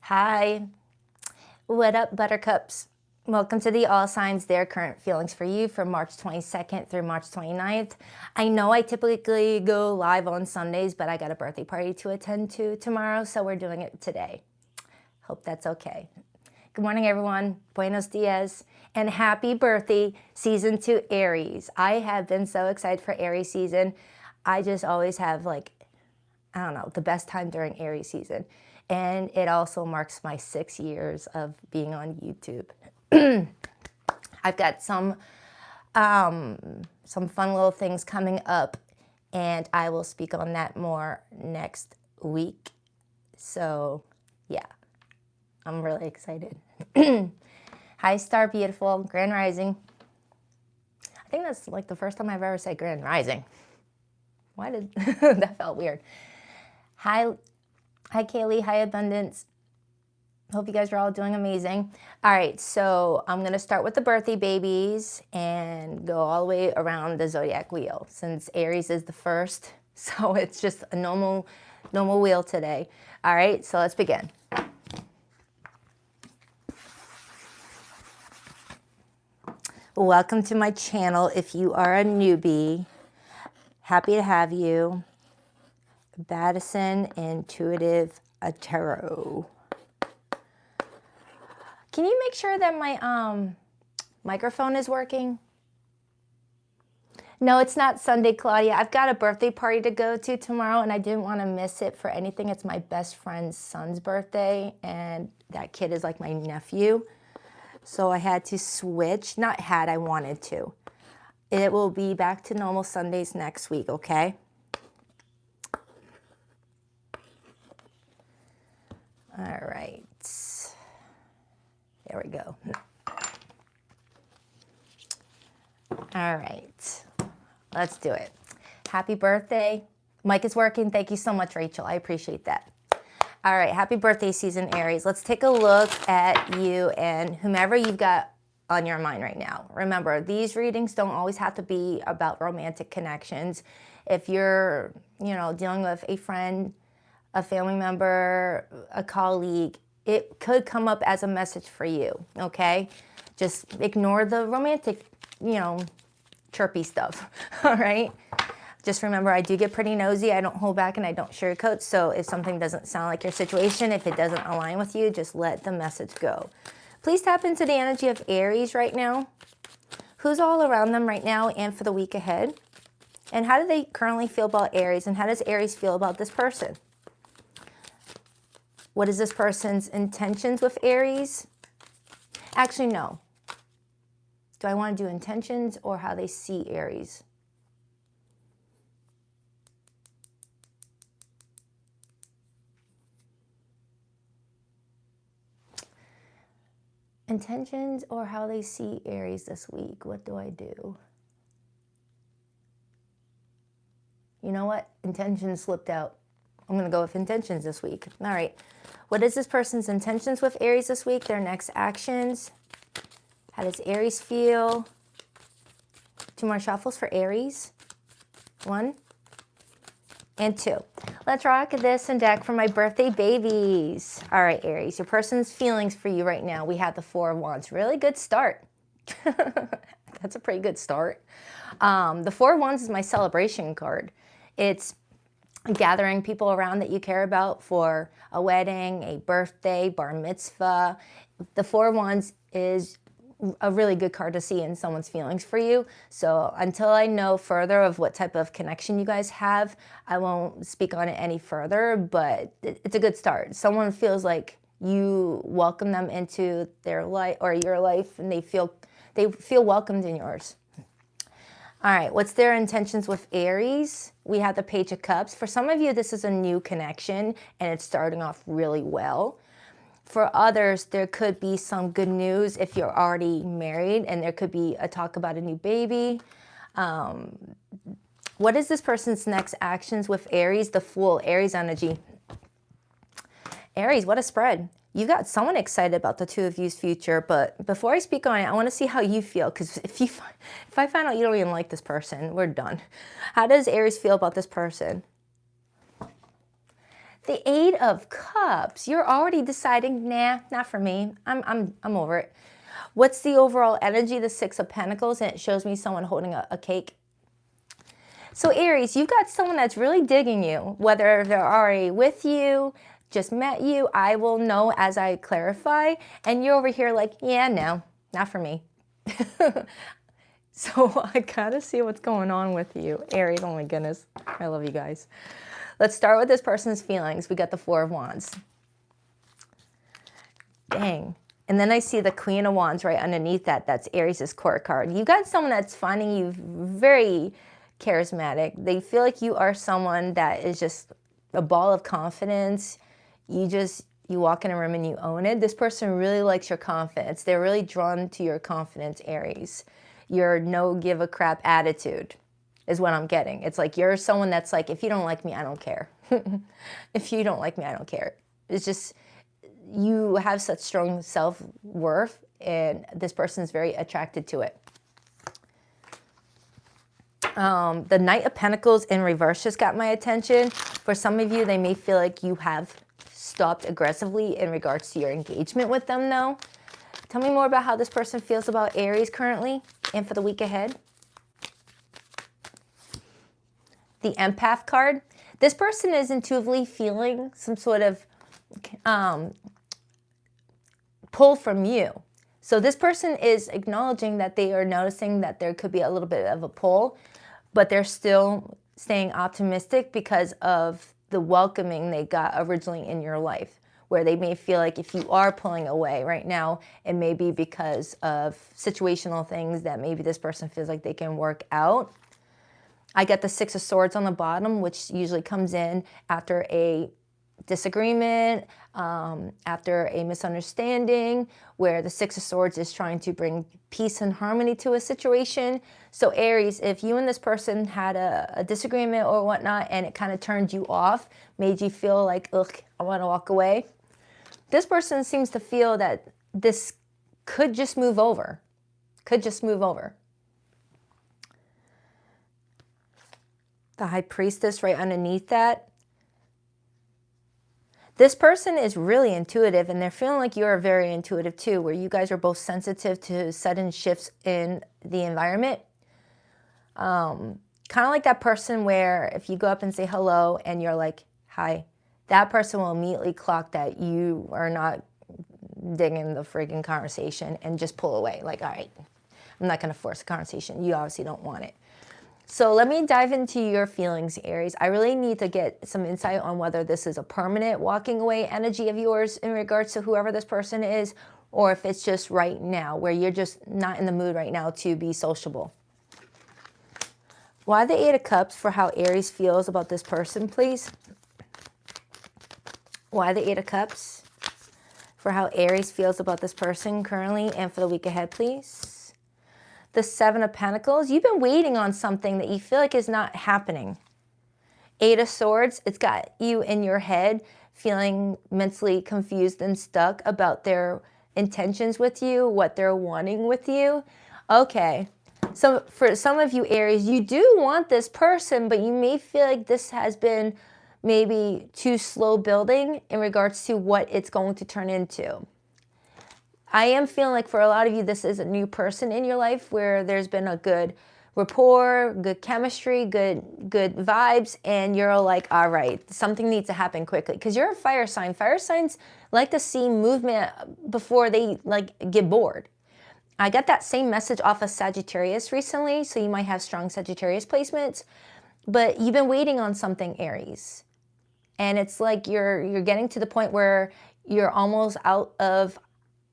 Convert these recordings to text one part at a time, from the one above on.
Hi, what up, buttercups? Welcome to the All Signs Their Current Feelings for You for March 22nd through March 29th. I know I typically go live on Sundays, but I got a birthday party to attend to tomorrow, so we're doing it today. Hope that's okay. Good morning, everyone. Buenos dias. And happy birthday, season 2 Aries. I have been so excited for Aries season. I just always have the best time during Aries season. And it also marks my 6 years of being on YouTube. I've got some fun little things coming up, and I will speak on that more next week. So yeah, I'm really excited. Hi, Star Beautiful, Grand Rising. I think that's like the first time I've ever said Grand Rising. Why did that felt weird? Hi, Kaylee. Hi, Abundance. Hope you guys are all doing amazing. All right, so I'm going to start with the birthday babies and go all the way around the zodiac wheel since Aries is the first. So it's just a normal wheel today. All right, so let's begin. Welcome to my channel. If you are a newbie, happy to have you. Baddison Intuitive Tarot. Can you make sure that my microphone is working? No, it's not Sunday, Claudia. I've got a birthday party to go to tomorrow, and I didn't want to miss it for anything. It's my best friend's son's birthday, and that kid is like my nephew. So I had to switch. Not had, I wanted to. It will be back to normal Sundays next week, okay? All right. There we go. All right. Let's do it. Happy birthday. Mic is working. Thank you so much, Rachel. I appreciate that. All right. Happy birthday season, Aries. Let's take a look at you and whomever you've got on your mind right now. Remember, these readings don't always have to be about romantic connections. If you're, dealing with a friend, a family member, a colleague, it could come up as a message for you, okay? Just ignore the romantic, chirpy stuff, all right? Just remember, I do get pretty nosy. I don't hold back and I don't sugarcoat. So if something doesn't sound like your situation, if it doesn't align with you, just let the message go. Please tap into the energy of Aries right now. Who's all around them right now and for the week ahead? And how do they currently feel about Aries? And how does Aries feel about this person? What is this person's intentions with Aries? Actually, no. Do I want to do intentions or how they see Aries? Intentions or how they see Aries this week? What do I do? You know what? Intentions slipped out. I'm going to go with intentions this week. All right. What is this person's intentions with Aries this week? Their next actions? How does Aries feel? 2 more shuffles for Aries. 1 and 2. Let's rock this and deck for my birthday babies. All right, Aries, your person's feelings for you right now. We have the 4 of Wands. Really good start. That's a pretty good start. The 4 of Wands is my celebration card. It's gathering people around that you care about for a wedding, a birthday, bar mitzvah. The 4 of Wands is a really good card to see in someone's feelings for you. So until I know further of what type of connection you guys have, I won't speak on it any further, but it's a good start. Someone feels like you welcome them into their life or your life, and they feel welcomed in yours. All right, what's their intentions with Aries? We have the Page of Cups. For some of you, this is a new connection, and it's starting off really well. For others, there could be some good news if you're already married, and there could be a talk about a new baby. What is this person's next actions with Aries? The Fool, Aries energy. Aries, what a spread. You got someone excited about the 2 of you's future, but before I speak on it, I want to see how you feel, because if I find out you don't even like this person, we're done. How does Aries feel about this person? The Eight of Cups. You're already deciding, nah, not for me. I'm over it. What's the overall energy? The Six of Pentacles, and it shows me someone holding a cake. So Aries, you've got someone that's really digging you, whether they're already with you, just met you, I will know as I clarify. And you're over here like, yeah, no, not for me. So I gotta see what's going on with you. Aries, oh my goodness, I love you guys. Let's start with this person's feelings. We got the Four of Wands. Dang. And then I see the Queen of Wands right underneath that. That's Aries' court card. You got someone that's finding you very charismatic. They feel like you are someone that is just a ball of confidence. You walk in a room and you own it. This person really likes your confidence. They're really drawn to your confidence, Aries. Your no give a crap attitude is what I'm getting. It's like you're someone that's like, if you don't like me, I don't care. If you don't like me, I don't care. It's just, you have such strong self-worth, and this person is very attracted to it. The Knight of Pentacles in reverse just got my attention. For some of you, they may feel like you have stopped aggressively in regards to your engagement with them though. Tell me more about how this person feels about Aries currently and for the week ahead. The Empath card. This person is intuitively feeling some sort of pull from you. So this person is acknowledging that they are noticing that there could be a little bit of a pull, but they're still staying optimistic because of the welcoming they got originally in your life, where they may feel like if you are pulling away right now, it may be because of situational things that maybe this person feels like they can work out. I get the Six of Swords on the bottom, which usually comes in after a disagreement, after a misunderstanding, where the Six of Swords is trying to bring peace and harmony to a situation. So Aries, if you and this person had a disagreement or whatnot, and it kind of turned you off, made you feel like, ugh, I want to walk away, this person seems to feel that this could just move over. Could just move over. The High Priestess right underneath that. This person is really intuitive, and they're feeling like you're very intuitive too, where you guys are both sensitive to sudden shifts in the environment. Kind of like that person where if you go up and say hello and you're like, hi, that person will immediately clock that you are not digging the friggin' conversation and just pull away. Like, all right, I'm not going to force a conversation. You obviously don't want it. So let me dive into your feelings, Aries. I really need to get some insight on whether this is a permanent walking away energy of yours in regards to whoever this person is, or if it's just right now, where you're just not in the mood right now to be sociable. Why the Eight of Cups for how Aries feels about this person, please? Why the Eight of Cups for how Aries feels about this person currently and for the week ahead, please? The Seven of Pentacles. You've been waiting on something that you feel like is not happening. Eight of Swords. It's got you in your head feeling mentally confused and stuck about their intentions with you, what they're wanting with you. Okay. So for some of you, Aries, you do want this person, but you may feel like this has been maybe too slow building in regards to what it's going to turn into. I am feeling like for a lot of you, this is a new person in your life where there's been a good rapport, good chemistry, good vibes, and you're like, all right, something needs to happen quickly. Because you're a fire sign. Fire signs like to see movement before they like get bored. I got that same message off of Sagittarius recently, so you might have strong Sagittarius placements, but you've been waiting on something, Aries. And it's like you're getting to the point where you're almost out of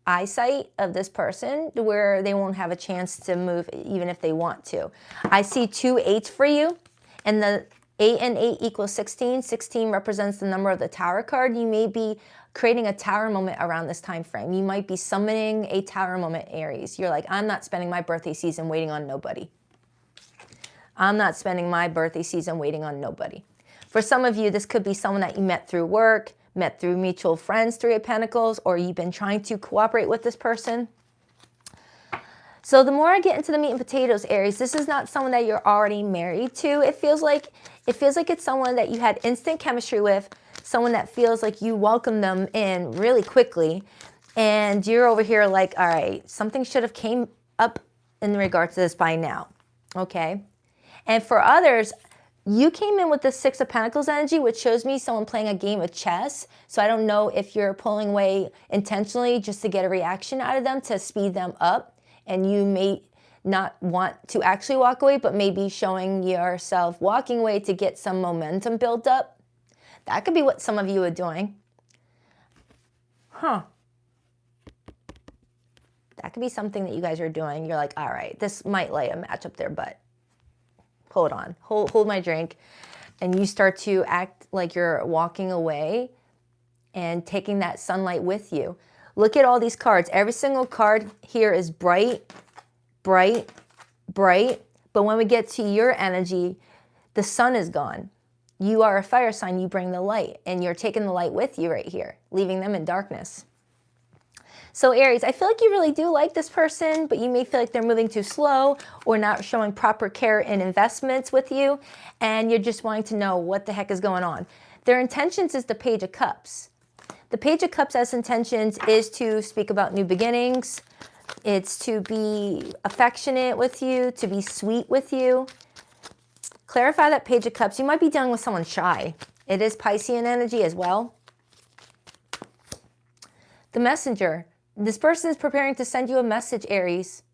eyesight of this person where they won't have a chance to move even if they want to. I see 2 8s for you, and the 8 and 8 equals 16. 16 represents the number of the Tower card. You may be creating a tower moment around this time frame. You might be summoning a tower moment, Aries. You're like, I'm not spending my birthday season waiting on nobody. I'm not spending my birthday season waiting on nobody. For some of you, this could be someone that you met through work, met through mutual friends, 3 of Pentacles, or you've been trying to cooperate with this person. So the more I get into the meat and potatoes, Aries, this is not someone that you're already married to. It feels like it's someone that you had instant chemistry with, someone that feels like you welcome them in really quickly, and you're over here like, all right, something should have came up in regards to this by now, okay? And for others, you came in with the Six of Pentacles energy, which shows me someone playing a game of chess. So I don't know if you're pulling away intentionally just to get a reaction out of them to speed them up. And you may not want to actually walk away, but maybe showing yourself walking away to get some momentum built up. That could be what some of you are doing. Huh. That could be something that you guys are doing. You're like, all right, this might lay a match up their butt. Hold on, hold my drink. And you start to act like you're walking away and taking that sunlight with you. Look at all these cards. Every single card here is bright, bright, bright. But when we get to your energy, the sun is gone. You are a fire sign, you bring the light, and you're taking the light with you right here, leaving them in darkness. So Aries, I feel like you really do like this person, but you may feel like they're moving too slow or not showing proper care and investments with you, and you're just wanting to know what the heck is going on. Their intentions is the Page of Cups. The Page of Cups as intentions is to speak about new beginnings. It's to be affectionate with you, to be sweet with you. Clarify that Page of Cups. You might be dealing with someone shy. It is Piscean energy as well. The Messenger. This person is preparing to send you a message, Aries.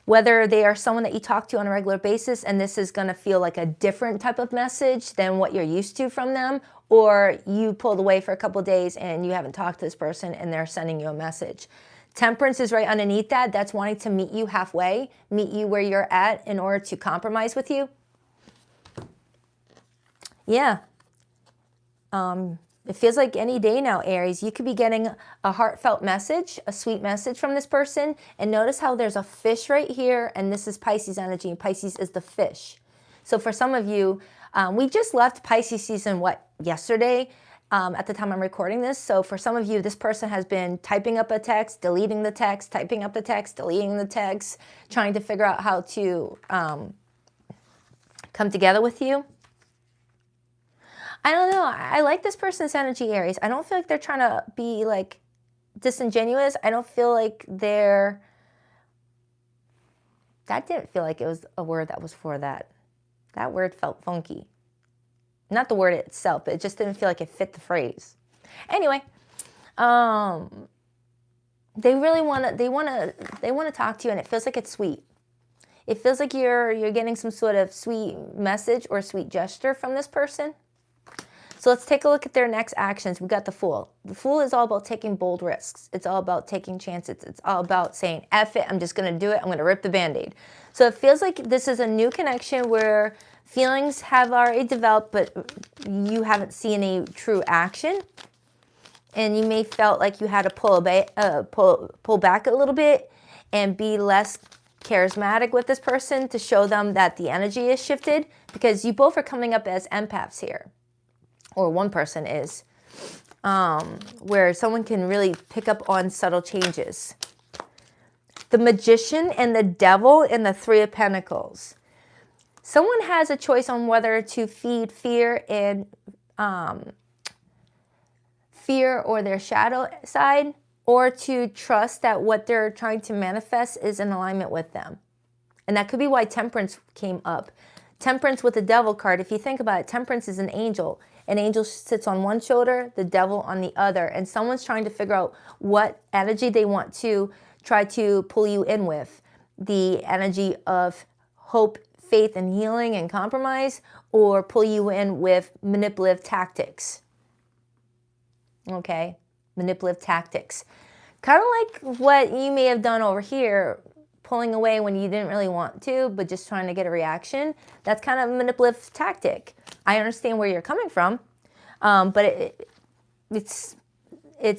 Whether they are someone that you talk to on a regular basis and this is going to feel like a different type of message than what you're used to from them, or you pulled away for a couple of days and you haven't talked to this person and they're sending you a message. Temperance is right underneath that. That's wanting to meet you halfway, meet you where you're at in order to compromise with you. Yeah. It feels like any day now, Aries, you could be getting a heartfelt message, a sweet message from this person. And notice how there's a fish right here, and this is Pisces energy, and Pisces is the fish. So for some of you, we just left Pisces season, yesterday, at the time I'm recording this. So for some of you, this person has been typing up a text, deleting the text, typing up the text, deleting the text, trying to figure out how to come together with you. I don't know. I like this person's energy, Aries. I don't feel like they're trying to be like disingenuous. I don't feel like they're... That didn't feel like it was a word that was for that. That word felt funky. Not the word itself, but it just didn't feel like it fit the phrase. Anyway, they really want to talk to you, and it feels like it's sweet. It feels like you're getting some sort of sweet message or sweet gesture from this person. So let's take a look at their next actions. We got the Fool. The Fool is all about taking bold risks. It's all about taking chances. It's all about saying, F it, I'm just going to do it. I'm going to rip the Band-Aid. So it feels like this is a new connection where feelings have already developed, but you haven't seen any true action. And you may felt like you had to pull back a little bit and be less charismatic with this person to show them that the energy is shifted, because you both are coming up as empaths here. Or one person is, where someone can really pick up on subtle changes. The Magician and the Devil and the Three of Pentacles. Someone has a choice on whether to feed fear and fear or their shadow side, or to trust that what they're trying to manifest is in alignment with them. And that could be why Temperance came up. Temperance with the Devil card, if you think about it, Temperance is an angel. An angel sits on one shoulder, the devil on the other. And someone's trying to figure out what energy they want to try to pull you in with. The energy of hope, faith, and healing and compromise, or pull you in with manipulative tactics. Okay, manipulative tactics. Kind of like what you may have done over here, pulling away when you didn't really want to, but just trying to get a reaction. That's kind of a manipulative tactic. I understand where you're coming from, but it's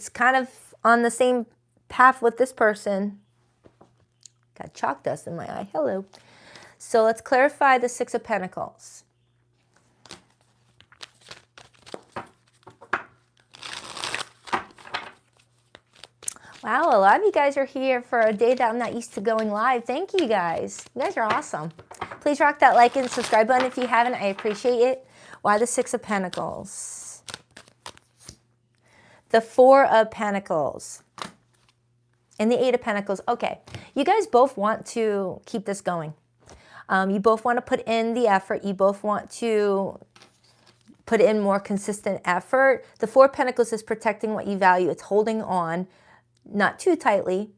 kind of on the same path with this person. Got chalk dust in my eye. Hello. So let's clarify the Six of Pentacles. Wow, a lot of you guys are here for a day that I'm not used to going live. Thank you guys. You guys are awesome. Please rock that like and subscribe button if you haven't. I appreciate it. Why the Six of Pentacles? The Four of Pentacles. And the Eight of Pentacles. Okay, you guys both want to keep this going. You both want to put in the effort. You both want to put in more consistent effort. The Four of Pentacles is protecting what you value. It's holding on, not too tightly.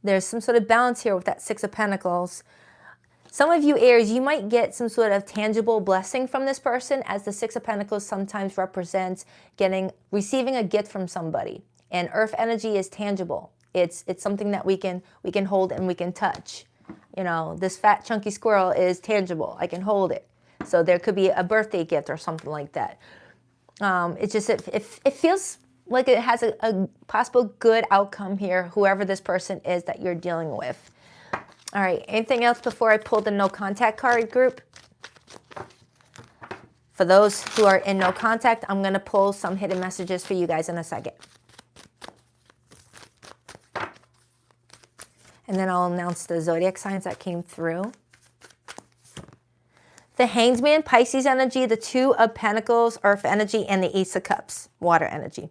There's some sort of balance here with that Six of Pentacles. Some of you Aries, you might get some sort of tangible blessing from this person, as the Six of Pentacles sometimes represents receiving a gift from somebody. And earth energy is tangible. It's something that we can hold and we can touch. You know, this fat chunky squirrel is tangible. I can hold it. So there could be a birthday gift or something like that. It feels like it has a possible good outcome here, whoever this person is that you're dealing with. All right, anything else before I pull the no contact card group? For those who are in no contact, I'm going to pull some hidden messages for you guys in a second. And then I'll announce the zodiac signs that came through. The Hanged Man, Pisces energy, the Two of Pentacles, Earth energy, and the Ace of Cups, water energy.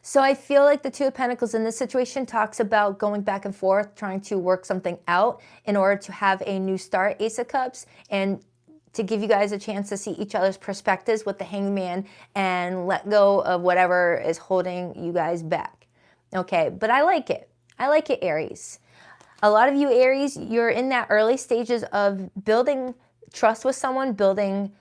So I feel like the Two of Pentacles in this situation talks about going back and forth, trying to work something out in order to have a new start, Ace of Cups, and to give you guys a chance to see each other's perspectives with the Hanged Man and let go of whatever is holding you guys back. Okay, but I like it. I like it, Aries. A lot of you Aries, you're in that early stages of building trust with someone, building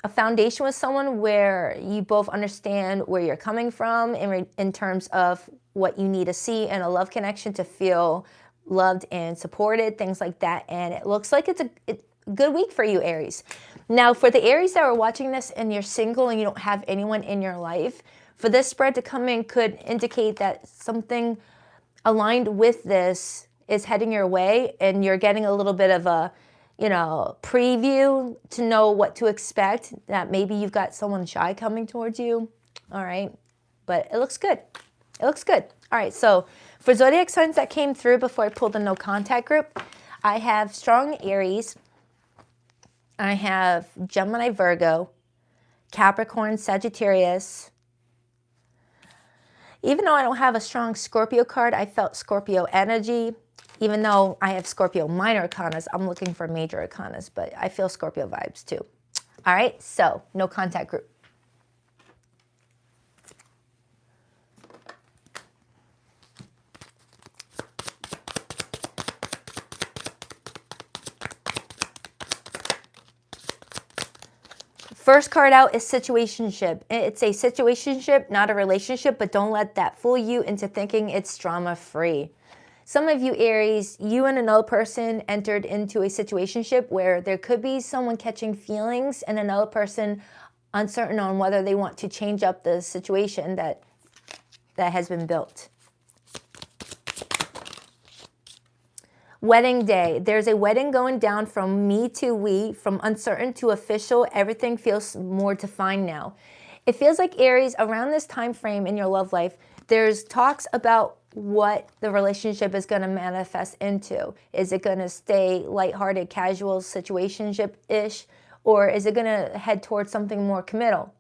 a foundation with someone where you both understand where you're coming from in terms of what you need to see in a love connection to feel loved and supported, things like that. And it looks like it's a good week for you, Aries. Now, for the Aries that are watching this and you're single and you don't have anyone in your life, for this spread to come in could indicate that something aligned with this is heading your way and you're getting a little bit of a, preview to know what to expect, that maybe you've got someone shy coming towards you. All right. But it looks good. It looks good. All right. So for zodiac signs that came through before I pulled the no contact group, I have strong Aries. I have Gemini, Virgo, Capricorn, Sagittarius. Even though I don't have a strong Scorpio card, I felt Scorpio energy. Even though I have Scorpio minor arcanas, I'm looking for major arcanas, but I feel Scorpio vibes too. All right, so no contact group. First card out is situationship. It's a situationship, not a relationship, but don't let that fool you into thinking it's drama-free. Some of you Aries, you and another person entered into a situationship where there could be someone catching feelings and another person uncertain on whether they want to change up the situation that has been built. Wedding day. There's a wedding going down from me to we, from uncertain to official. Everything feels more defined now. It feels like Aries, around this time frame in your love life, there's talks about what the relationship is going to manifest into. Is it going to stay lighthearted, casual, situationship-ish, or is it going to head towards something more committal?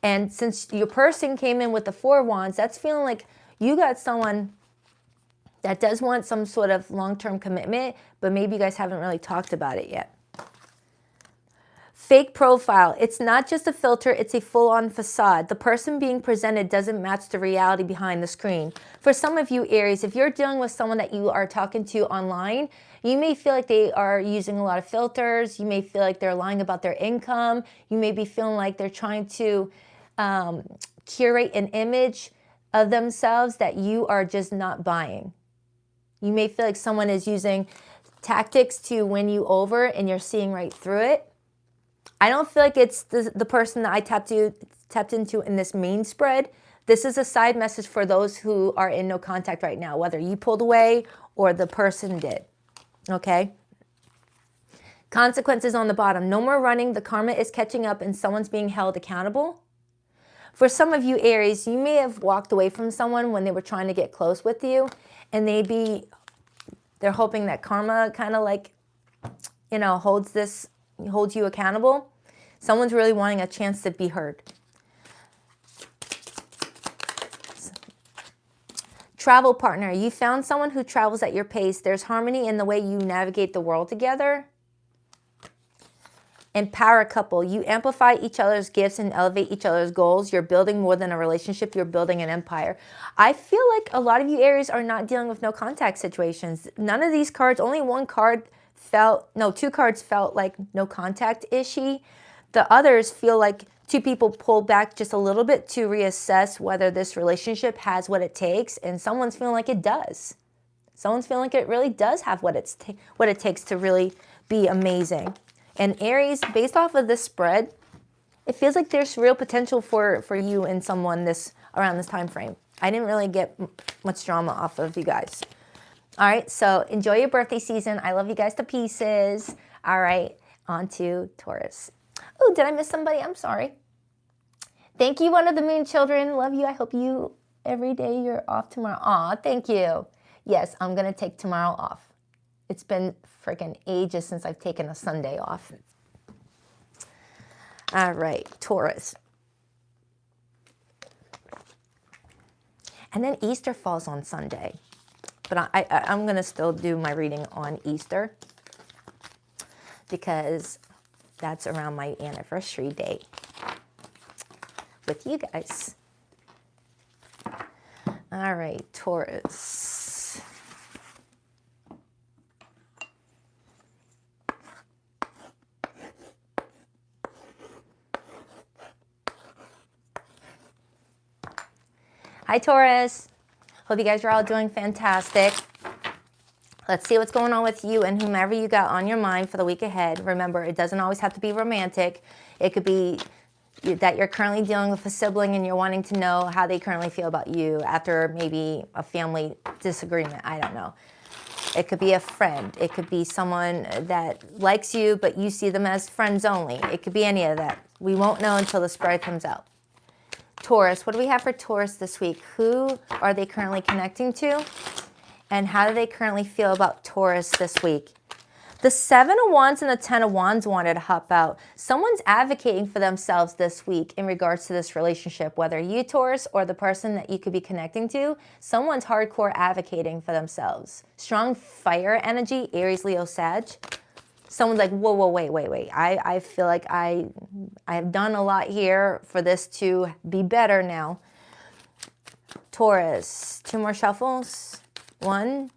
And since your person came in with the Four of Wands, that's feeling like you got someone that does want some sort of long-term commitment, but maybe you guys haven't really talked about it yet. Fake profile. It's not just a filter, it's a full-on facade. The person being presented doesn't match the reality behind the screen. For some of you Aries, if you're dealing with someone that you are talking to online, you may feel like they are using a lot of filters. You may feel like they're lying about their income. You may be feeling like they're trying to curate an image of themselves that you are just not buying. You may feel like someone is using tactics to win you over and you're seeing right through it. I don't feel like it's the person that I tapped into in this main spread. This is a side message for those who are in no contact right now, whether you pulled away or the person did, okay? Consequences on the bottom. No more running. The karma is catching up and someone's being held accountable. For some of you Aries, you may have walked away from someone when they were trying to get close with you, and they're hoping that karma kind of like, holds you accountable. Someone's really wanting a chance to be heard. Travel partner, you found someone who travels at your pace. There's harmony in the way you navigate the world together. And power couple, you amplify each other's gifts and elevate each other's goals. You're building more than a relationship, you're building an empire. I feel like a lot of you Aries are not dealing with no contact situations. None of these cards, only one card felt, no, two cards felt like no contact ishy. The others feel like two people pull back just a little bit to reassess whether this relationship has what it takes, and someone's feeling like it does. Someone's feeling like it really does have what it takes to really be amazing. And Aries, based off of this spread, it feels like there's real potential for you and someone around this time frame. I didn't really get much drama off of you guys. All right, so enjoy your birthday season. I love you guys to pieces. All right, on to Taurus. Oh, did I miss somebody? I'm sorry. Thank you, one of the moon children. Love you. I hope you, every day you're off tomorrow. Aw, thank you. Yes, I'm going to take tomorrow off. It's been freaking ages since I've taken a Sunday off. All right, Taurus. And then Easter falls on Sunday. But I'm going to still do my reading on Easter because that's around my anniversary date with you guys. All right, Taurus. Hi, Taurus. Hope you guys are all doing fantastic. Let's see what's going on with you and whomever you got on your mind for the week ahead. Remember, it doesn't always have to be romantic. It could be that you're currently dealing with a sibling and you're wanting to know how they currently feel about you after maybe a family disagreement. I don't know. It could be a friend. It could be someone that likes you, but you see them as friends only. It could be any of that. We won't know until the spread comes out. Taurus, what do we have for Taurus this week? Who are they currently connecting to? And how do they currently feel about Taurus this week? The 7 of Wands and the 10 of Wands wanted to hop out. Someone's advocating for themselves this week in regards to this relationship, whether you, Taurus, or the person that you could be connecting to. Someone's hardcore advocating for themselves. Strong fire energy, Aries, Leo, Sag. Someone's like, whoa, whoa, wait. I feel like I have done a lot here for this to be better now. Taurus, 2 more shuffles. 1,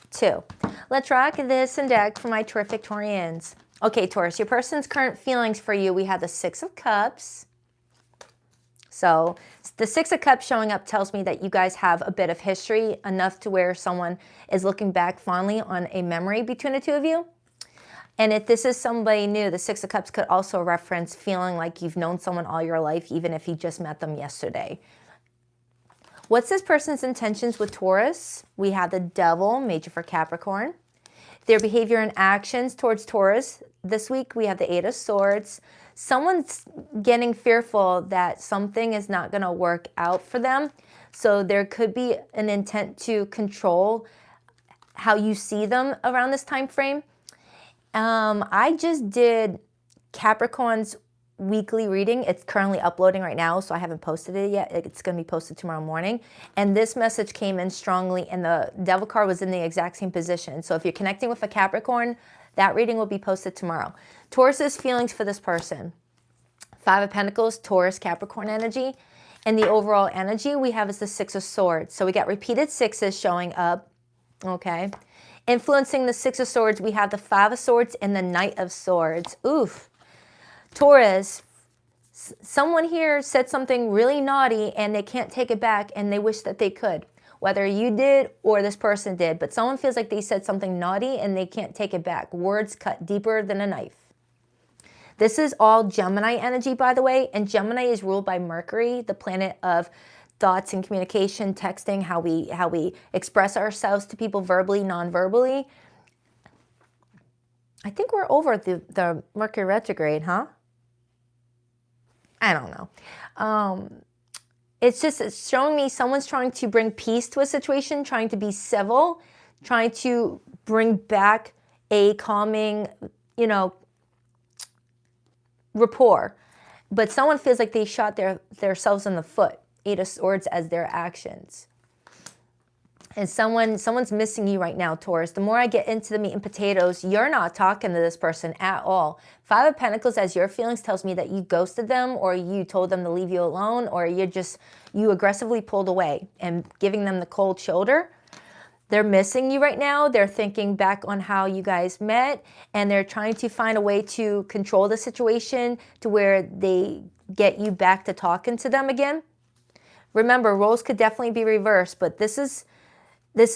2. Let's rock this and deck for my terrific Taurians. Okay, Taurus, your person's current feelings for you. We have the 6 of Cups. So the 6 of Cups showing up tells me that you guys have a bit of history, enough to where someone is looking back fondly on a memory between the two of you. And if this is somebody new, the 6 of Cups could also reference feeling like you've known someone all your life, even if you just met them yesterday. What's this person's intentions with Taurus? We have the Devil, major for Capricorn. Their behavior and actions towards Taurus. This week, we have the 8 of Swords. Someone's getting fearful that something is not going to work out for them. So there could be an intent to control how you see them around this time frame. I just did Capricorn's weekly reading. It's currently uploading right now, so I haven't posted it yet. It's going to be posted tomorrow morning. And this message came in strongly, and the Devil card was in the exact same position. So if you're connecting with a Capricorn, that reading will be posted tomorrow. Taurus's feelings for this person. 5 of Pentacles, Taurus, Capricorn energy. And the overall energy we have is the 6 of Swords. So we got repeated 6s showing up. Okay. Influencing the 6 of Swords, we have the 5 of Swords and the Knight of Swords. Oof. Taurus, someone here said something really naughty and they can't take it back and they wish that they could. Whether you did or this person did, but someone feels like they said something naughty and they can't take it back. Words cut deeper than a knife. This is all Gemini energy, by the way, and Gemini is ruled by Mercury, the planet of thoughts and communication, texting, how we express ourselves to people verbally, non-verbally. I think we're over the Mercury retrograde, huh? I don't know. It's showing me someone's trying to bring peace to a situation, trying to be civil, trying to bring back a calming, rapport. But someone feels like they shot themselves in the foot. 8 of Swords as their actions. And someone's missing you right now, Taurus. The more I get into the meat and potatoes, you're not talking to this person at all. 5 of Pentacles as your feelings tells me that you ghosted them, or you told them to leave you alone, or you aggressively pulled away and giving them the cold shoulder. They're missing you right now. They're thinking back on how you guys met, and they're trying to find a way to control the situation to where they get you back to talking to them again. Remember, roles could definitely be reversed, but this is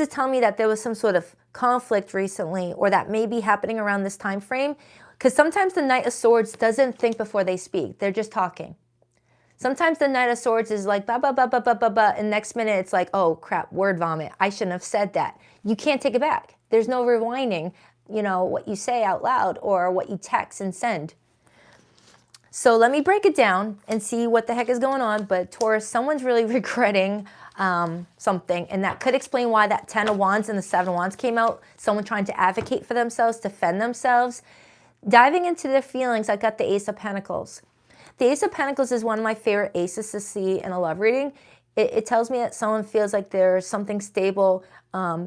telling me that there was some sort of conflict recently, or that may be happening around this time frame. Because sometimes the Knight of Swords doesn't think before they speak. They're just talking. Sometimes the Knight of Swords is like, ba, ba, ba, ba, ba, ba, ba, and next minute it's like, oh, crap, word vomit. I shouldn't have said that. You can't take it back. There's no rewinding, what you say out loud or what you text and send. So let me break it down and see what the heck is going on. But Taurus, someone's really regretting something, and that could explain why that 10 of Wands and the 7 of Wands came out. Someone trying to advocate for themselves, defend themselves. Diving into their feelings, I got the Ace of Pentacles. The Ace of Pentacles is one of my favorite aces to see in a love reading. It tells me that someone feels like there's something stable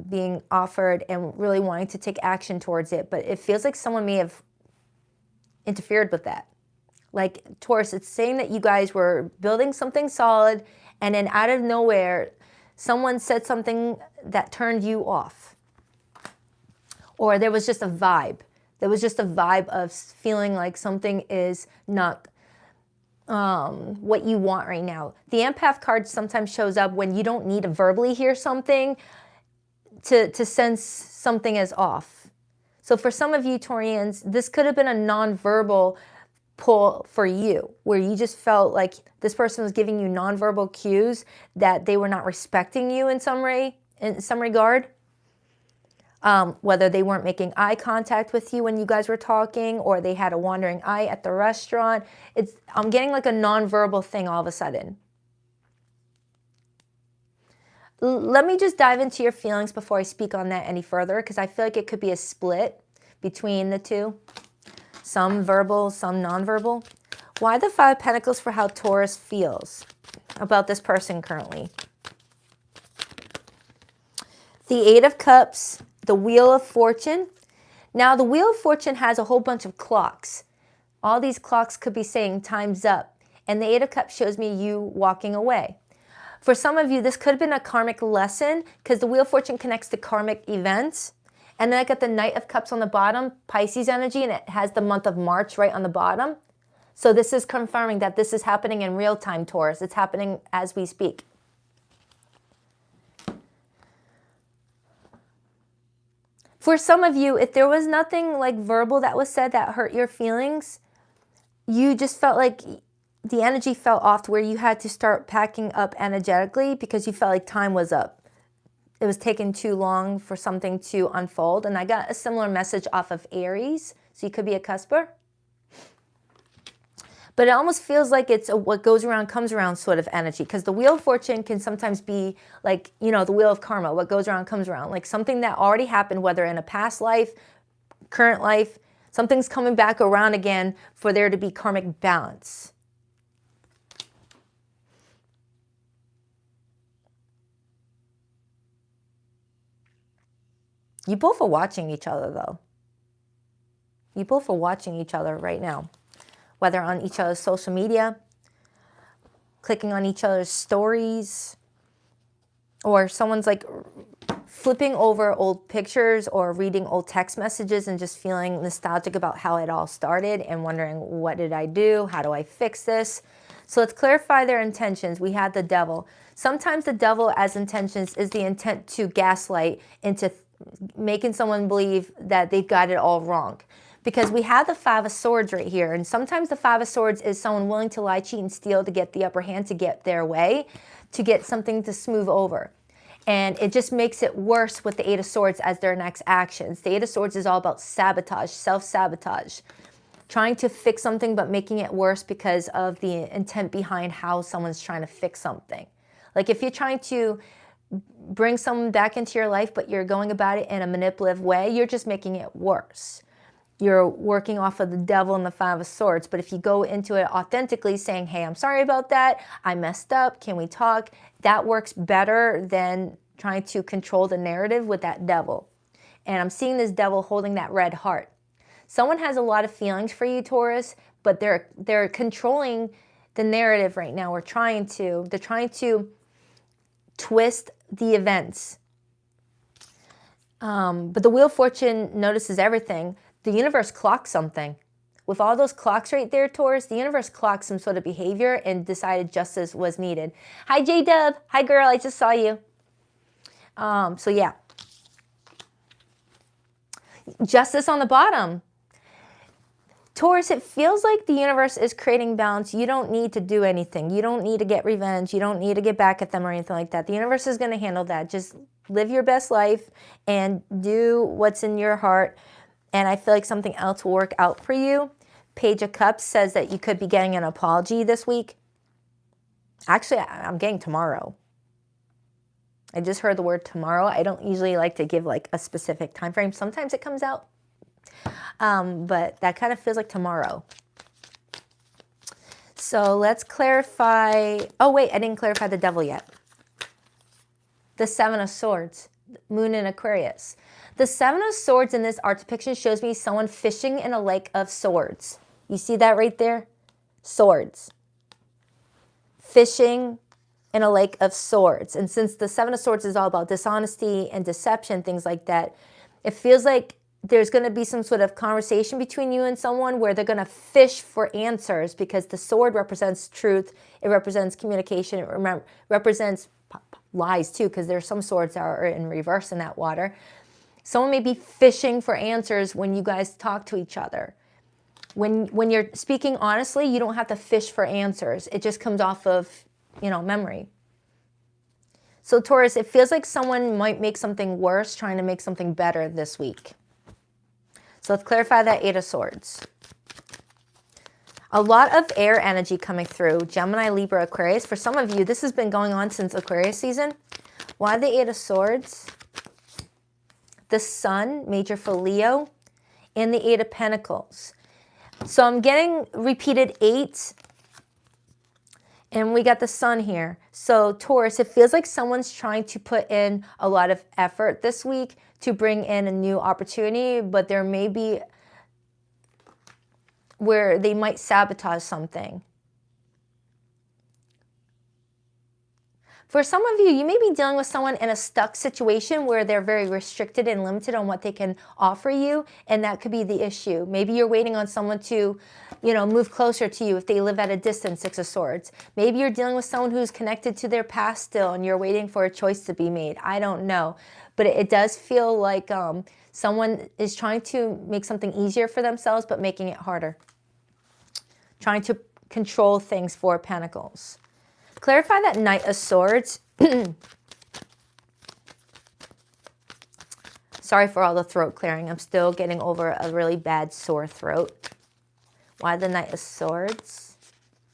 being offered and really wanting to take action towards it, but it feels like someone may have interfered with that. Like Taurus, it's saying that you guys were building something solid, and then out of nowhere, someone said something that turned you off. Or there was just a vibe. There was just a vibe of feeling like something is not what you want right now. The Empath card sometimes shows up when you don't need to verbally hear something to sense something is off. So for some of you Taurians, this could have been a non-verbal pull for you, where you just felt like this person was giving you nonverbal cues that they were not respecting you in some regard. Whether they weren't making eye contact with you when you guys were talking, or they had a wandering eye at the restaurant. I'm getting like a nonverbal thing all of a sudden. Let me just dive into your feelings before I speak on that any further, because I feel like it could be a split between the two. Some verbal, some nonverbal. Why the 5 of Pentacles for how Taurus feels about this person currently? The 8 of Cups, the Wheel of Fortune. Now, the Wheel of Fortune has a whole bunch of clocks. All these clocks could be saying time's up. And the 8 of Cups shows me you walking away. For some of you, this could have been a karmic lesson, because the Wheel of Fortune connects to karmic events. And then I got the Knight of Cups on the bottom, Pisces energy, and it has the month of March right on the bottom. So this is confirming that this is happening in real time, Taurus. It's happening as we speak. For some of you, if there was nothing like verbal that was said that hurt your feelings, you just felt like the energy fell off to where you had to start packing up energetically because you felt like time was up. It was taking too long for something to unfold. And I got a similar message off of Aries, so you could be a cusper. But it almost feels like it's a what goes around comes around sort of energy, because the Wheel of Fortune can sometimes be like, the Wheel of Karma, what goes around comes around, like something that already happened, whether in a past life, current life, something's coming back around again for there to be karmic balance. You both are watching each other, though. You both are watching each other right now, whether on each other's social media, clicking on each other's stories, or someone's like flipping over old pictures or reading old text messages and just feeling nostalgic about how it all started and wondering, what did I do? How do I fix this? So let's clarify their intentions. We had the Devil. Sometimes the Devil as intentions is the intent to gaslight into making someone believe that they've got it all wrong. Because we have the 5 of Swords right here. And sometimes the 5 of Swords is someone willing to lie, cheat, and steal to get the upper hand, to get their way, to get something to smooth over. And it just makes it worse with the 8 of Swords as their next actions. The 8 of Swords is all about sabotage, self-sabotage. Trying to fix something but making it worse because of the intent behind how someone's trying to fix something. Like if you're trying to bring someone back into your life but you're going about it in a manipulative way, you're just making it worse. you're working off of the devil and the Five of Swords. But if you go into it authentically saying, hey, I'm sorry about that, I messed up, can we talk? That works better than trying to control the narrative with that devil. And I'm seeing this devil holding that red heart. Someone has a lot of feelings for you, Taurus, but they're controlling the narrative right now. They're trying to twist the events. But the Wheel of Fortune notices everything. The universe clocked something. With all those clocks right there, Taurus, the universe clocked some sort of behavior and decided justice was needed. Hi, J-Dub. Hi, girl. I just saw you. So, yeah. Justice on the bottom. Taurus, it feels like the universe is creating balance. You don't need to do anything. You don't need to get revenge. You don't need to get back at them or anything like that. The universe is going to handle that. Just live your best life and do what's in your heart. And I feel like something else will work out for you. Page of Cups says that you could be getting an apology this week. Actually, I'm getting tomorrow. I just heard the word tomorrow. I don't usually like to give like a specific time frame. Sometimes it comes out. But that kind of feels like tomorrow. So let's clarify. Oh, wait, I didn't clarify the devil yet. The Seven of Swords, Moon in Aquarius. The Seven of Swords in this art depiction shows me someone fishing in a lake of swords. You see that right there? Swords. Fishing in a lake of swords. And since the Seven of Swords is all about dishonesty and deception, things like that, it feels like there's going to be some sort of conversation between you and someone where they're going to fish for answers, because the sword represents truth. It represents communication. It represents lies too, because there's some swords that are in reverse in that water. Someone may be fishing for answers when you guys talk to each other. When you're speaking honestly, you don't have to fish for answers. It just comes off of, memory. So Taurus, it feels like someone might make something worse trying to make something better this week. So let's clarify that Eight of Swords. A lot of air energy coming through. Gemini, Libra, Aquarius. For some of you, this has been going on since Aquarius season. Why the Eight of Swords? The Sun, major for Leo, and the Eight of Pentacles. So I'm getting repeated 8, and we got the Sun here. So Taurus, it feels like someone's trying to put in a lot of effort this week to bring in a new opportunity, but there may be where they might sabotage something. For some of you, you may be dealing with someone in a stuck situation where they're very restricted and limited on what they can offer you, and that could be the issue. Maybe you're waiting on someone to, move closer to you if they live at a distance, Six of Swords. Maybe you're dealing with someone who's connected to their past still, and you're waiting for a choice to be made. I don't know. But it does feel like someone is trying to make something easier for themselves, but making it harder. Trying to control things, Four of Pentacles. Clarify that Knight of Swords. Sorry for all the throat clearing. I'm still getting over a really bad sore throat. Why the Knight of Swords?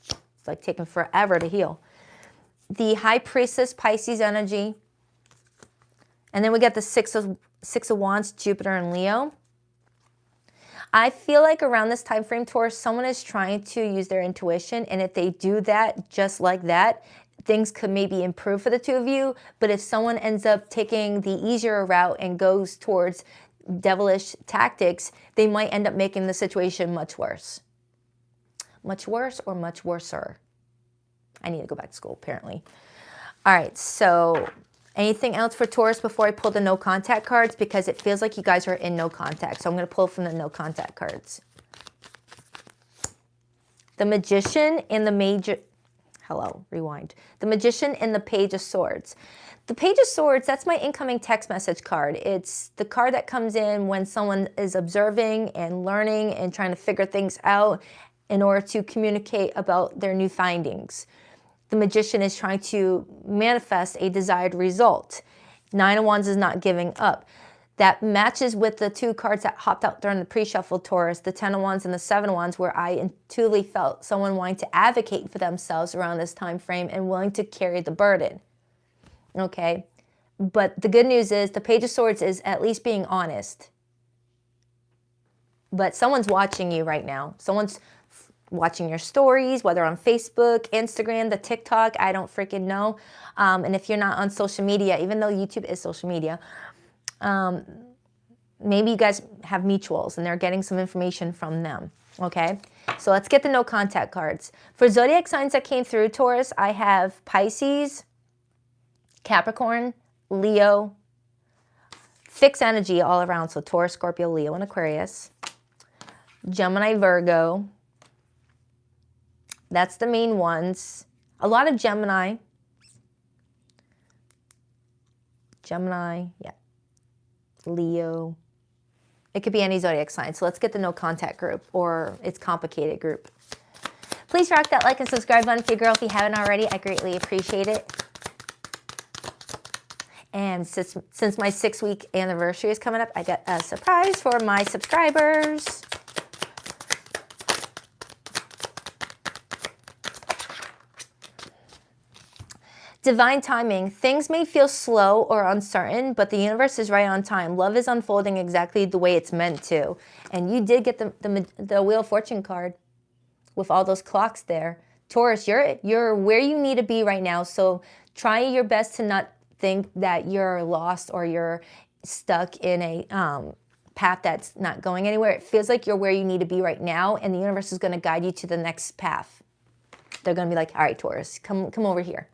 It's like taking forever to heal. The High Priestess, Pisces energy. And then we got the Six of Wands, Jupiter and Leo. I feel like around this time frame, Taurus, someone is trying to use their intuition, and if they do that just like that, things could maybe improve for the two of you. But if someone ends up taking the easier route and goes towards devilish tactics, they might end up making the situation much worse. Much worse or much worser? I need to go back to school, apparently. All right, so anything else for Taurus before I pull the no contact cards? Because it feels like you guys are in no contact. So I'm going to pull from the no contact cards. The Magician and the Major... Hello, rewind. The Magician and the Page of Swords. The Page of Swords, that's my incoming text message card. It's the card that comes in when someone is observing and learning and trying to figure things out in order to communicate about their new findings. The Magician is trying to manifest a desired result. Nine of Wands is not giving up. That matches with the two cards that hopped out during the pre-shuffle, Taurus, the 10 of Wands and the 7 of Wands, where I intuitively felt someone wanting to advocate for themselves around this time frame and willing to carry the burden. Okay? But the good news is the Page of Swords is at least being honest. but someone's watching you right now. Someone's watching your stories, whether on Facebook, Instagram, the TikTok, I don't freaking know. And if you're not on social media, even though YouTube is social media, maybe you guys have mutuals and they're getting some information from them, okay? So let's get the no contact cards. For zodiac signs that came through, Taurus, I have Pisces, Capricorn, Leo, fixed energy all around. So Taurus, Scorpio, Leo, and Aquarius. Gemini, Virgo. That's the main ones. A lot of Gemini. Yeah. Leo. It could be any zodiac sign. So let's get the no contact group, or it's complicated group. Please rock that like and subscribe button for your girl if you haven't already. I greatly appreciate it. And since my 6-week anniversary is coming up, I got a surprise for my subscribers. Divine timing. Things may feel slow or uncertain, but the universe is right on time. Love is unfolding exactly the way it's meant to. And you did get the Wheel of Fortune card with all those clocks there. Taurus, you're where you need to be right now. So try your best to not think that you're lost or you're stuck in a path that's not going anywhere. It feels like you're where you need to be right now, and the universe is going to guide you to the next path. They're going to be like, all right, Taurus, come over here.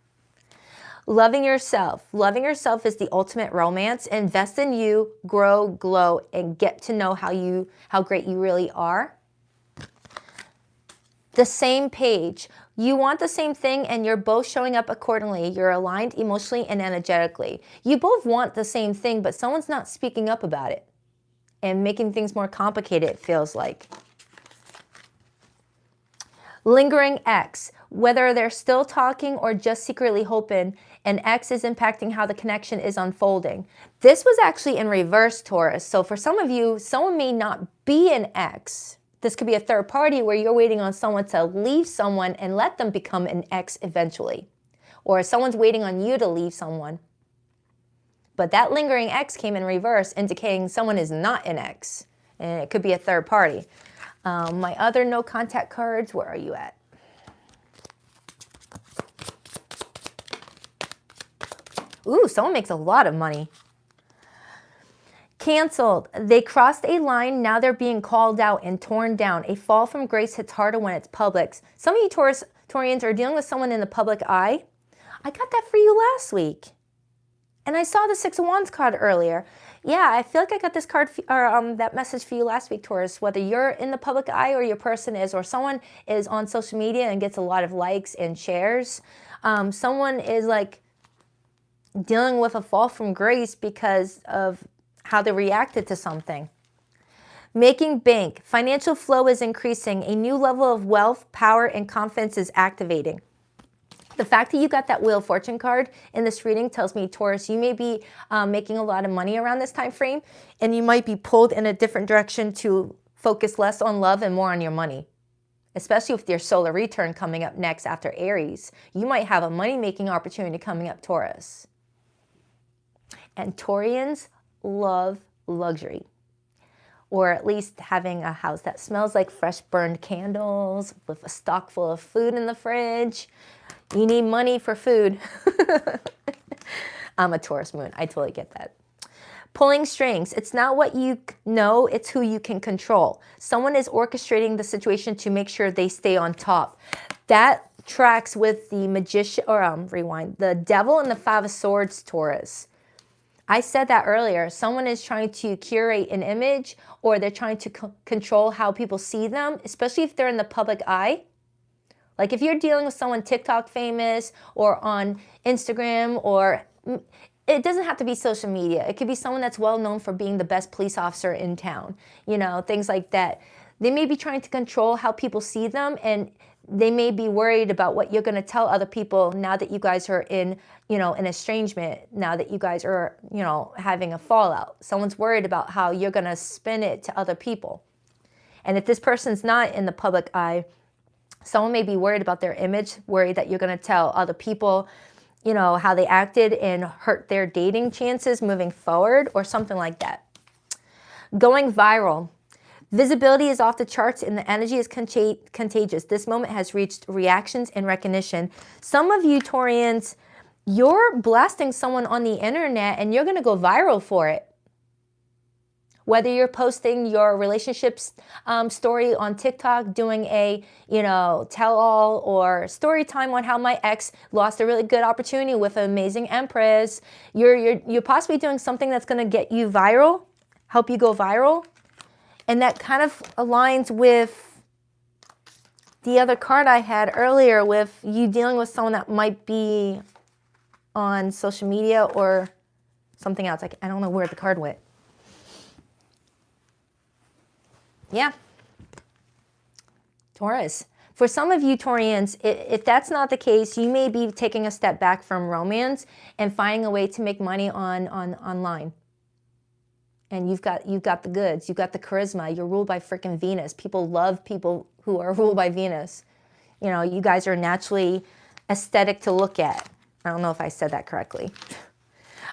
Loving yourself. Loving yourself is the ultimate romance. Invest in you, grow, glow, and get to know how great you really are. The same page. You want the same thing and you're both showing up accordingly. You're aligned emotionally and energetically. You both want the same thing, but someone's not speaking up about it and making things more complicated, it feels like. Lingering ex. Whether they're still talking or just secretly hoping, an ex is impacting how the connection is unfolding. This was actually in reverse, Taurus. So for some of you, someone may not be an ex. This could be a third party where you're waiting on someone to leave someone and let them become an ex eventually. Or someone's waiting on you to leave someone. But that lingering ex came in reverse, indicating someone is not an ex. And it could be a third party. My other no contact cards, where are you at? Ooh, someone makes a lot of money. Canceled. They crossed a line, now they're being called out and torn down. A fall from grace hits harder when it's public. Some of you Taurians are dealing with someone in the public eye. I got that for you last week. And I saw the Six of Wands card earlier. Yeah, I feel like I got this card or that message for you last week, Taurus. Whether you're in the public eye or your person is, or someone is on social media and gets a lot of likes and shares. Someone is like dealing with a fall from grace because of how they reacted to something. Making bank. Financial flow is increasing. A new level of wealth, power, and confidence is activating. The fact that you got that Wheel of Fortune card in this reading tells me, Taurus, you may be making a lot of money around this time frame, and you might be pulled in a different direction to focus less on love and more on your money. Especially with your solar return coming up next after Aries. You might have a money-making opportunity coming up, Taurus. And Taurians love luxury, or at least having a house that smells like fresh burned candles with a stock full of food in the fridge. You need money for food. I'm a Taurus moon. I totally get that. Pulling strings. It's not what you know, it's who you can control. Someone is orchestrating the situation to make sure they stay on top. That tracks with the magician, or rewind, the devil and the Five of Swords, Taurus. I said that earlier. Someone is trying to curate an image, or they're trying to control how people see them, especially if they're in the public eye. Like if you're dealing with someone TikTok famous or on Instagram, or it doesn't have to be social media. It could be someone that's well known for being the best police officer in town, you know, things like that. They may be trying to control how people see them, and they may be worried about what you're going to tell other people now that you guys are in, you know, an estrangement, now that you guys are, you know, having a fallout. Someone's worried about how you're going to spin it to other people. And if this person's not in the public eye, someone may be worried about their image, worried that you're going to tell other people, you know, how they acted and hurt their dating chances moving forward, or something like that. Going viral. Visibility is off the charts and the energy is contagious. This moment has reached reactions and recognition. Some of you Taurians, you're blasting someone on the internet and you're going to go viral for it. Whether you're posting your relationships story on TikTok, doing a, tell-all or story time on how my ex lost a really good opportunity with an amazing empress, you're possibly doing something that's going to get you viral, help you go viral. And that kind of aligns with the other card I had earlier with you dealing with someone that might be on social media or something else. I don't know where the card went. Yeah. Taurus. For some of you Taurians, if that's not the case, you may be taking a step back from romance and finding a way to make money online. And you've got the goods, you've got the charisma, you're ruled by freaking Venus. People love people who are ruled by Venus. You guys are naturally aesthetic to look at. I don't know if I said that correctly.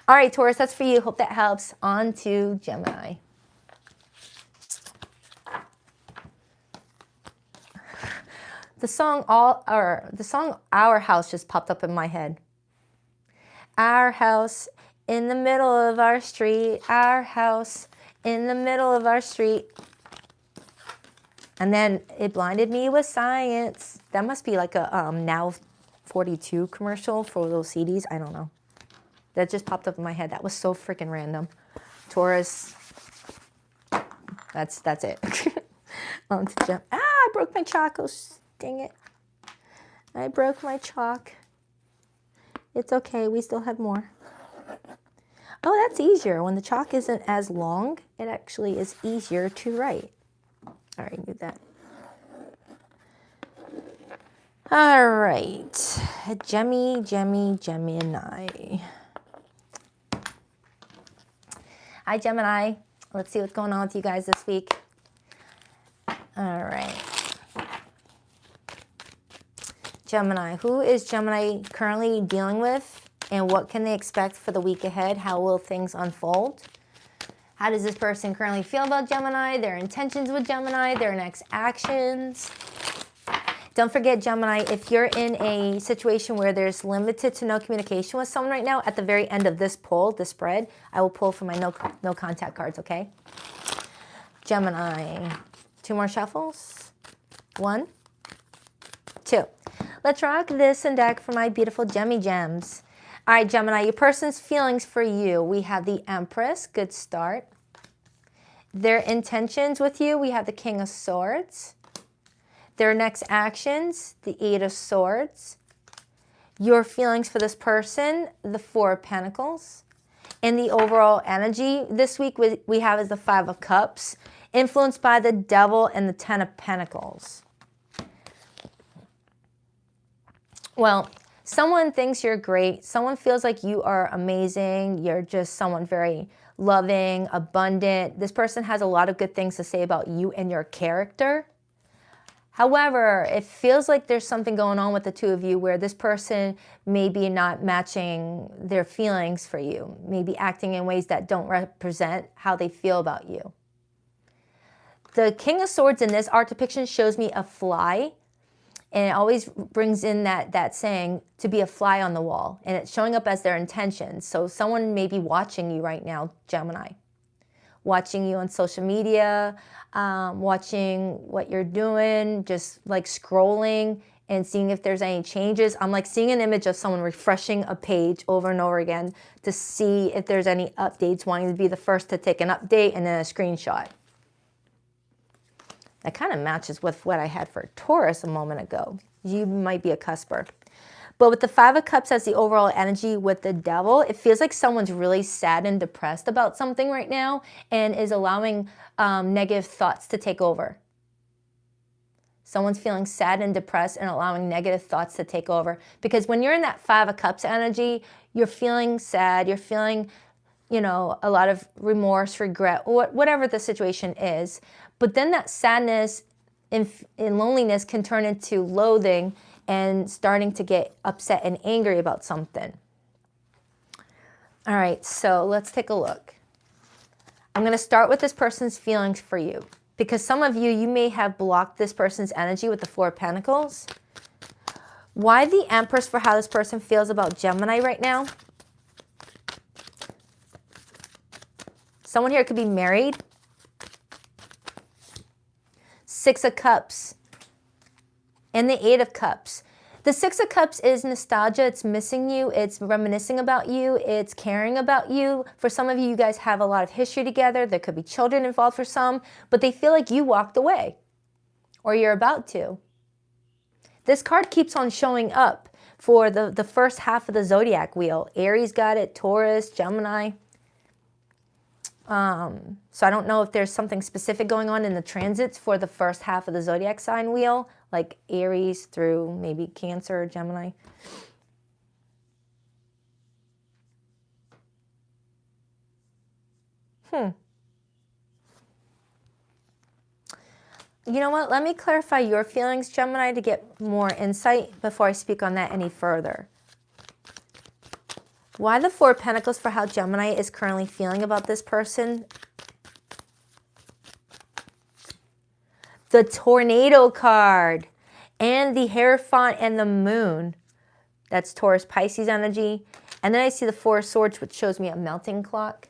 All right, Taurus, that's for you. Hope that helps. On to Gemini. The song Our House just popped up in my head. Our house in the middle of our street, our house in the middle of our street. And then it blinded me with science. That must be like a Now 42 commercial for those CDs. I don't know. That just popped up in my head. That was so freaking random. Taurus, that's it. On to Gemini. I broke my chalk. Oh, dang it. I broke my chalk. It's okay. We still have more. Oh, that's easier. When the chalk isn't as long, it actually is easier to write. All right, do that. All right. Gemini. Hi, Gemini. Let's see what's going on with you guys this week. All right. Gemini. Who is Gemini currently dealing with? And what can they expect for the week ahead? How will things unfold? How does this person currently feel about Gemini? Their intentions with Gemini, their next actions. Don't forget, Gemini, if you're in a situation where there's limited to no communication with someone right now, at the very end of this pull, this spread, I will pull for my no contact cards, okay? Gemini. 2 more shuffles. 1, 2. Let's rock this and deck for my beautiful Gemmy Gems. All right, Gemini, your person's feelings for you. We have the Empress, good start. Their intentions with you, we have the King of Swords. Their next actions, the 8 of Swords. Your feelings for this person, the 4 of Pentacles. And the overall energy this week we have is the 5 of Cups, influenced by the Devil and the 10 of Pentacles. Well, someone thinks you're great. Someone feels like you are amazing. You're just someone very loving, abundant. This person has a lot of good things to say about you and your character. However, it feels like there's something going on with the two of you where this person may be not matching their feelings for you, maybe acting in ways that don't represent how they feel about you. The King of Swords in this art depiction shows me a fly. And it always brings in that saying to be a fly on the wall. And it's showing up as their intentions. So someone may be watching you right now, Gemini. Watching you on social media, watching what you're doing, just like scrolling and seeing if there's any changes. I'm like seeing an image of someone refreshing a page over and over again to see if there's any updates, wanting to be the first to take an update and then a screenshot. That kind of matches with what I had for Taurus a moment ago. You might be a cusper. But with the 5 of Cups as the overall energy with the Devil, it feels like someone's really sad and depressed about something right now and is allowing negative thoughts to take over. Someone's feeling sad and depressed and allowing negative thoughts to take over. Because when you're in that 5 of Cups energy, you're feeling sad, you're feeling, a lot of remorse, regret, whatever the situation is. But then that sadness and loneliness can turn into loathing and starting to get upset and angry about something. All right, so let's take a look. I'm going to start with this person's feelings for you. Because some of you, you may have blocked this person's energy with the Four of Pentacles. Why the Empress for how this person feels about Gemini right now? Someone here could be married. Six of Cups and the Eight of Cups. The Six of Cups is nostalgia. It's missing you. It's reminiscing about you. It's caring about you. For some of you, you guys have a lot of history together. There could be children involved for some, but they feel like you walked away or you're about to. This card keeps on showing up for the first half of the zodiac wheel. Aries got it, Taurus, Gemini. So I don't know if there's something specific going on in the transits for the first half of the zodiac sign wheel, like Aries through maybe Cancer or Gemini. You know what? Let me clarify your feelings, Gemini, to get more insight before I speak on that any further. Why the Four of Pentacles for how Gemini is currently feeling about this person? The Tornado card and the Hierophant and the Moon. That's Taurus, Pisces energy. And then I see the Four of Swords, which shows me a melting clock.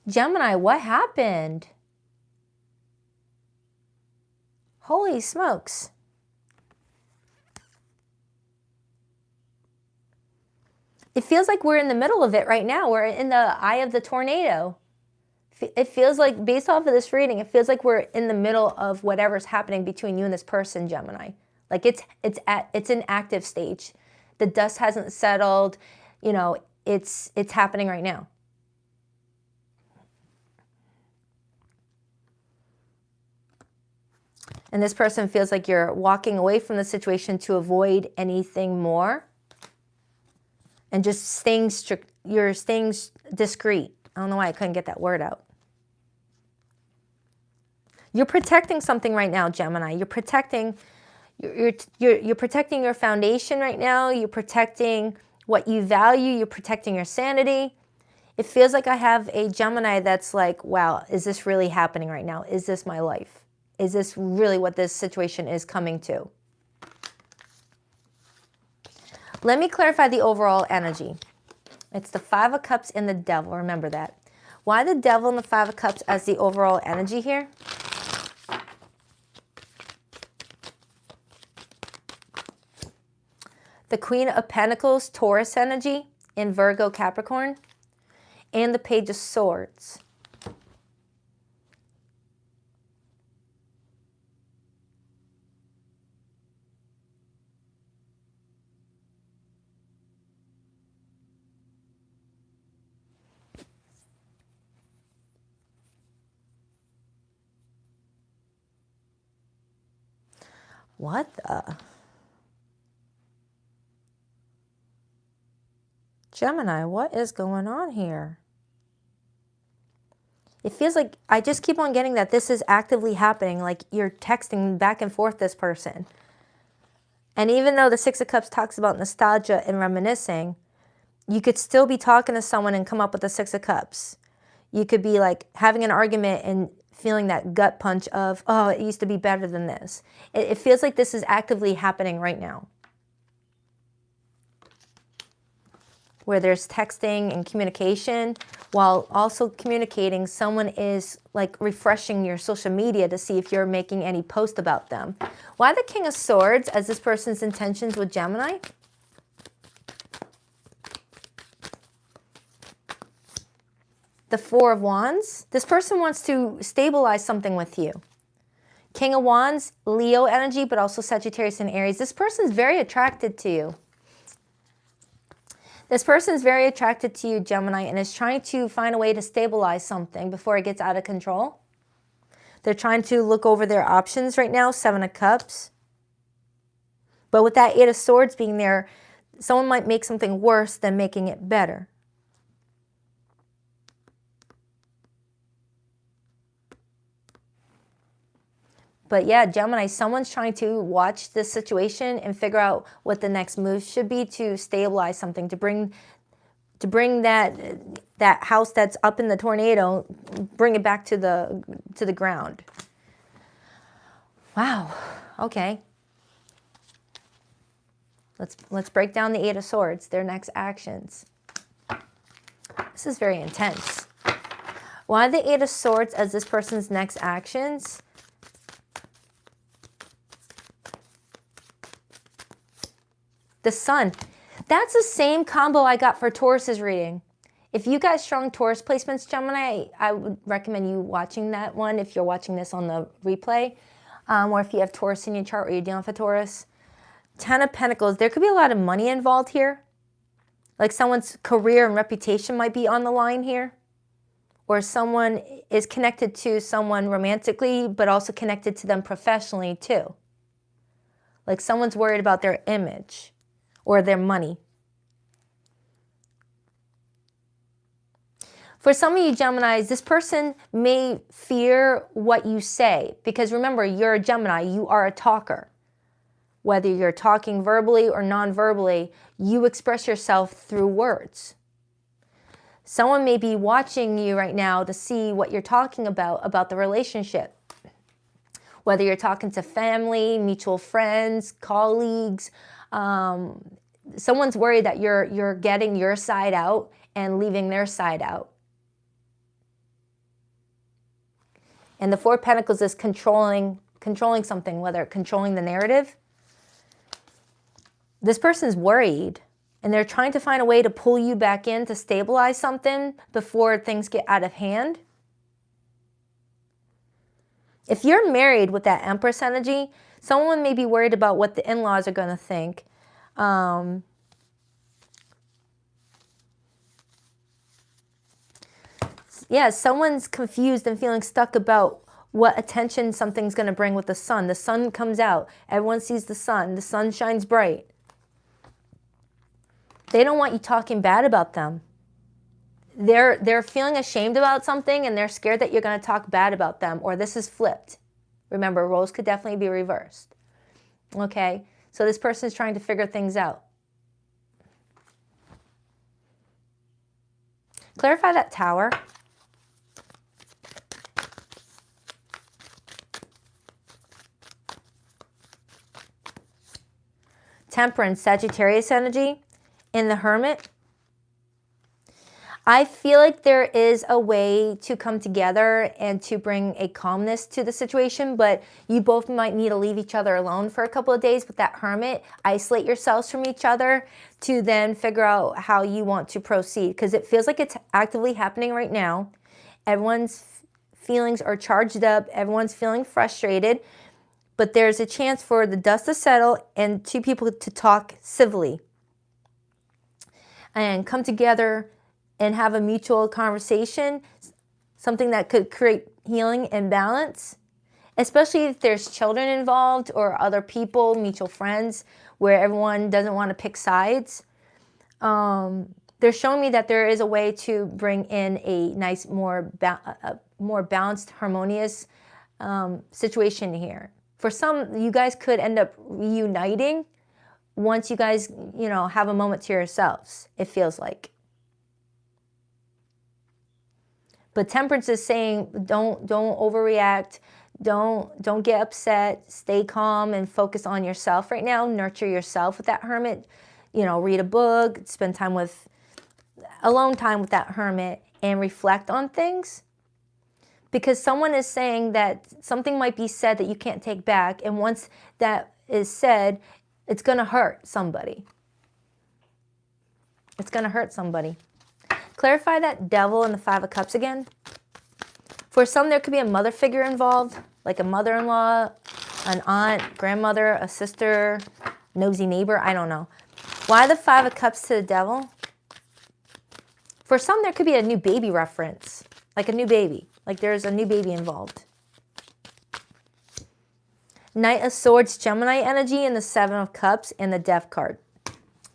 Gemini, what happened? Holy smokes. It feels like we're in the middle of it right now. We're in the eye of the tornado. It feels like, based off of this reading, it feels like we're in the middle of whatever's happening between you and this person, Gemini. Like it's an active stage. The dust hasn't settled. You know, it's happening right now. And this person feels like you're walking away from the situation to avoid anything more. And just staying strict, you're staying discreet. I don't know why I couldn't get that word out. You're protecting something right now, Gemini. You're protecting, you're protecting your foundation right now. You're protecting what you value. You're protecting your sanity. It feels like I have a Gemini that's like, wow, is this really happening right now? Is this my life? Is this really what this situation is coming to? Let me clarify the overall energy. It's the Five of Cups and the Devil. Remember that. Why the Devil and the Five of Cups as the overall energy here? The Queen of Pentacles, Taurus energy, in Virgo, Capricorn, and the Page of Swords. What the? Gemini, what is going on here? It feels like I just keep on getting that this is actively happening, like you're texting back and forth this person. And even though the Six of Cups talks about nostalgia and reminiscing, you could still be talking to someone and come up with the Six of Cups. You could be like having an argument and feeling that gut punch of, oh, it used to be better than this. It feels like this is actively happening right now. Where there's texting and communication, while also communicating, someone is like refreshing your social media to see if you're making any post about them. Why the King of Swords as this person's intentions with Gemini? The Four of Wands. This person wants to stabilize something with you. King of Wands, Leo energy, but also Sagittarius and Aries. This person's very attracted to you. This person's very attracted to you, Gemini, and is trying to find a way to stabilize something before it gets out of control. They're trying to look over their options right now, Seven of Cups. But with that Eight of Swords being there, someone might make something worse than making it better. But yeah, Gemini, someone's trying to watch this situation and figure out what the next move should be to stabilize something, to bring to bring that house that's up in the tornado, bring it back to the ground. Wow. Okay. Let's break down the Eight of Swords, their next actions. This is very intense. Why the Eight of Swords as this person's next actions? The Sun. That's the same combo I got for Taurus's reading. If you got strong Taurus placements, Gemini, I would recommend you watching that one if you're watching this on the replay. Or if you have Taurus in your chart or you're dealing with a Taurus. Ten of Pentacles. There could be a lot of money involved here. Like someone's career and reputation might be on the line here. Or someone is connected to someone romantically, but also connected to them professionally too. Like someone's worried about their image or their money. For some of you Geminis, this person may fear what you say because remember, you're a Gemini, you are a talker. Whether you're talking verbally or non-verbally, you express yourself through words. Someone may be watching you right now to see what you're talking about the relationship. Whether you're talking to family, mutual friends, colleagues, someone's worried that you're getting your side out and leaving their side out. And the Four of Pentacles is controlling something, whether controlling the narrative. This person's worried and they're trying to find a way to pull you back in to stabilize something before things get out of hand. If you're married with that Empress energy, someone may be worried about what the in-laws are going to think. Yeah, someone's confused and feeling stuck about what attention something's going to bring with the sun. The sun comes out. Everyone sees the sun shines bright. They don't want you talking bad about them. They're feeling ashamed about something and they're scared that you're going to talk bad about them, or this is flipped. Remember, roles could definitely be reversed. Okay, so this person is trying to figure things out. Clarify that Tower. Temperance, Sagittarius energy in the Hermit. I feel like there is a way to come together and to bring a calmness to the situation, but you both might need to leave each other alone for a couple of days with that Hermit. Isolate yourselves from each other to then figure out how you want to proceed, because it feels like it's actively happening right now. Everyone's feelings are charged up. Everyone's feeling frustrated, but there's a chance for the dust to settle and two people to talk civilly and come together and have a mutual conversation, something that could create healing and balance, especially if there's children involved or other people, mutual friends, where everyone doesn't want to pick sides. They're showing me that there is a way to bring in a nice, more balanced, harmonious situation here. For some, you guys could end up reuniting once you guys, have a moment to yourselves, it feels like. But Temperance is saying, don't overreact, don't get upset, stay calm and focus on yourself right now. Nurture yourself with that Hermit. Read a book, spend alone time with that Hermit and reflect on things. Because someone is saying that something might be said that you can't take back, and once that is said, it's going to hurt somebody. It's going to hurt somebody. Clarify that Devil and the Five of Cups again. For some, there could be a mother figure involved, like a mother-in-law, an aunt, grandmother, a sister, nosy neighbor, I don't know. Why the Five of Cups to the Devil? For some, there could be a new baby reference, like a new baby, like there's a new baby involved. Knight of Swords, Gemini energy, and the Seven of Cups and the Death card.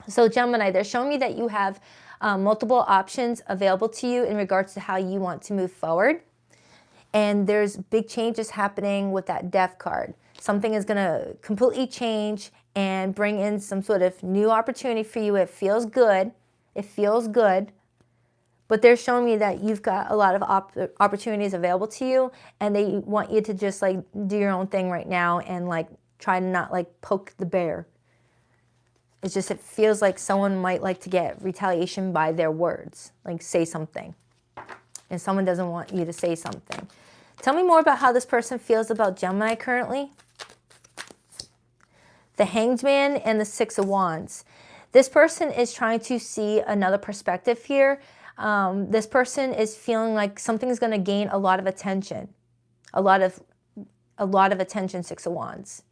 So Gemini, they're showing me that you have multiple options available to you in regards to how you want to move forward. And there's big changes happening with that Death card. Something is going to completely change and bring in some sort of new opportunity for you. It feels good. It feels good. But they're showing me that you've got a lot of opportunities available to you, and they want you to just like do your own thing right now and like try to not like poke the bear. It's just, it feels like someone might like to get retaliation by their words, like say something. And someone doesn't want you to say something. Tell me more about how this person feels about Gemini currently. The Hanged Man and the Six of Wands. This person is trying to see another perspective here. This person is feeling like something's going to gain a lot of attention. A lot of attention, Six of Wands.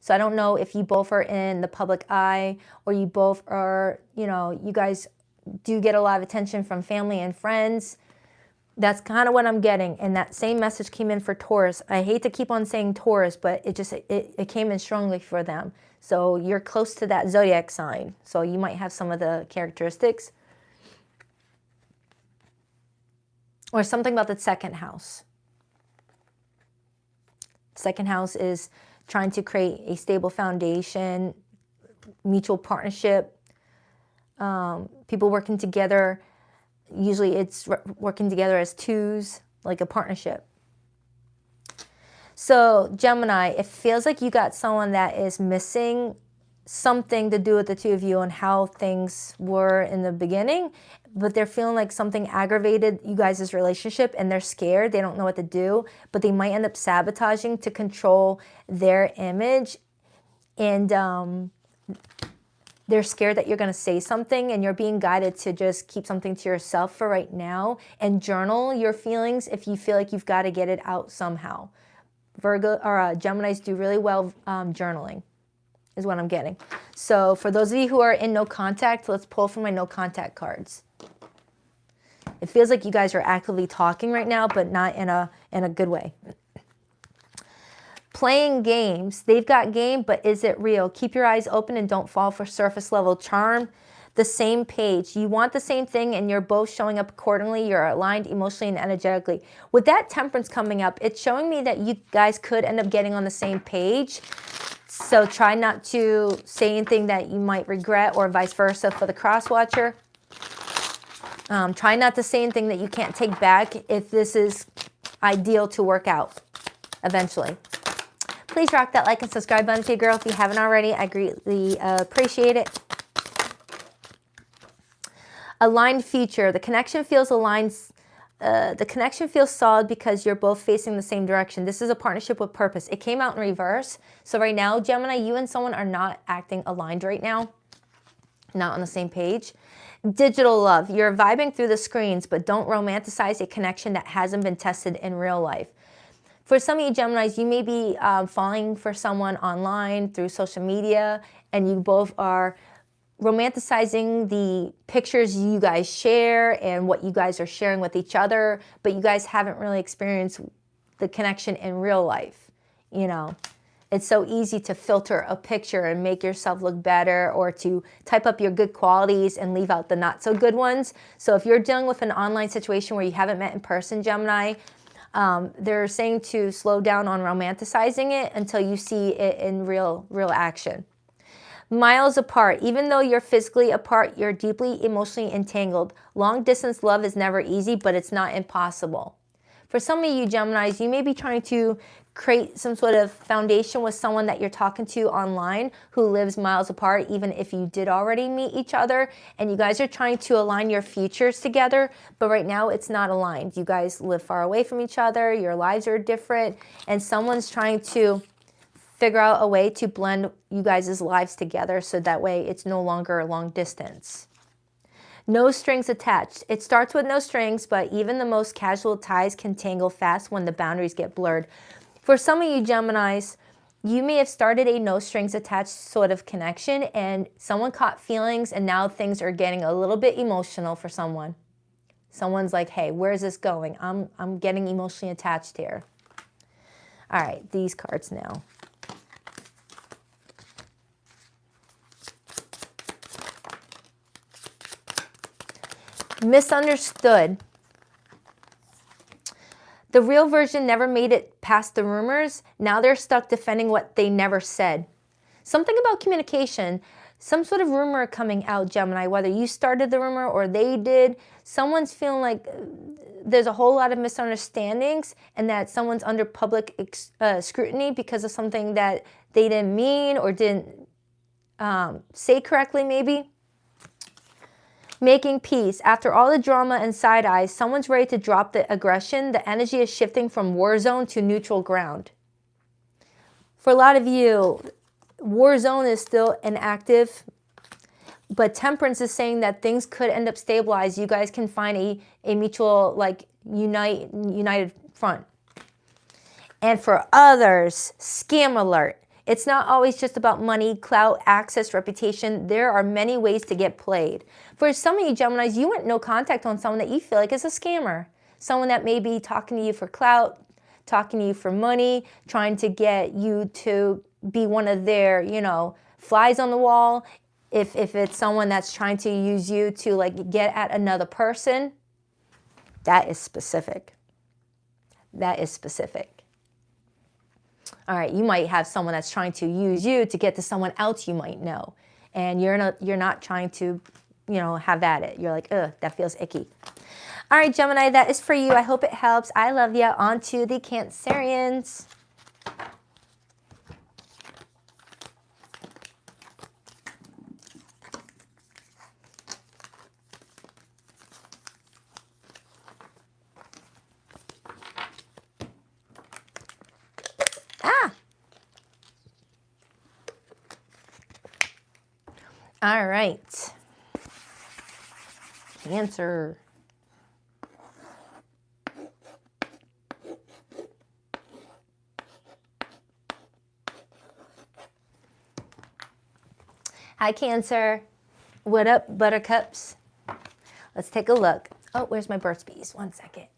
So I don't know if you both are in the public eye, or you both are, you know, you guys do get a lot of attention from family and friends. That's kind of what I'm getting. And that same message came in for Taurus. I hate to keep on saying Taurus, but it came in strongly for them. So you're close to that zodiac sign. So you might have some of the characteristics. Or something about the second house. Second house is trying to create a stable foundation, mutual partnership, people working together. Usually it's working together as twos, like a partnership. So Gemini, it feels like you got someone that is missing something to do with the two of you and how things were in the beginning, but they're feeling like something aggravated you guys' relationship and they're scared. They don't know what to do, but they might end up sabotaging to control their image. And they're scared that you're going to say something, and you're being guided to just keep something to yourself for right now and journal your feelings if you feel like you've got to get it out somehow. Geminis do really well journaling, is what I'm getting. So for those of you who are in no contact, let's pull from my no contact cards. It feels like you guys are actively talking right now, but not in a good way. Playing games. They've got game, but is it real? Keep your eyes open and don't fall for surface level charm. The same page. You want the same thing and you're both showing up accordingly. You're aligned emotionally and energetically. With that Temperance coming up, it's showing me that you guys could end up getting on the same page. So try not to say anything that you might regret, or vice versa for the cross watcher. Try not to say anything that you can't take back if this is ideal to work out eventually. Please rock that like and subscribe button for you, girl, if you haven't already. I greatly appreciate it. Aligned future. The connection feels aligned. The connection feels solid because you're both facing the same direction. This is a partnership with purpose. It came out in reverse. So right now, Gemini, you and someone are not acting aligned right now. Not on the same page. Digital love. You're vibing through the screens, but don't romanticize a connection that hasn't been tested in real life. For some of you Geminis, you may be falling for someone online through social media, and you both are romanticizing the pictures you guys share and what you guys are sharing with each other, but you guys haven't really experienced the connection in real life. You know, it's so easy to filter a picture and make yourself look better, or to type up your good qualities and leave out the not so good ones. So if you're dealing with an online situation where you haven't met in person, Gemini, they're saying to slow down on romanticizing it until you see it in real action. Miles apart. Even though you're physically apart, you're deeply emotionally entangled. Long distance love is never easy, but it's not impossible. For some of you Geminis, you may be trying to create some sort of foundation with someone that you're talking to online who lives miles apart, even if you did already meet each other, and you guys are trying to align your futures together, but right now it's not aligned. You guys live far away from each other, your lives are different, and someone's trying to figure out a way to blend you guys' lives together so that way it's no longer a long distance. No strings attached. It starts with no strings, but even the most casual ties can tangle fast when the boundaries get blurred. For some of you Geminis, you may have started a no strings attached sort of connection, and someone caught feelings, and now things are getting a little bit emotional for someone. Someone's like, hey, where's this going? I'm getting emotionally attached here. All right, these cards now. Misunderstood. The real version never made it past the rumors. Now they're stuck defending what they never said. Something about communication. some sort of rumor coming out, Gemini, whether you started the rumor or they did. Someone's feeling like there's a whole lot of misunderstandings and that someone's under public scrutiny because of something that they didn't mean or didn't say correctly maybe. Making peace. After all the drama and side eyes, someone's ready to drop the aggression. The energy is shifting from war zone to neutral ground. For a lot of you, war zone is still inactive, but Temperance is saying that things could end up stabilized. You guys can find a mutual, like, united front. And for others, scam alert. It's not always just about money, clout, access, reputation. There are many ways to get played. For some of you Geminis, you want no contact on someone that you feel like is a scammer. Someone that may be talking to you for clout, talking to you for money, trying to get you to be one of their, you know, flies on the wall. If it's someone that's trying to use you to like get at another person, that is specific. That is specific. All right, you might have someone that's trying to use you to get to someone else you might know. And you're not trying to, you know, have at it. You're like, ugh, that feels icky. All right, Gemini, that is for you. I hope it helps. I love you. On to the Cancerians. All right. Cancer. Hi, Cancer. What up, buttercups? Let's take a look. Oh, where's my Burt's Bees? 1 second.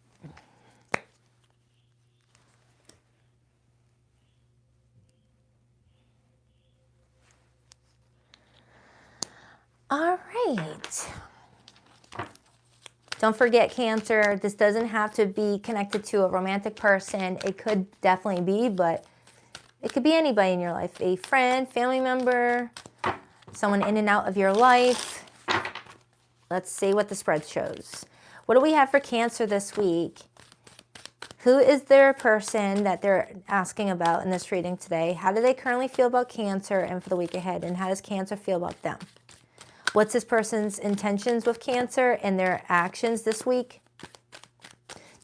All right. Don't forget, Cancer, this doesn't have to be connected to a romantic person. It could definitely be, but it could be anybody in your life. A friend, family member, someone in and out of your life. Let's see what the spread shows. What do we have for Cancer this week? Who is their person that they're asking about in this reading today? How do they currently feel about Cancer and for the week ahead? And how does Cancer feel about them? What's this person's intentions with Cancer and their actions this week?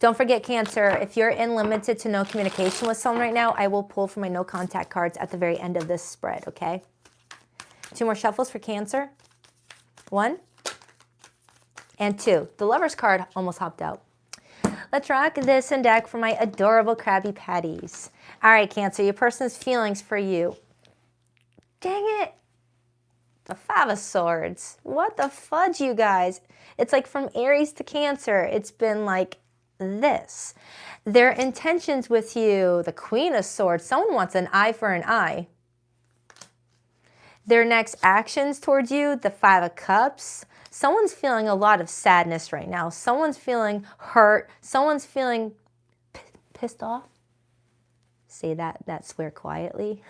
Don't forget, Cancer, if you're in limited to no communication with someone right now, I will pull from my no contact cards at the very end of this spread, okay? 2 more shuffles for Cancer. 1 and 2. The Lover's card almost hopped out. Let's rock this and deck for my adorable Krabby Patties. All right, Cancer, your person's feelings for you. Dang it. The 5 of Swords. What the fudge, you guys? It's like from Aries to Cancer. It's been like this. Their intentions with you, the Queen of Swords. Someone wants an eye for an eye. Their next actions towards you, the 5 of Cups. Someone's feeling a lot of sadness right now. Someone's feeling hurt. Someone's feeling pissed off. Say that swear quietly.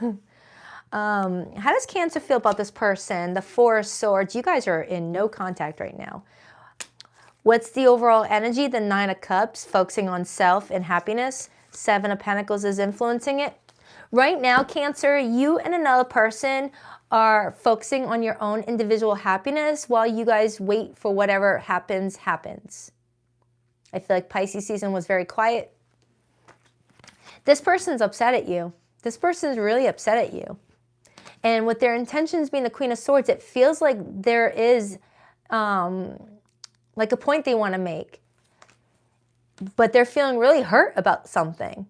How does Cancer feel about this person? The 4 of Swords. You guys are in no contact right now. What's the overall energy? The 9 of Cups, focusing on self and happiness. 7 of Pentacles is influencing it. Right now, Cancer, you and another person are focusing on your own individual happiness while you guys wait for whatever happens. I feel like Pisces season was very quiet. This person's upset at you. This person's really upset at you. And with their intentions being the Queen of Swords, it feels like there is like a point they want to make. But they're feeling really hurt about something.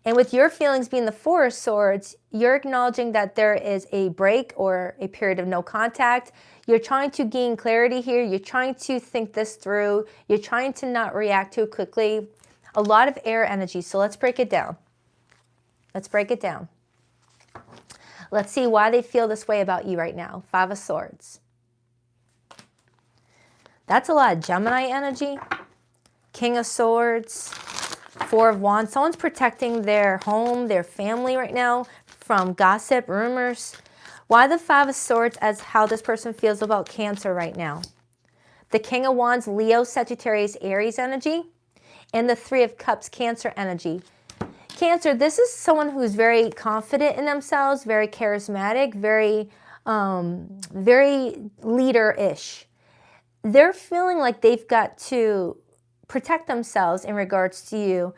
And with your feelings being the 4 of Swords, you're acknowledging that there is a break or a period of no contact. You're trying to gain clarity here. You're trying to think this through. You're trying to not react too quickly. A lot of air energy. So let's break it down. Let's break it down. Let's see why they feel this way about you right now. 5 of Swords. That's a lot of Gemini energy. King of Swords. 4 of Wands. Someone's protecting their home, their family right now from gossip, rumors. Why the Five of Swords as how this person feels about Cancer right now? The King of Wands, Leo, Sagittarius, Aries energy, and the Three of Cups, Cancer energy. Cancer, this is someone who's very confident in themselves, very charismatic, very leader-ish. They're feeling like they've got to protect themselves in regards to you.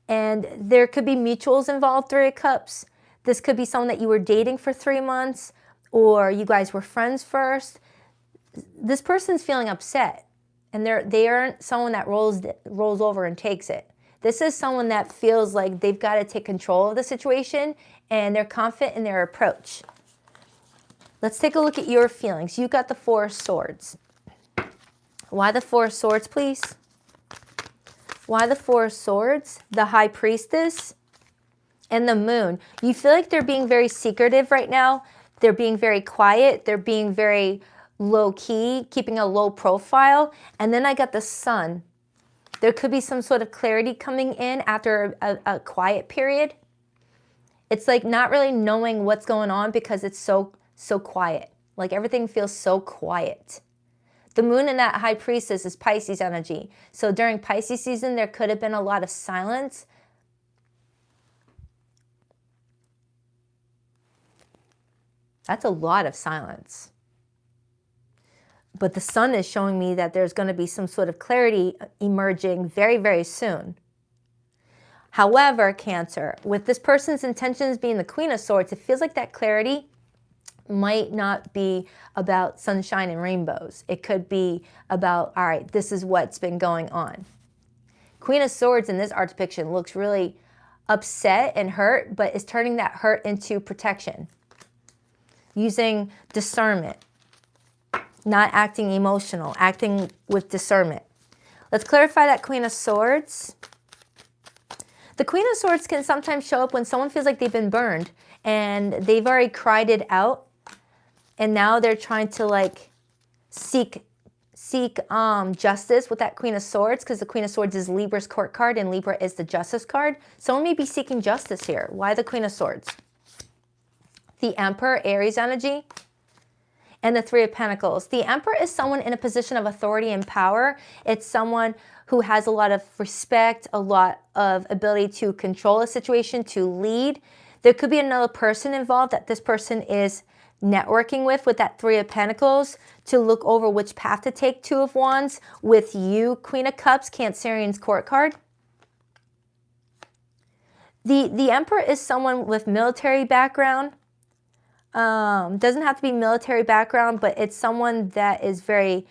And there could be mutuals involved, Three of Cups. This could be someone that you were dating for 3 months, or you guys were friends first. This person's feeling upset, and they aren't someone that rolls over and takes it. This is someone that feels like they've got to take control of the situation, and they're confident in their approach. Let's take a look at your feelings. You got the Four of Swords. Why the Four of Swords, please? Why the Four of Swords? The High Priestess and the Moon. You feel like they're being very secretive right now. They're being very quiet. They're being very low-key, keeping a low profile. And then I got the Sun. There could be some sort of clarity coming in after a quiet period. It's like not really knowing what's going on because it's so quiet. Like everything feels so quiet. The Moon in that High Priestess is Pisces energy. So during Pisces season, there could have been a lot of silence. That's a lot of silence. But the Sun is showing me that there's going to be some sort of clarity emerging very, very soon. However, Cancer, with this person's intentions being the Queen of Swords, it feels like that clarity might not be about sunshine and rainbows. It could be about, all right, this is what's been going on. Queen of Swords in this art depiction looks really upset and hurt, but is turning that hurt into protection. Using discernment. Not acting emotional, acting with discernment. Let's clarify that Queen of Swords. The Queen of Swords can sometimes show up when someone feels like they've been burned and they've already cried it out. And now they're trying to like seek justice with that Queen of Swords, because the Queen of Swords is Libra's court card and Libra is the Justice card. Someone may be seeking justice here. Why the Queen of Swords? The Emperor, Aries energy, and the Three of Pentacles. The Emperor is someone in a position of authority and power. It's someone who has a lot of respect, a lot of ability to control a situation, to lead. There could be another person involved that this person is networking with that Three of Pentacles to look over which path to take. Two of Wands with you, Queen of Cups, Cancerian's court card. The Emperor is someone with military background. Doesn't have to be military background, but it's someone that is very,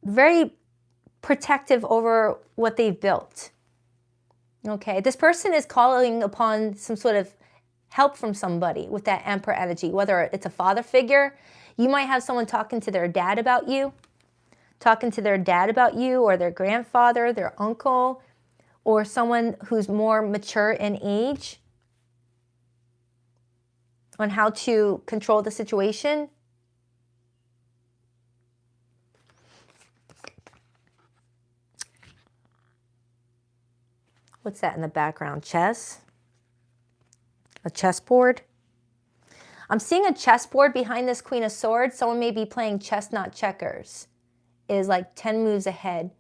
very protective over what they've built. Okay, this person is calling upon some sort of help from somebody with that Emperor energy, whether it's a father figure. You might have someone talking to their dad about you, or their grandfather, their uncle, or someone who's more mature in age on how to control the situation. What's that in the background? Chess? A chessboard? I'm seeing a chessboard behind this Queen of Swords. Someone may be playing chess, not checkers. Is like 10 moves ahead.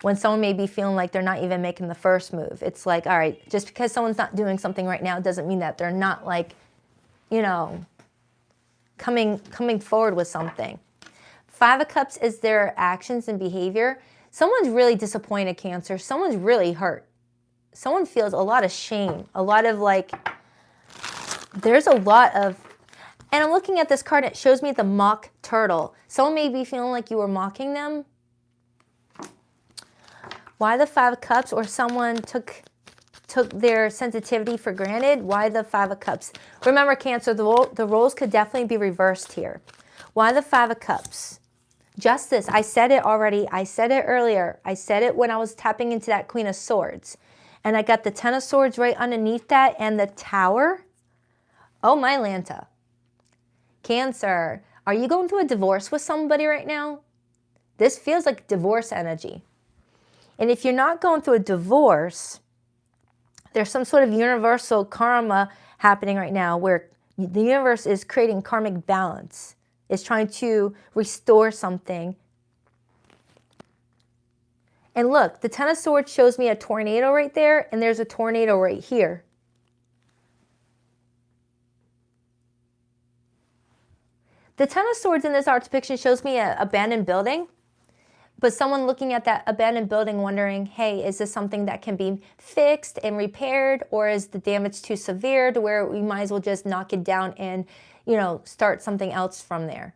When someone may be feeling like they're not even making the first move. It's like, all right, just because someone's not doing something right now doesn't mean that they're not like, you know, coming forward with something. Five of Cups is their actions and behavior. Someone's really disappointed, Cancer. Someone's really hurt. Someone feels a lot of shame, a lot of like, there's a lot of, and I'm looking at this card, it shows me the mock turtle. Someone may be feeling like you were mocking them. Why the Five of Cups? Or someone took their sensitivity for granted. Why the Five of Cups? Remember, Cancer, the roles could definitely be reversed here. Why the Five of Cups? Justice. I said it already. I said it earlier. I said it when I was tapping into that Queen of Swords. And I got the Ten of Swords right underneath that and the Tower. Oh, my Lanta. Cancer, are you going through a divorce with somebody right now? This feels like divorce energy. And if you're not going through a divorce, there's some sort of universal karma happening right now where The universe is creating karmic balance. It's trying to restore something. And look, the Ten of Swords shows me a tornado right there, and there's a tornado right here. The Ten of Swords in this art depiction shows me an abandoned building, but someone looking at that abandoned building wondering, hey, is this something that can be fixed and repaired, or is the damage too severe to where we might as well just knock it down and, you know, start something else from there?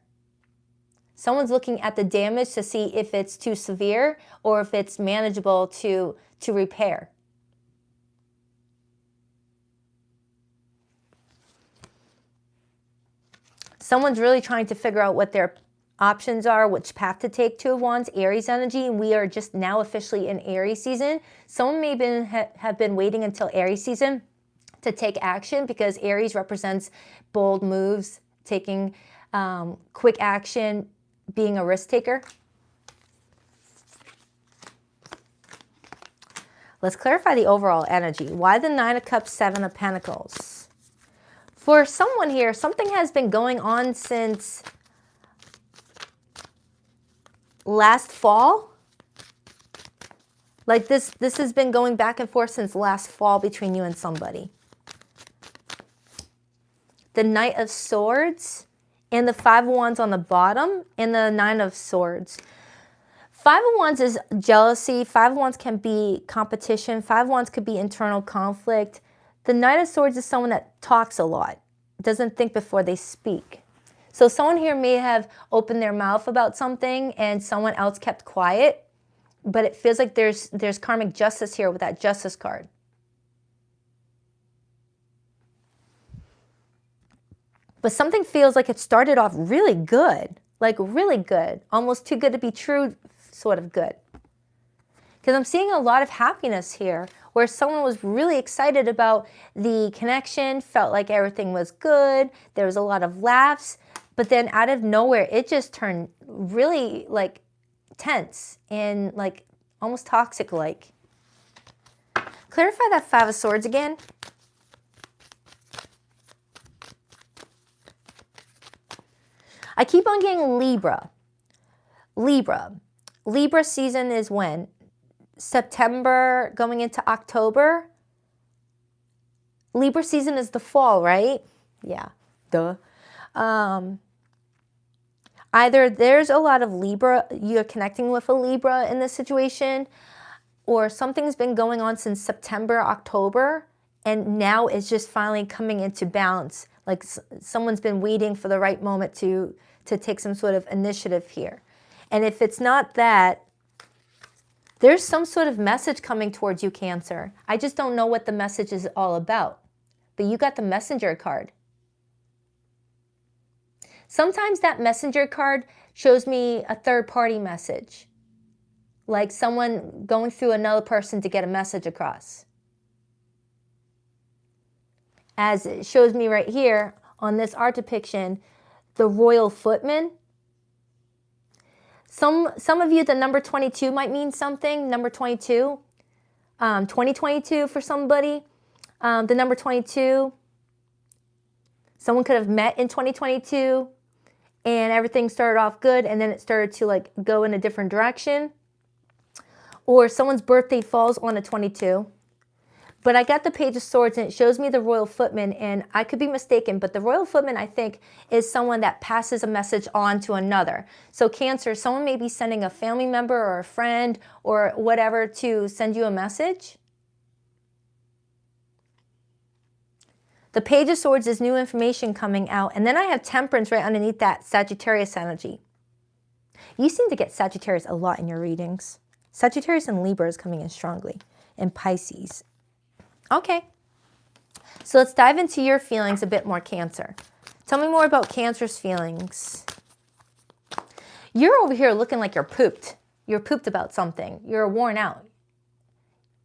Someone's looking at the damage to see if it's too severe or if it's manageable to repair. Someone's really trying to figure out what their options are, which path to take. Two of Wands, Aries energy, and we are just now officially in Aries season. Someone may have been waiting until Aries season to take action, because Aries represents bold moves, taking quick action, being a risk taker. Let's clarify the overall energy. Why the Nine of Cups, Seven of Pentacles? For someone here, something has been going on since last fall. Like this has been going back and forth since last fall between you and somebody. The Knight of Swords and the Five of Wands on the bottom, and the Nine of Swords. Five of Wands is jealousy. Five of Wands can be competition. Five of Wands could be internal conflict. The Knight of Swords is someone that talks a lot, doesn't think before they speak. So someone here may have opened their mouth about something and someone else kept quiet, but it feels like there's karmic justice here with that Justice card. But something feels like it started off really good, like really good, almost too good to be true sort of good. Because I'm seeing a lot of happiness here where someone was really excited about the connection, felt like everything was good, there was a lot of laughs, but then out of nowhere, it just turned really like tense and like almost toxic-like. Clarify that Five of Swords again. I keep on getting Libra. Libra season is when? September going into October. Libra season is the fall, right? Yeah, duh. Either there's a lot of Libra, you're connecting with a Libra in this situation, or something's been going on since September, October, and now it's just finally coming into balance. Like someone's been waiting for the right moment to take some sort of initiative here. And if it's not that, there's some sort of message coming towards you, Cancer. I just don't know what the message is all about. But you got the Messenger card. Sometimes that Messenger card shows me a third-party message. Like someone going through another person to get a message across. As it shows me right here on this art depiction, the Royal Footman. Some of you, the number 22 might mean something. Number 22, 2022 for somebody. The number 22, someone could have met in 2022 and everything started off good and then it started to like go in a different direction. Or someone's birthday falls on a 22. But I got the Page of Swords and it shows me the Royal Footman, and I could be mistaken, but the Royal Footman, I think, is someone that passes a message on to another. So Cancer, someone may be sending a family member or a friend or whatever to send you a message. The Page of Swords is new information coming out. And then I have Temperance right underneath that, Sagittarius energy. You seem to get Sagittarius a lot in your readings. Sagittarius and Libra is coming in strongly. And Pisces. Okay, so let's dive into your feelings a bit more, Cancer. Tell me more about Cancer's feelings. You're over here looking like you're pooped. You're pooped about something. You're worn out.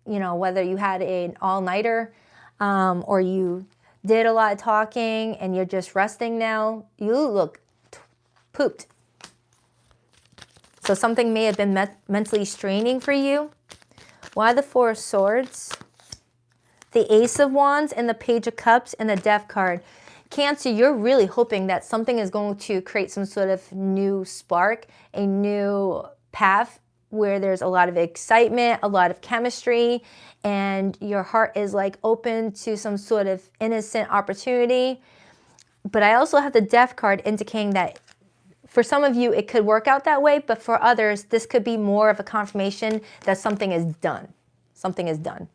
You know, whether you had an all-nighter or you did a lot of talking and you're just resting now, you look pooped. So something may have been mentally straining for you. Why the Four of Swords? The Ace of Wands and the Page of Cups and the Death card. Cancer, you're really hoping that something is going to create some sort of new spark, a new path where there's a lot of excitement, a lot of chemistry, and your heart is like open to some sort of innocent opportunity. But I also have the Death card indicating that for some of you, it could work out that way, but for others, this could be more of a confirmation that something is done. Something is done.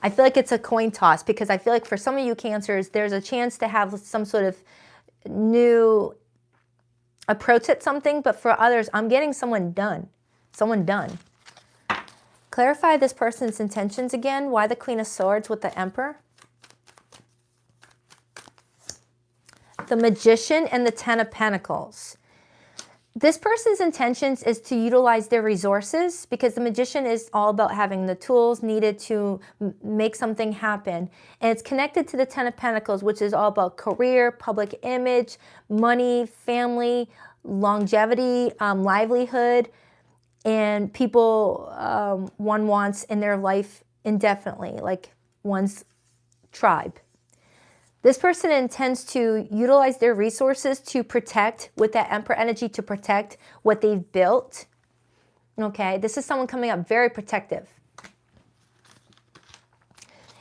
I feel like it's a coin toss because I feel like for some of you Cancers, there's a chance to have some sort of new approach at something, but for others, I'm getting someone done. Someone done. Clarify this person's intentions again. Why the Queen of Swords with the Emperor? The Magician and the Ten of Pentacles. This person's intentions is to utilize their resources because the Magician is all about having the tools needed to make something happen. And it's connected to the Ten of Pentacles, which is all about career, public image, money, family, longevity, livelihood, and people one wants in their life indefinitely, like one's tribe. This person intends to utilize their resources to protect, with that Emperor energy, to protect what they've built. Okay, this is someone coming up very protective.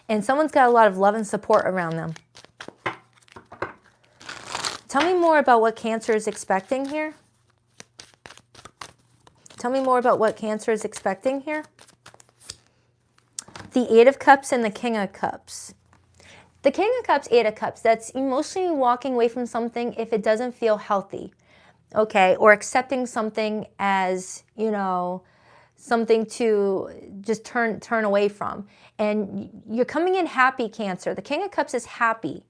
And someone's got a lot of love and support around them. Tell me more about what Cancer is expecting here. Tell me more about what Cancer is expecting here. The Eight of Cups and the King of Cups. The King of Cups, Eight of Cups, that's emotionally walking away from something if it doesn't feel healthy, okay? Or accepting something as, you know, something to just turn away from. And you're coming in happy, Cancer. The King of Cups is happy.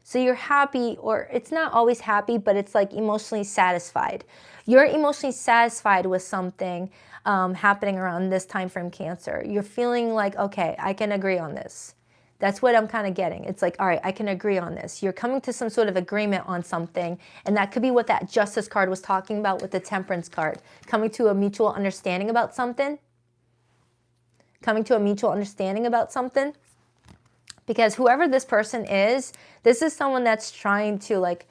So you're happy, or it's not always happy, but it's like emotionally satisfied. You're emotionally satisfied with something happening around this time frame, Cancer. You're feeling like, okay, I can agree on this. That's what I'm kind of getting. It's like, all right, I can agree on this. You're coming to some sort of agreement on something, and that could be what that Justice card was talking about with the Temperance card. Coming to a mutual understanding about something. Coming to a mutual understanding about something. Because whoever this person is, this is someone that's trying to, like,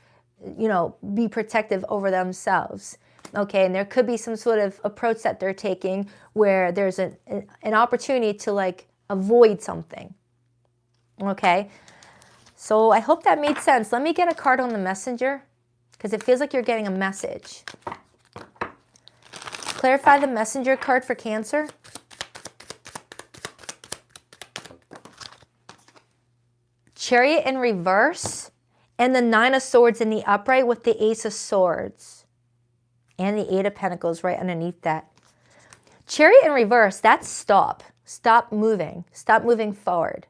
you know, be protective over themselves. Okay, and there could be some sort of approach that they're taking where there's an opportunity to, like, avoid something. Okay, so I hope that made sense. Let me get a card on the Messenger because it feels like you're getting a message. Clarify the Messenger card for Cancer. Chariot in reverse and the Nine of Swords in the upright with the Ace of Swords and the Eight of Pentacles right underneath that. Chariot in reverse, that's stop. Stop moving. Stop moving forward.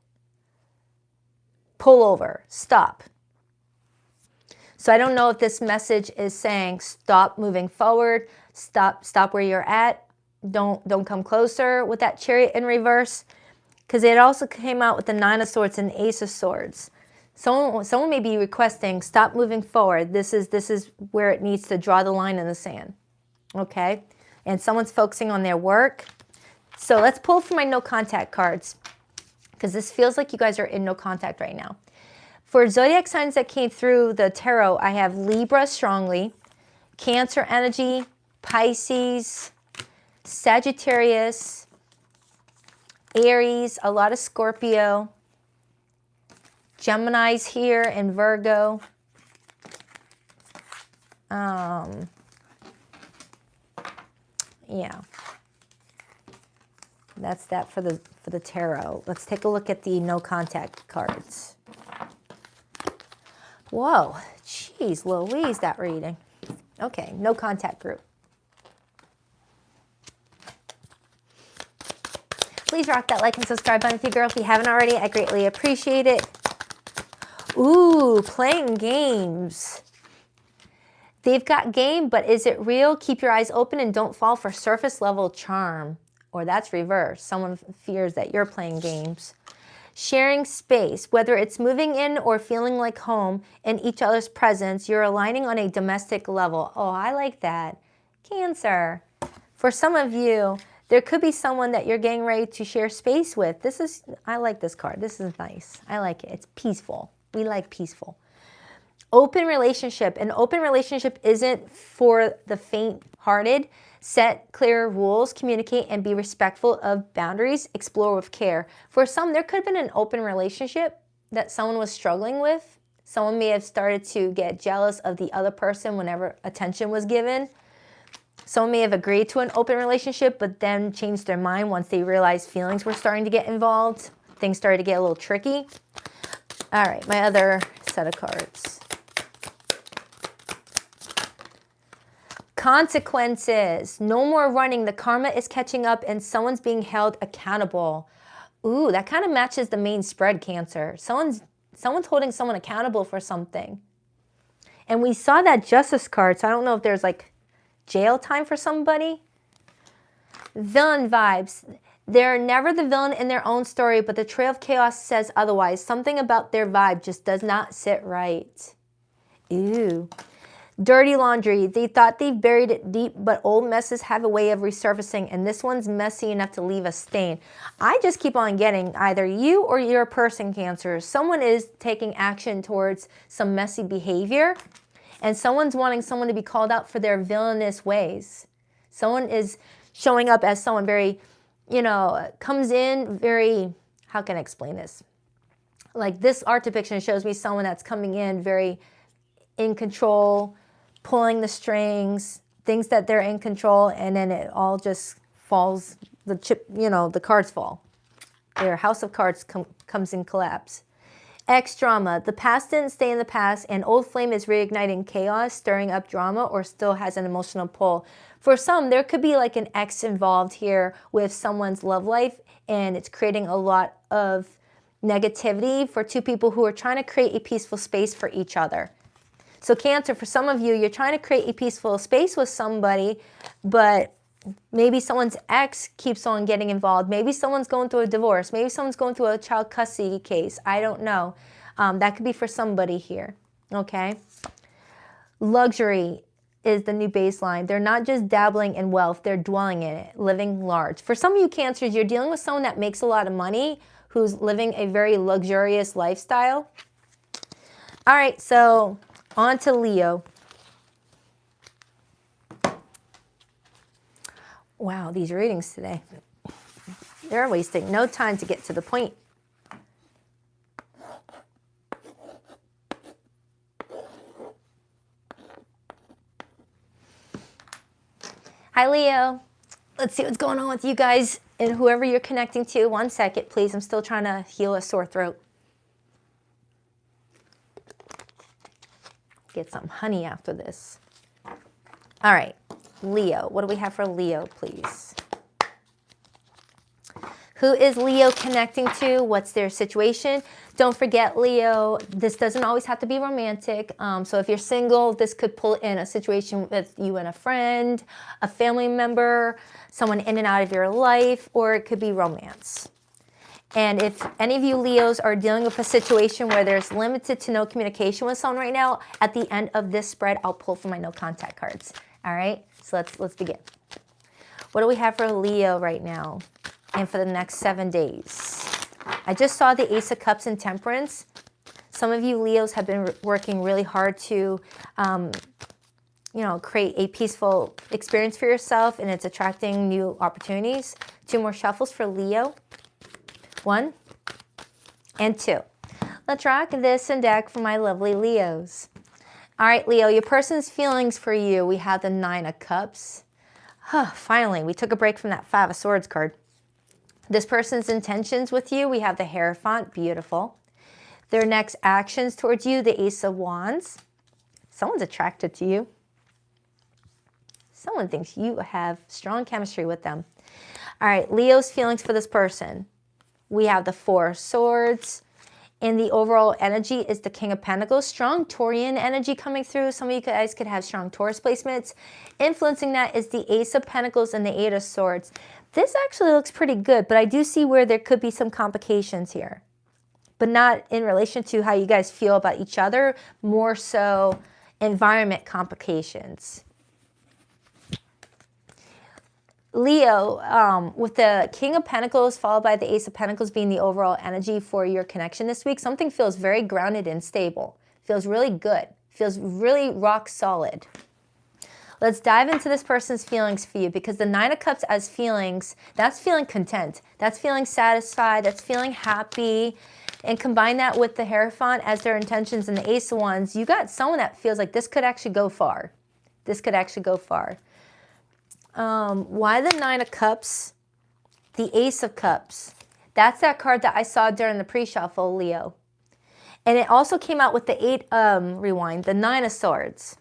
Pull over, stop. So I don't know if this message is saying stop moving forward, stop where you're at, don't come closer with that Chariot in reverse, because it also came out with the Nine of Swords and the Ace of Swords. Someone may be requesting stop moving forward. This is where it needs to draw the line in the sand. Okay? And someone's focusing on their work. So let's pull from my no contact cards, because this feels like you guys are in no contact right now. For zodiac signs that came through the tarot, I have Libra strongly, Cancer energy, Pisces, Sagittarius, Aries, a lot of Scorpio, Gemini's here, and Virgo. Yeah. That's that for the tarot. Let's take a look at the no contact cards. Whoa, geez, Louise, that reading. Okay, no contact group. Please rock that like and subscribe button with you, girl, if you haven't already. I greatly appreciate it. Ooh, playing games. They've got game, but is it real? Keep your eyes open and don't fall for surface level charm. Or that's reverse. Someone fears that you're playing games. Sharing space, whether it's moving in or feeling like home in each other's presence, you're aligning on a domestic level. Oh, I like that. Cancer. For some of you, there could be someone that you're getting ready to share space with. I like this card. This is nice. I like it. It's peaceful. We like peaceful. Open relationship. An open relationship isn't for the faint-hearted. Set clear rules, communicate, and be respectful of boundaries. Explore with care. For some, there could have been an open relationship that someone was struggling with. Someone may have started to get jealous of the other person whenever attention was given. Someone may have agreed to an open relationship, but then changed their mind once they realized feelings were starting to get involved. Things started to get a little tricky. All right, my other set of cards. Consequences. No more running. The karma is catching up and someone's being held accountable. Ooh, that kind of matches the main spread, Cancer. Someone's holding someone accountable for something. And we saw that Justice card, so I don't know if there's like jail time for somebody. Villain vibes. They're never the villain in their own story, but the Trail of Chaos says otherwise. Something about their vibe just does not sit right. Ooh. Dirty laundry. They thought they buried it deep, but old messes have a way of resurfacing, and this one's messy enough to leave a stain. I just keep on getting either you or your person, Cancer. Someone is taking action towards some messy behavior, and someone's wanting someone to be called out for their villainous ways. Someone is showing up as someone very, comes in very, how can I explain this? Like this art depiction shows me someone that's coming in very in control, pulling the strings, things that they're in control, and then it all just falls, the cards fall. Their house of cards comes in collapse. X drama. The past didn't stay in the past, and old flame is reigniting chaos, stirring up drama, or still has an emotional pull. For some, there could be like an X involved here with someone's love life, and it's creating a lot of negativity for two people who are trying to create a peaceful space for each other. So Cancer, for some of you, you're trying to create a peaceful space with somebody, but maybe someone's ex keeps on getting involved. Maybe someone's going through a divorce. Maybe someone's going through a child custody case. I don't know. That could be for somebody here, okay? Luxury is the new baseline. They're not just dabbling in wealth. They're dwelling in it, living large. For some of you Cancers, you're dealing with someone that makes a lot of money, who's living a very luxurious lifestyle. All right, so on to Leo. Wow, these readings today. They're wasting no time to get to the point. Hi, Leo. Let's see what's going on with you guys and whoever you're connecting to. 1 second, please. I'm still trying to heal a sore throat. Get some honey after this. All right, Leo. What do we have for Leo, please? Who is Leo connecting to? What's their situation? Don't forget, Leo, this doesn't always have to be romantic. So if you're single, this could pull in a situation with you and a friend, a family member, someone in and out of your life, or it could be romance. And if any of you Leos are dealing with a situation where there's limited to no communication with someone right now, at the end of this spread, I'll pull from my no contact cards. All right, so let's begin. What do we have for Leo right now and for the next 7 days? I just saw the Ace of Cups and Temperance. Some of you Leos have been working really hard to, create a peaceful experience for yourself, and it's attracting new opportunities. 2 more shuffles for Leo. 1 and 2. Let's rock this and deck for my lovely Leos. All right, Leo, your person's feelings for you. We have the 9 of Cups. Finally, we took a break from that 5 of Swords card. This person's intentions with you, we have the Hierophant. Beautiful. Their next actions towards you, the Ace of Wands. Someone's attracted to you. Someone thinks you have strong chemistry with them. All right, Leo's feelings for this person. We have the 4 of Swords, and the overall energy is the King of Pentacles. Strong Taurian energy coming through. Some of you guys could have strong Taurus placements. Influencing that is the Ace of Pentacles and the 8 of Swords. This actually looks pretty good, but I do see where there could be some complications here, but not in relation to how you guys feel about each other, more so environment complications. Leo, with the King of Pentacles followed by the Ace of Pentacles being the overall energy for your connection this week, something feels very grounded and stable. Feels really good. Feels really rock solid. Let's dive into this person's feelings for you, because the Nine of Cups as feelings, that's feeling content. That's feeling satisfied. That's feeling happy. And combine that with the Hierophant as their intentions and the Ace of Wands. You got someone that feels like this could actually go far. This could actually go far. Why the Nine of Cups? The Ace of Cups. That's that card that I saw during the pre-shuffle, Leo. And it also came out with the the Nine of Swords.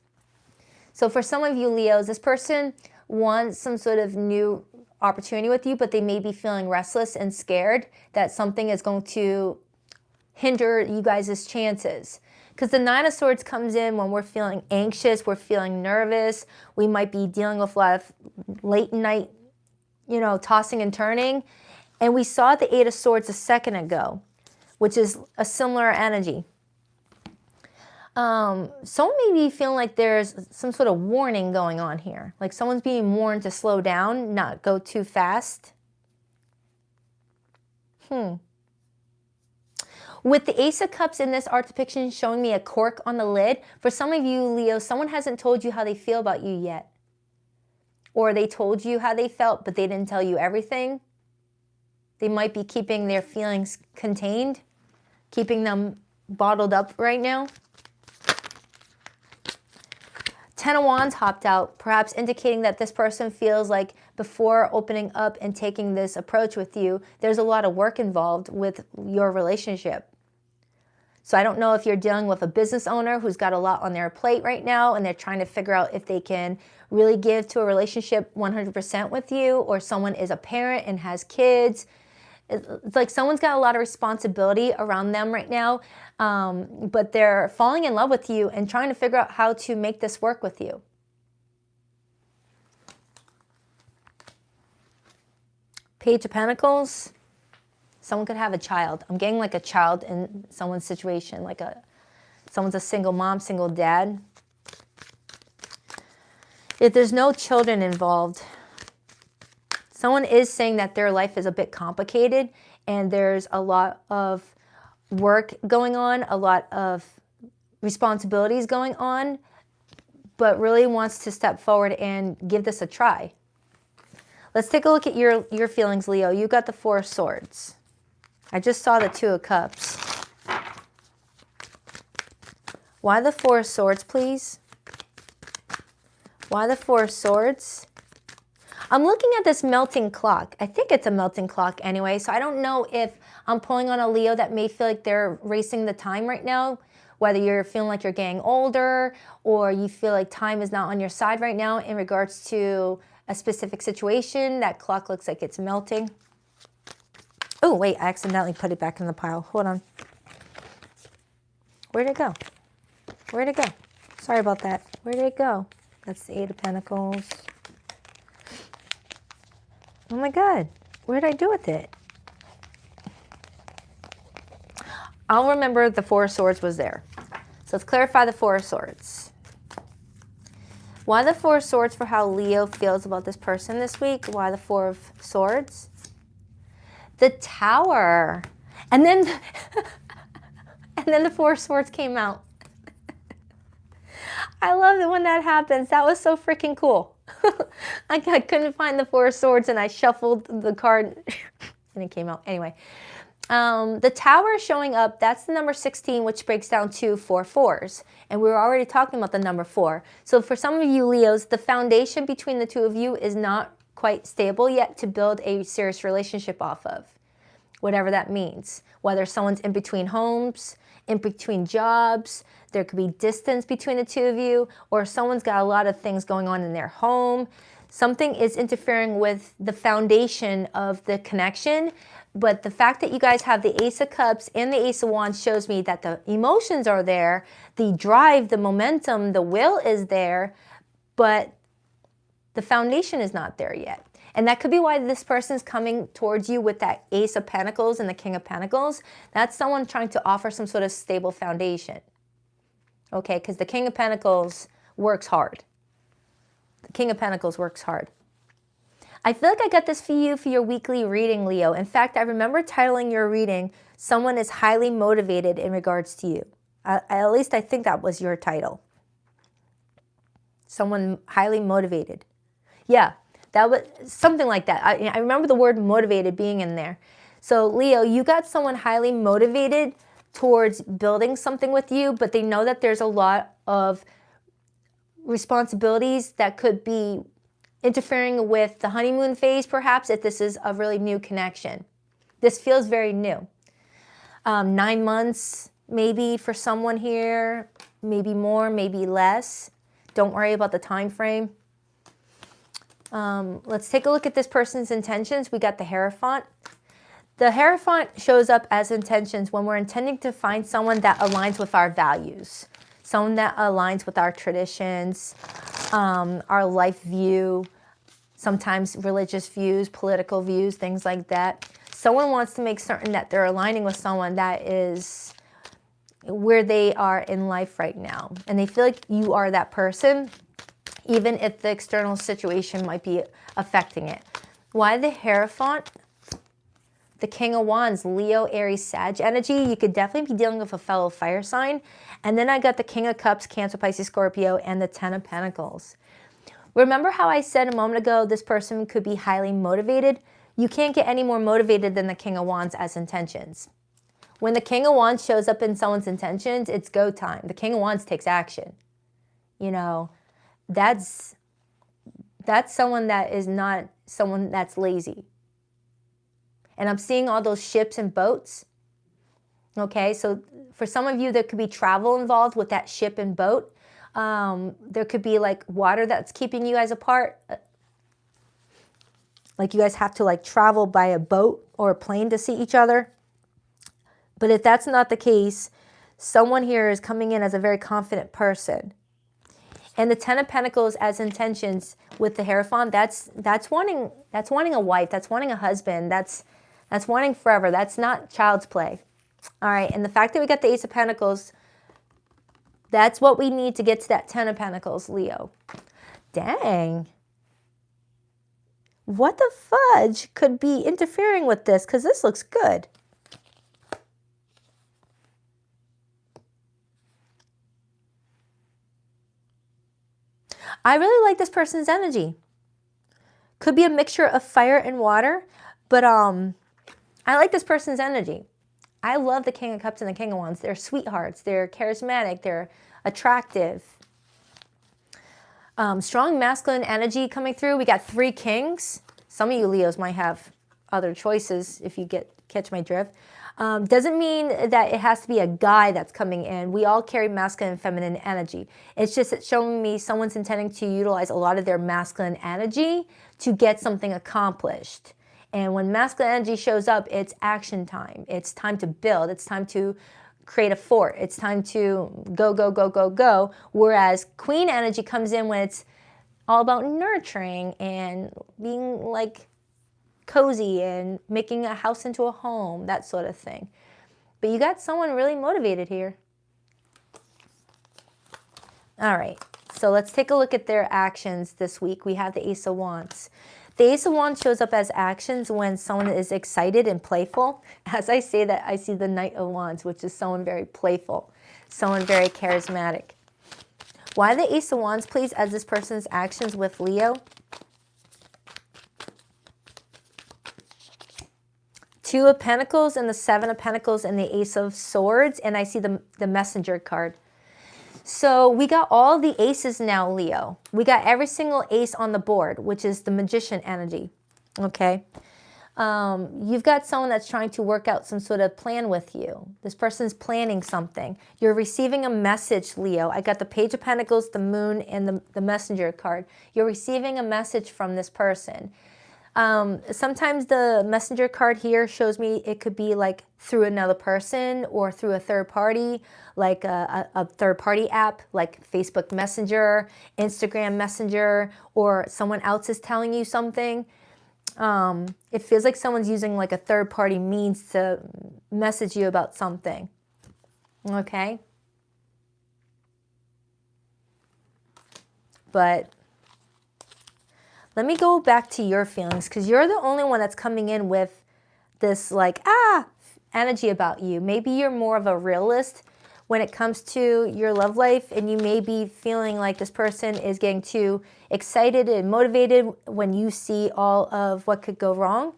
So for some of you Leos, this person wants some sort of new opportunity with you, but they may be feeling restless and scared that something is going to hinder you guys' chances. Because the Nine of Swords comes in when we're feeling anxious, we're feeling nervous, we might be dealing with a lot of late night, tossing and turning. And we saw the Eight of Swords a second ago, which is a similar energy. Someone may be feeling like there's some sort of warning going on here. Like someone's being warned to slow down, not go too fast. With the Ace of Cups in this art depiction showing me a cork on the lid, for some of you, Leo, someone hasn't told you how they feel about you yet. Or they told you how they felt, but they didn't tell you everything. They might be keeping their feelings contained, keeping them bottled up right now. Ten of Wands hopped out, perhaps indicating that this person feels like before opening up and taking this approach with you, there's a lot of work involved with your relationship. So I don't know if you're dealing with a business owner who's got a lot on their plate right now and they're trying to figure out if they can really give to a relationship 100% with you, or someone is a parent and has kids. It's like someone's got a lot of responsibility around them right now, but they're falling in love with you and trying to figure out how to make this work with you. Page of Pentacles. Someone could have a child. I'm getting like a child in someone's situation, like someone's a single mom, single dad. If there's no children involved, someone is saying that their life is a bit complicated and there's a lot of work going on, a lot of responsibilities going on, but really wants to step forward and give this a try. Let's take a look at your feelings, Leo. You got the Four of Swords. I just saw the Two of Cups. Why the Four of Swords, please? Why the Four of Swords? I'm looking at this melting clock. I think it's a melting clock anyway, so I don't know if I'm pulling on a Leo that may feel like they're racing the time right now, whether you're feeling like you're getting older or you feel like time is not on your side right now in regards to a specific situation. That clock looks like it's melting. Oh, wait, I accidentally put it back in the pile. Hold on. Where'd it go? Where'd it go? Sorry about that. Where did it go? That's the Eight of Pentacles. Oh my God, what did I do with it? I'll remember the Four of Swords was there. So let's clarify the Four of Swords. Why the Four of Swords for how Leo feels about this person this week? Why the Four of Swords? The Tower. And then, and then the Four of Swords came out. I love it when that happens. That was so freaking cool. I couldn't find the Four of Swords and I shuffled the card and it came out. Anyway, the Tower showing up, that's the number 16, which breaks down to 4 fours. And we were already talking about the number 4. So for some of you Leos, the foundation between the two of you is not quite stable yet to build a serious relationship off of. Whatever that means. Whether someone's in between homes, in between jobs, there could be distance between the two of you, or someone's got a lot of things going on in their home. Something is interfering with the foundation of the connection, but the fact that you guys have the Ace of Cups and the Ace of Wands shows me that the emotions are there, the drive, the momentum, the will is there, but the foundation is not there yet. And that could be why this person's coming towards you with that Ace of Pentacles and the King of Pentacles. That's someone trying to offer some sort of stable foundation. Okay, because the King of Pentacles works hard. The King of Pentacles works hard. I feel like I got this for you for your weekly reading, Leo. In fact, I remember titling your reading, Someone is Highly Motivated in Regards to You. At least I think that was your title. Someone highly motivated. Yeah, that was something like that. I remember the word motivated being in there. So Leo, you got someone highly motivated towards building something with you, but they know that there's a lot of responsibilities that could be interfering with the honeymoon phase, perhaps, if this is a really new connection. This feels very new. 9 months, maybe, for someone here, maybe more, maybe less. Don't worry about the time frame. Let's take a look at this person's intentions. We got the Hierophant. The Hierophant shows up as intentions when we're intending to find someone that aligns with our values, someone that aligns with our traditions, our life view, sometimes religious views, political views, things like that. Someone wants to make certain that they're aligning with someone that is where they are in life right now. And they feel like you are that person, even if the external situation might be affecting it. Why the Hierophant? The King of Wands, Leo, Aries, Sag energy. You could definitely be dealing with a fellow fire sign. And then I got the King of Cups, Cancer, Pisces, Scorpio, and the Ten of Pentacles. Remember how I said a moment ago this person could be highly motivated? You can't get any more motivated than the King of Wands as intentions. When the King of Wands shows up in someone's intentions, it's go time. The King of Wands takes action. You know, that's someone that is not someone that's lazy. And I'm seeing all those ships and boats. Okay, so for some of you, there could be travel involved with that ship and boat. There could be like water that's keeping you guys apart. Like you guys have to like travel by a boat or a plane to see each other. But if that's not the case, someone here is coming in as a very confident person. And the Ten of Pentacles as intentions with the Hierophant, that's wanting a wife, that's wanting a husband, that's wanting forever. That's not child's play. All right, and the fact that we got the Ace of Pentacles, that's what we need to get to that Ten of Pentacles, Leo. Dang. What the fudge could be interfering with this? Because this looks good. I really like this person's energy. Could be a mixture of fire and water, but I like this person's energy. I love the King of Cups and the King of Wands. They're sweethearts. They're charismatic. They're attractive. Strong masculine energy coming through. We got 3 kings. Some of you Leos might have other choices if you catch my drift. Doesn't mean that it has to be a guy that's coming in. We all carry masculine and feminine energy. It's just it's showing me someone's intending to utilize a lot of their masculine energy to get something accomplished. And when masculine energy shows up, it's action time. It's time to build. It's time to create a fort. It's time to go, go, go, go, go. Whereas queen energy comes in when it's all about nurturing and being like cozy and making a house into a home, that sort of thing. But you got someone really motivated here. All right, so let's take a look at their actions this week. We have the Ace of Wands. The Ace of Wands shows up as actions when someone is excited and playful. As I say that, I see the Knight of Wands, which is someone very playful, someone very charismatic. Why the Ace of Wands, please, as this person's actions with Leo? Two of Pentacles and the Seven of Pentacles and the Ace of Swords, and I see the Messenger card. So we got all the aces now, Leo. We got every single ace on the board, which is the Magician energy, okay? You've got someone that's trying to work out some sort of plan with you. This person's planning something. You're receiving a message, Leo. I got the Page of Pentacles, the Moon, and the Messenger card. You're receiving a message from this person. Sometimes the Messenger card here shows me it could be like through another person or through a third party, like a third party app like Facebook Messenger, Instagram Messenger, or someone else is telling you something. It feels like someone's using like a third party means to message you about something. Okay? But let me go back to your feelings, because you're the only one that's coming in with this like, energy about you. Maybe you're more of a realist when it comes to your love life, and you may be feeling like this person is getting too excited and motivated when you see all of what could go wrong.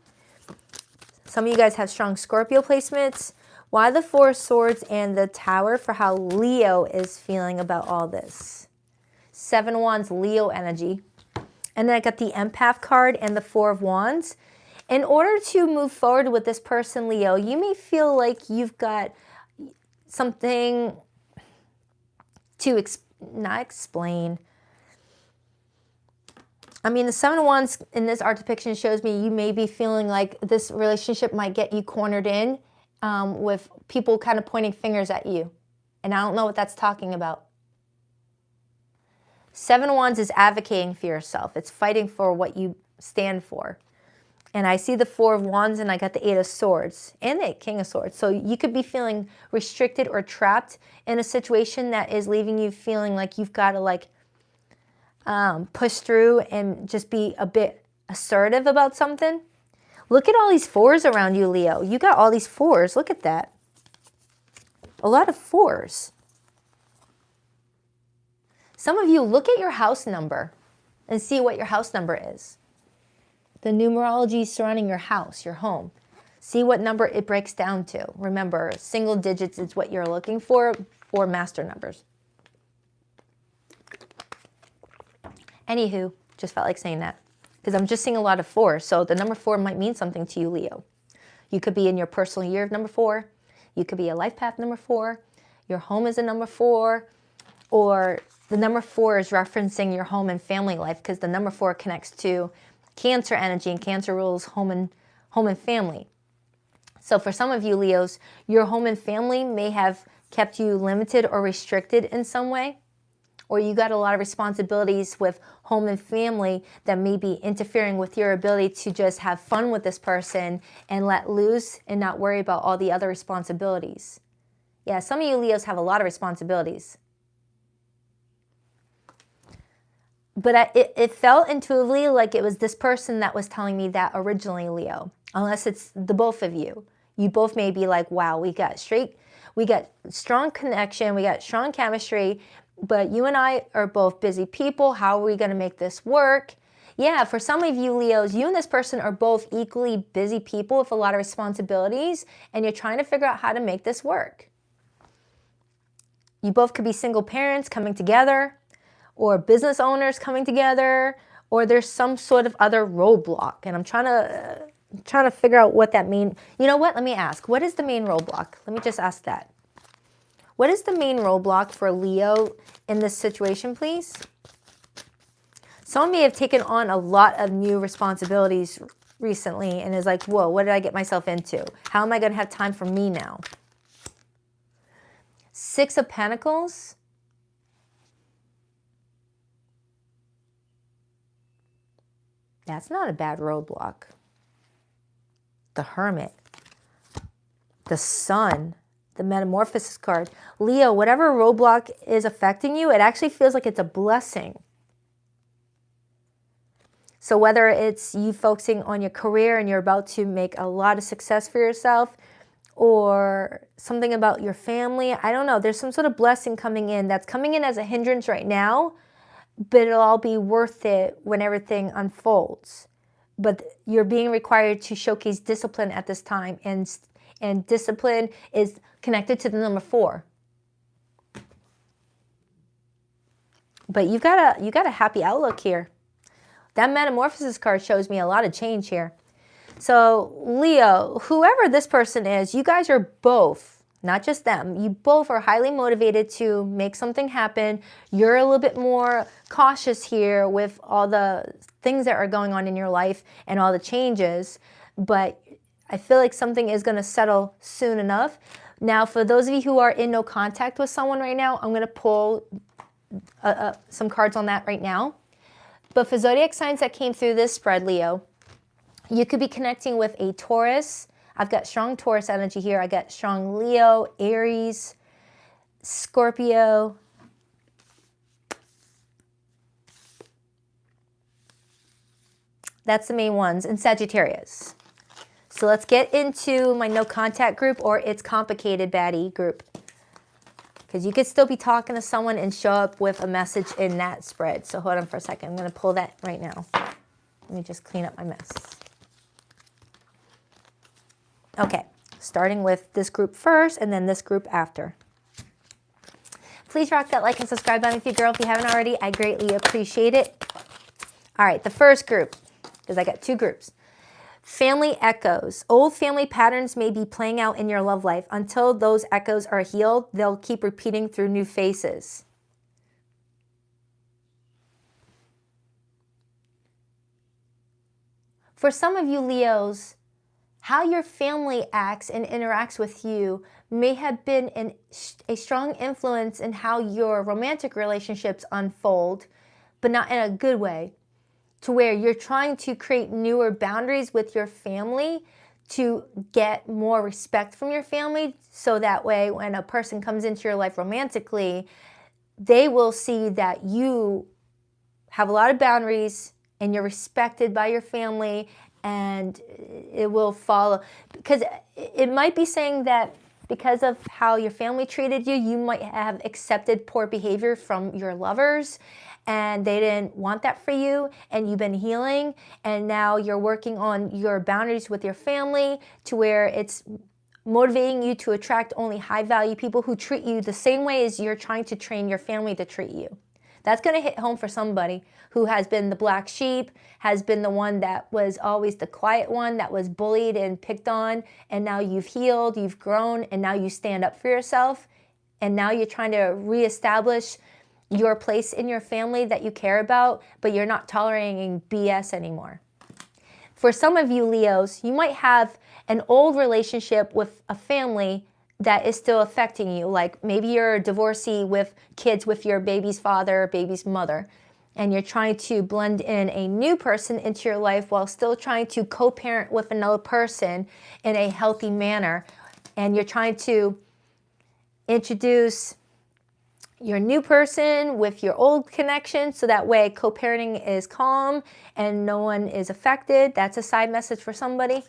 Some of you guys have strong Scorpio placements. Why the Four of Swords and the Tower for how Leo is feeling about all this? Seven of Wands, Leo energy. And then I got the Empath card and the Four of Wands. In order to move forward with this person, Leo, you may feel like you've got something to not explain. I mean, the Seven of Wands in this art depiction shows me you may be feeling like this relationship might get you cornered in with people kind of pointing fingers at you. And I don't know what that's talking about. Seven of Wands is advocating for yourself. It's fighting for what you stand for. And I see the Four of Wands, and I got the Eight of Swords and the King of Swords. So you could be feeling restricted or trapped in a situation that is leaving you feeling like you've got to like push through and just be a bit assertive about something. Look at all these fours around you, Leo. You got all these fours. Look at that. A lot of fours. Some of you, look at your house number and see what your house number is. The numerology surrounding your house, your home. See what number it breaks down to. Remember, single digits is what you're looking for, or master numbers. Anywho, just felt like saying that because I'm just seeing a lot of fours. So the number 4 might mean something to you, Leo. You could be in your personal year of number 4. You could be a life path number 4. Your home is a number 4. Or the number 4 is referencing your home and family life because the number 4 connects to Cancer energy, and Cancer rules home and family. So for some of you, Leos, your home and family may have kept you limited or restricted in some way, or you got a lot of responsibilities with home and family that may be interfering with your ability to just have fun with this person and let loose and not worry about all the other responsibilities. Yeah, some of you Leos have a lot of responsibilities. But it felt intuitively like it was this person that was telling me that originally, Leo. Unless it's the both of you. You both may be like, wow, we got strong connection, we got strong chemistry, but you and I are both busy people. How are we going to make this work? Yeah, for some of you Leos, you and this person are both equally busy people with a lot of responsibilities, and you're trying to figure out how to make this work. You both could be single parents coming together, or business owners coming together, or there's some sort of other roadblock. And I'm trying to figure out what that means. You know what? Let me ask. What is the main roadblock? Let me just ask that. What is the main roadblock for Leo in this situation, please? Some of you have taken on a lot of new responsibilities recently and is like, whoa, what did I get myself into? How am I going to have time for me now? Six of Pentacles. That's not a bad roadblock. The Hermit. The Sun. The Metamorphosis card. Leo, whatever roadblock is affecting you, it actually feels like it's a blessing. So whether it's you focusing on your career and you're about to make a lot of success for yourself, or something about your family, I don't know. There's some sort of blessing coming in that's coming in as a hindrance right now, but it'll all be worth it when everything unfolds. But you're being required to showcase discipline at this time, and discipline is connected to the number 4. But you got a happy outlook here. That Metamorphosis card shows me a lot of change here. So Leo, whoever this person is, you guys are both, not just them, you both are highly motivated to make something happen. You're a little bit more cautious here with all the things that are going on in your life and all the changes, but I feel like something is going to settle soon enough. Now, for those of you who are in no contact with someone right now, I'm going to pull some cards on that right now. But for zodiac signs that came through this spread, Leo, you could be connecting with a Taurus. I've got strong Taurus energy here. I got strong Leo, Aries, Scorpio. That's the main ones, and Sagittarius. So let's get into my no contact group, or it's complicated baddie group. Because you could still be talking to someone and show up with a message in that spread. So hold on for a second. I'm going to pull that right now. Let me just clean up my mess. Okay, starting with this group first and then this group after. Please rock that like and subscribe button with you, girl, if you haven't already. I greatly appreciate it. All right, the first group, because I got two groups. Family echoes. Old family patterns may be playing out in your love life. Until those echoes are healed, they'll keep repeating through new faces. For some of you Leos, how your family acts and interacts with you may have been a strong influence in how your romantic relationships unfold, but not in a good way. To where you're trying to create newer boundaries with your family to get more respect from your family, so that way when a person comes into your life romantically, they will see that you have a lot of boundaries and you're respected by your family, and it will follow. Because it might be saying that because of how your family treated you, you might have accepted poor behavior from your lovers, and they didn't want that for you, and you've been healing, and now you're working on your boundaries with your family to where it's motivating you to attract only high-value people who treat you the same way as you're trying to train your family to treat you. That's going to hit home for somebody who has been the black sheep, has been the one that was always the quiet one, that was bullied and picked on, and now you've healed, you've grown, and now you stand up for yourself, and now you're trying to reestablish your place in your family that you care about, but you're not tolerating BS anymore. For some of you Leos, you might have an old relationship with a family that is still affecting you. Like maybe you're a divorcee with kids with your baby's father or baby's mother, and you're trying to blend in a new person into your life while still trying to co-parent with another person in a healthy manner. And you're trying to introduce your new person with your old connection, so that way co-parenting is calm and no one is affected. That's a side message for somebody.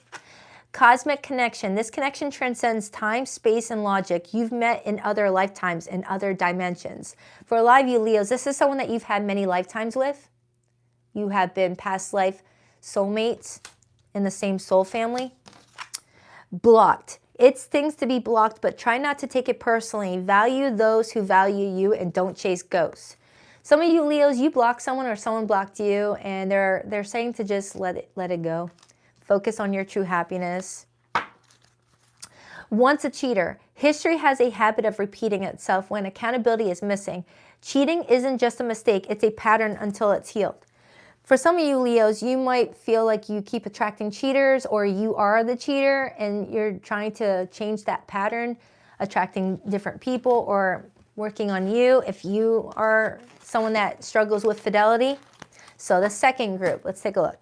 Cosmic connection. This connection transcends time, space, and logic. You've met in other lifetimes, in other dimensions. For a lot of you Leos, this is someone that you've had many lifetimes with. You have been past life soulmates in the same soul family. Blocked. It's things to be blocked, but try not to take it personally. Value those who value you and don't chase ghosts. Some of you Leos, you blocked someone or someone blocked you, and they're saying to just let it go. Focus on your true happiness. Once a cheater. History has a habit of repeating itself when accountability is missing. Cheating isn't just a mistake, it's a pattern until it's healed. For some of you Leos, you might feel like you keep attracting cheaters, or you are the cheater and you're trying to change that pattern, attracting different people or working on you if you are someone that struggles with fidelity. So the second group, let's take a look.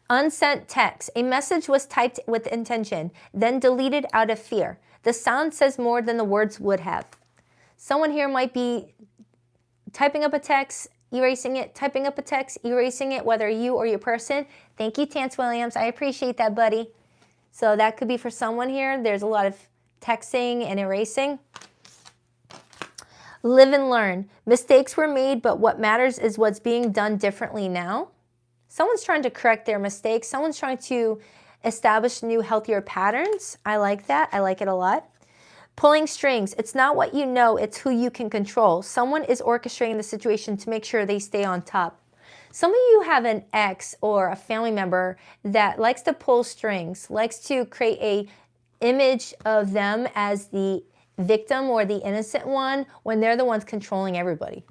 Unsent text. A message was typed with intention, then deleted out of fear. The sound says more than the words would have. Someone here might be typing up a text, erasing it, typing up a text, erasing it, whether you or your person. Thank you, Tance Williams. I appreciate that, buddy. So that could be for someone here. There's a lot of texting and erasing. Live and learn. Mistakes were made, but what matters is what's being done differently now. Someone's trying to correct their mistakes. Someone's trying to establish new, healthier patterns. I like that. I like it a lot. Pulling strings. It's not what you know, it's who you can control. Someone is orchestrating the situation to make sure they stay on top. Some of you have an ex or a family member that likes to pull strings, likes to create a image of them as the victim or the innocent one when they're the ones controlling everybody.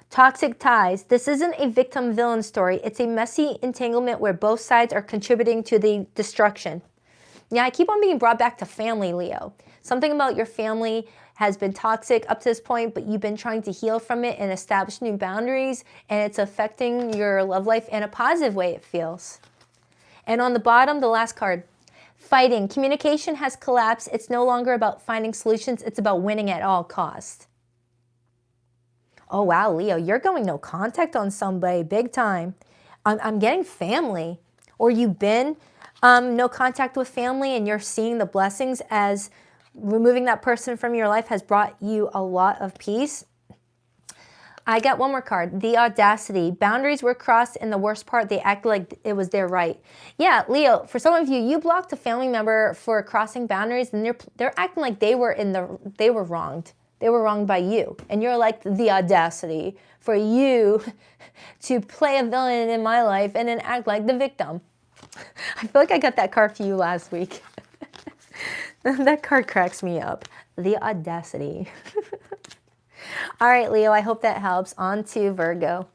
Toxic ties. This isn't a victim-villain story. It's a messy entanglement where both sides are contributing to the destruction. Yeah, I keep on being brought back to family, Leo. Something about your family has been toxic up to this point, but you've been trying to heal from it and establish new boundaries, and it's affecting your love life in a positive way, it feels. And on the bottom, the last card, fighting. Communication has collapsed. It's no longer about finding solutions. It's about winning at all costs. Oh, wow, Leo, you're going no contact on somebody big time. I'm getting family, or you've been no contact with family, and you're seeing the blessings as removing that person from your life has brought you a lot of peace. I got one more card, the audacity. Boundaries were crossed, and the worst part, they acted like it was their right. Yeah, Leo, for some of you, you blocked a family member for crossing boundaries, and they're acting like they were wronged. They were wronged by you, and you're like, the audacity for you to play a villain in my life and then act like the victim. I feel like I got that card for you last week. That card cracks me up. The audacity. All right, Leo, I hope that helps. On to Virgo.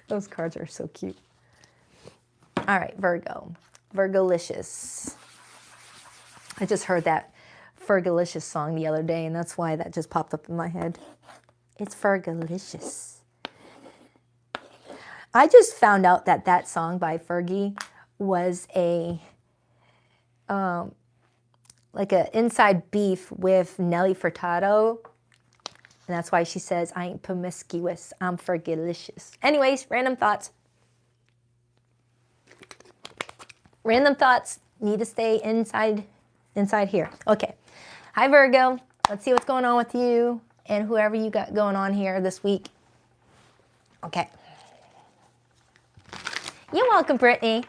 Those cards are so cute. All right, Virgo. Virgolicious. I just heard that Fergalicious song the other day, and that's why that just popped up in my head. It's Fergalicious. I just found out that that song by Fergie was like an inside beef with Nelly Furtado. And that's why she says, I ain't promiscuous, I'm Fergalicious. Anyways, random thoughts. Random thoughts need to stay inside here. Okay. Hi, Virgo. Let's see what's going on with you and whoever you got going on here this week. Okay. You're welcome, Brittany.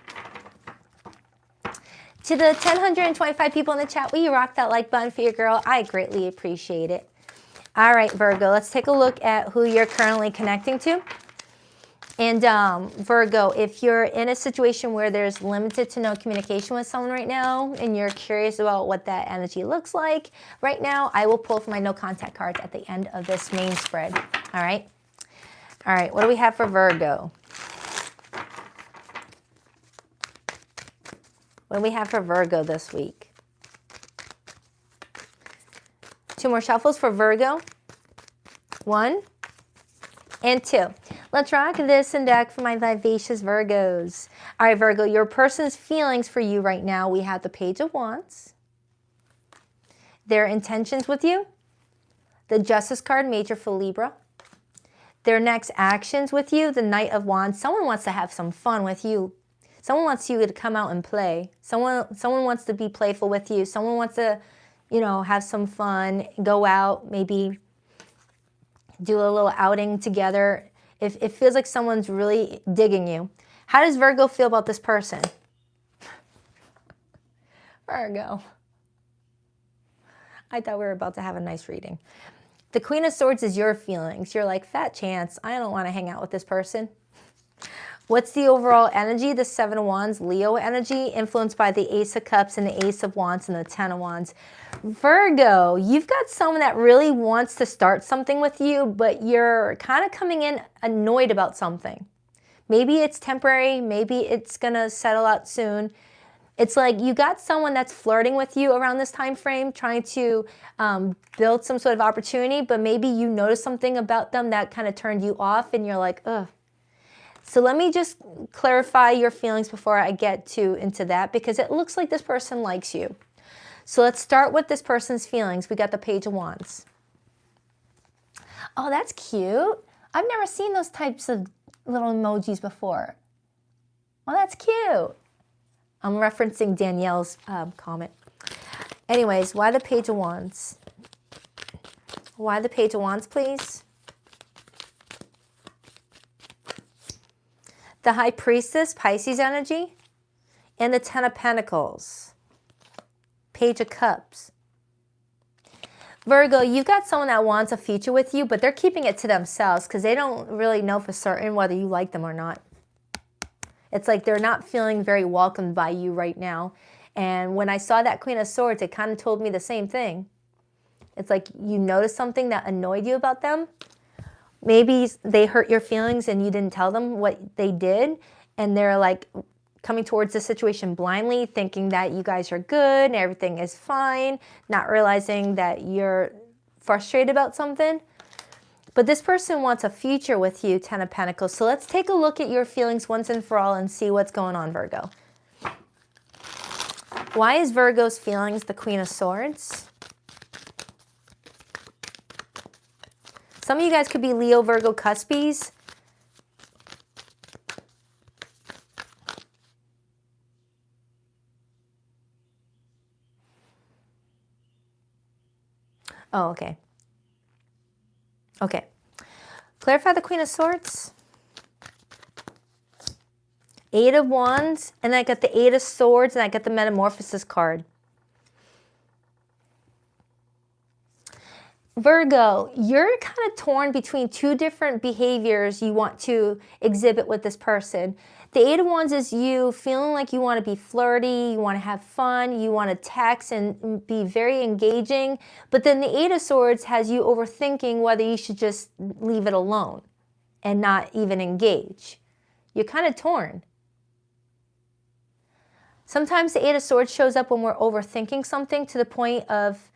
To the 1,025 people in the chat, will you rock that like button for your girl? I greatly appreciate it. All right, Virgo, let's take a look at who you're currently connecting to. And Virgo, if you're in a situation where there's limited to no communication with someone right now, and you're curious about what that energy looks like right now, I will pull from my no contact cards at the end of this main spread. All right? All right, what do we have for Virgo? What do we have for Virgo this week? 2 more shuffles for Virgo. 1 and 2. Let's rock this and deck for my vivacious Virgos. All right, Virgo, your person's feelings for you right now, we have the Page of Wands. Their intentions with you, the Justice card, major for Libra. Their next actions with you, the Knight of Wands. Someone wants to have some fun with you. Someone wants you to come out and play. Someone wants to be playful with you. Someone wants to, have some fun, go out, maybe do a little outing together. If it feels like someone's really digging you. How does Virgo feel about this person? Virgo. I thought we were about to have a nice reading. The Queen of Swords is your feelings. You're like, fat chance, I don't want to hang out with this person. What's the overall energy? The 7 of Wands, Leo energy, influenced by the Ace of Cups and the Ace of Wands and the 10 of Wands. Virgo, you've got someone that really wants to start something with you, but you're kind of coming in annoyed about something. Maybe it's temporary. Maybe it's going to settle out soon. It's like you got someone that's flirting with you around this time frame, trying to build some sort of opportunity, but maybe you notice something about them that kind of turned you off, and you're like, ugh. So let me just clarify your feelings before I get into that, because it looks like this person likes you. So let's start with this person's feelings. We got the Page of Wands. Oh, that's cute. I've never seen those types of little emojis before. Oh, that's cute. I'm referencing Danielle's comment. Anyways, why the Page of Wands? Why the Page of Wands, please? The High Priestess, Pisces energy, and the 10 of Pentacles, Page of Cups. Virgo, you've got someone that wants a future with you, but they're keeping it to themselves because they don't really know for certain whether you like them or not. It's like they're not feeling very welcomed by you right now. And when I saw that Queen of Swords, it kind of told me the same thing. It's like you noticed something that annoyed you about them. Maybe they hurt your feelings and you didn't tell them what they did, and they're like coming towards the situation blindly, thinking that you guys are good and everything is fine, not realizing that you're frustrated about something. But this person wants a future with you, 10 of Pentacles. So let's take a look at your feelings once and for all and see what's going on, Virgo. Why is Virgo's feelings the Queen of Swords? Some of you guys could be Leo, Virgo, cuspies. Oh, okay. Okay. Clarify the Queen of Swords. 8 of Wands, and I got the 8 of Swords, and I got the Metamorphosis card. Virgo, you're kind of torn between two different behaviors you want to exhibit with this person. The 8 of Wands is you feeling like you want to be flirty, you want to have fun, you want to text and be very engaging. But then the 8 of Swords has you overthinking whether you should just leave it alone and not even engage. You're kind of torn. Sometimes the 8 of Swords shows up when we're overthinking something to the point of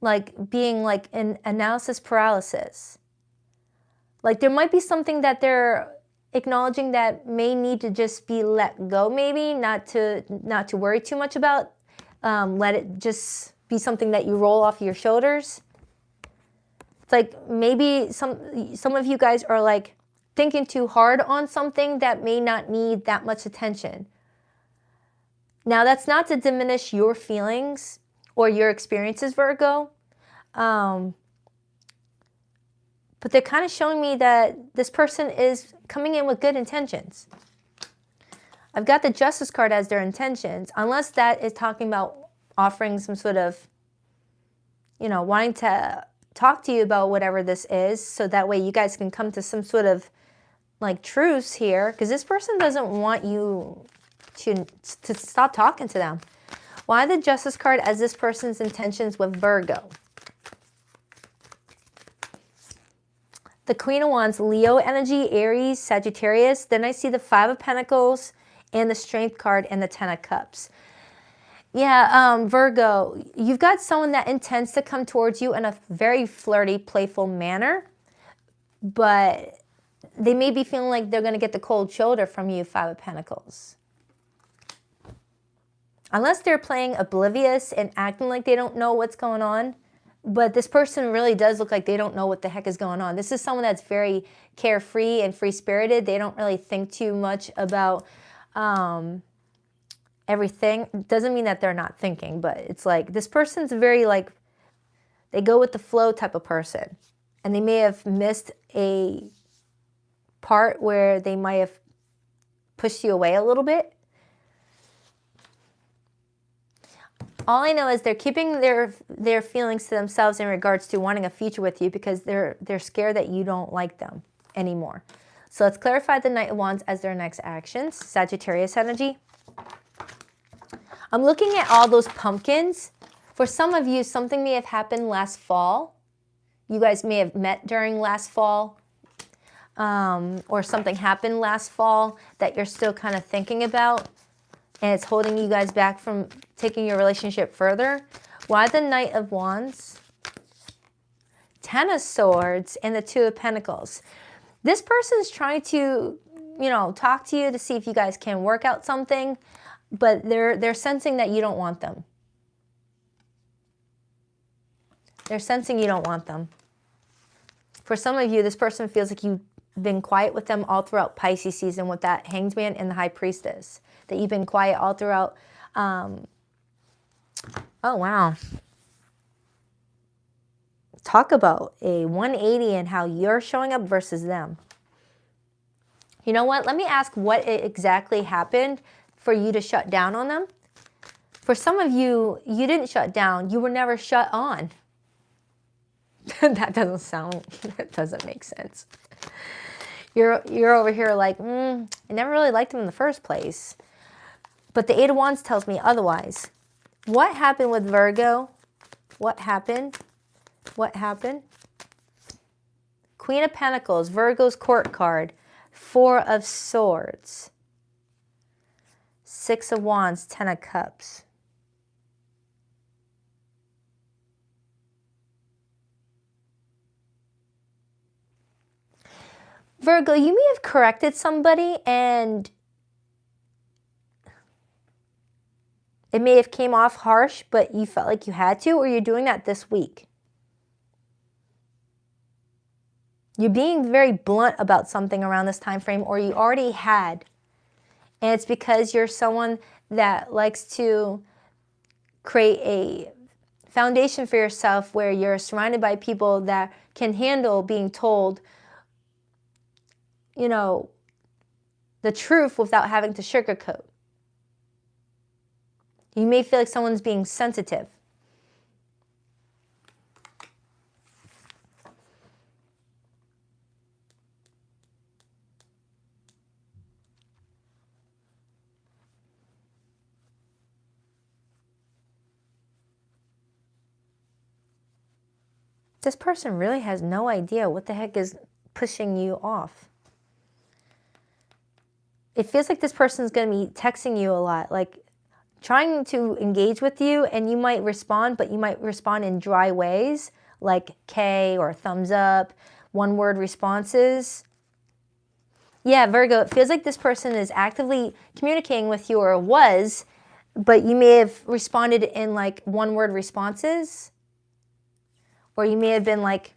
like being like an analysis paralysis. Like there might be something that they're acknowledging that may need to just be let go, maybe not to worry too much about. Let it just be something that you roll off your shoulders. It's like maybe some of you guys are like thinking too hard on something that may not need that much attention. Now that's not to diminish your feelings or your experiences, Virgo. But they're kind of showing me that this person is coming in with good intentions. I've got the Justice card as their intentions, unless that is talking about offering some sort of, you know, wanting to talk to you about whatever this is, so that way you guys can come to some sort of like truce here, because this person doesn't want you to stop talking to them. Why the Justice card as this person's intentions with Virgo? The Queen of Wands, Leo energy, Aries, Sagittarius. Then I see the 5 of Pentacles and the Strength card and the 10 of Cups. Yeah, Virgo, you've got someone that intends to come towards you in a very flirty, playful manner, but they may be feeling like they're going to get the cold shoulder from you, 5 of Pentacles. Unless they're playing oblivious and acting like they don't know what's going on. But this person really does look like they don't know what the heck is going on. This is someone that's very carefree and free-spirited. They don't really think too much about everything. Doesn't mean that they're not thinking, but it's like this person's very like, they go with the flow type of person. And they may have missed a part where they might have pushed you away a little bit. All I know is they're keeping their feelings to themselves in regards to wanting a future with you because they're scared that you don't like them anymore. So let's clarify the Knight of Wands as their next actions. Sagittarius energy. I'm looking at all those pumpkins. For some of you, something may have happened last fall. You guys may have met during last fall. Or something happened last fall that you're still kind of thinking about. And it's holding you guys back from taking your relationship further. Why the Knight of Wands? 10 of Swords and the 2 of Pentacles. This person is trying to, you know, talk to you to see if you guys can work out something, but they're sensing that you don't want them. They're sensing you don't want them. For some of you, this person feels like you've been quiet with them all throughout Pisces season with that Hanged Man and the High Priestess. That you've been quiet all throughout. Oh, wow. Talk about a 180 and how you're showing up versus them. You know what? Let me ask what exactly happened for you to shut down on them. For some of you, you didn't shut down. You were never shut on. That doesn't make sense. You're over here like, I never really liked him in the first place. But the 8 of Wands tells me otherwise. What happened with Virgo? What happened? What happened? Queen of Pentacles, Virgo's court card, 4 of Swords, 6 of Wands, 10 of Cups. Virgo, you may have corrected somebody and it may have came off harsh, but you felt like you had to, or you're doing that this week. You're being very blunt about something around this time frame, or you already had. And it's because you're someone that likes to create a foundation for yourself where you're surrounded by people that can handle being told, you know, the truth without having to sugarcoat. You may feel like someone's being sensitive. This person really has no idea what the heck is pushing you off. It feels like this person's going to be texting you a lot, like trying to engage with you, and you might respond, but you might respond in dry ways, like K or thumbs up, one-word responses. Yeah, Virgo, it feels like this person is actively communicating with you, or was, but you may have responded in like one-word responses. Or you may have been like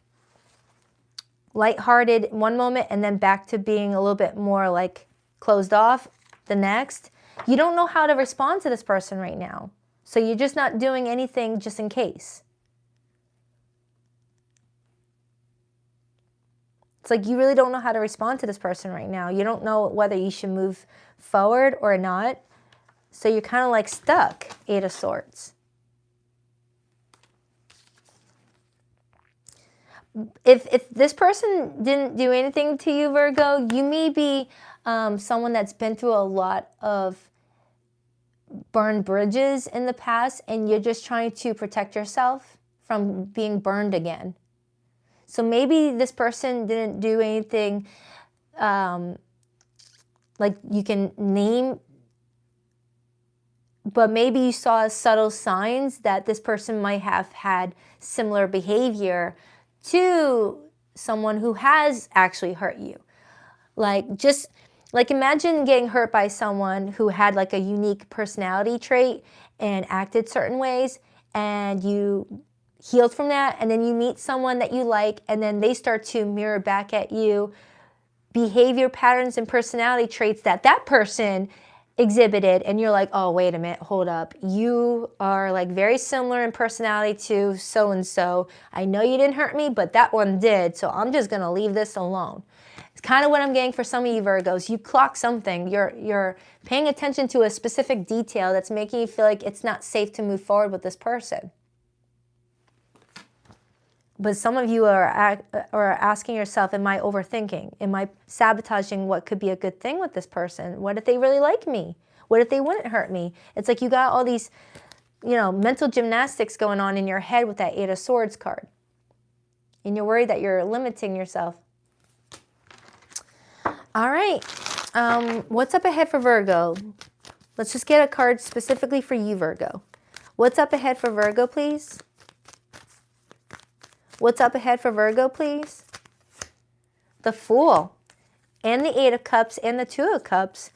lighthearted one moment and then back to being a little bit more like closed off the next. You don't know how to respond to this person right now. So you're just not doing anything just in case. It's like you really don't know how to respond to this person right now. You don't know whether you should move forward or not. So you're kind of like stuck, Eight of Swords. If this person didn't do anything to you, Virgo, you may be someone that's been through a lot of burned bridges in the past, and you're just trying to protect yourself from being burned again. So maybe this person didn't do anything like you can name, but maybe you saw subtle signs that this person might have had similar behavior to someone who has actually hurt you. Like imagine getting hurt by someone who had like a unique personality trait and acted certain ways, and you healed from that, and then you meet someone that you like, and then they start to mirror back at you behavior patterns and personality traits that that person exhibited, and you're like, oh, wait a minute, hold up. You are like very similar in personality to so-and-so. I know you didn't hurt me, but that one did, so I'm just gonna leave this alone. It's kind of what I'm getting for some of you Virgos. You clock something. You're paying attention to a specific detail that's making you feel like it's not safe to move forward with this person. But some of you are asking yourself, am I overthinking? Am I sabotaging what could be a good thing with this person? What if they really like me? What if they wouldn't hurt me? It's like you got all these, mental gymnastics going on in your head with that Eight of Swords card. And you're worried that you're limiting yourself. All right. What's up ahead for Virgo? Let's just get a card specifically for you, Virgo. What's up ahead for Virgo, please? What's up ahead for Virgo, please? The Fool and the Eight of Cups and the Two of Cups.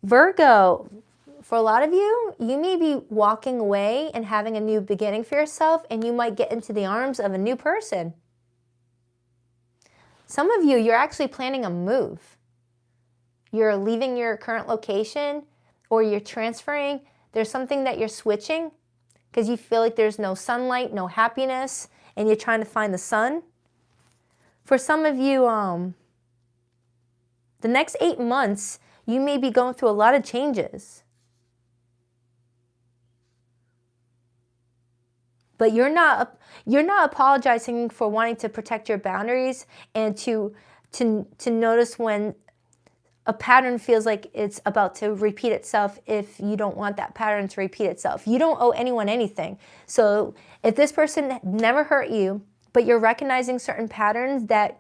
Virgo, for a lot of you, you may be walking away and having a new beginning for yourself, and you might get into the arms of a new person. Some of you, you're actually planning a move. You're leaving your current location, or you're transferring. There's something that you're switching because you feel like there's no sunlight, no happiness, and you're trying to find the sun. For some of you, the next 8 months, you may be going through a lot of changes. But you're not apologizing for wanting to protect your boundaries and to notice when a pattern feels like it's about to repeat itself if you don't want that pattern to repeat itself. You don't owe anyone anything. So if this person never hurt you, but you're recognizing certain patterns that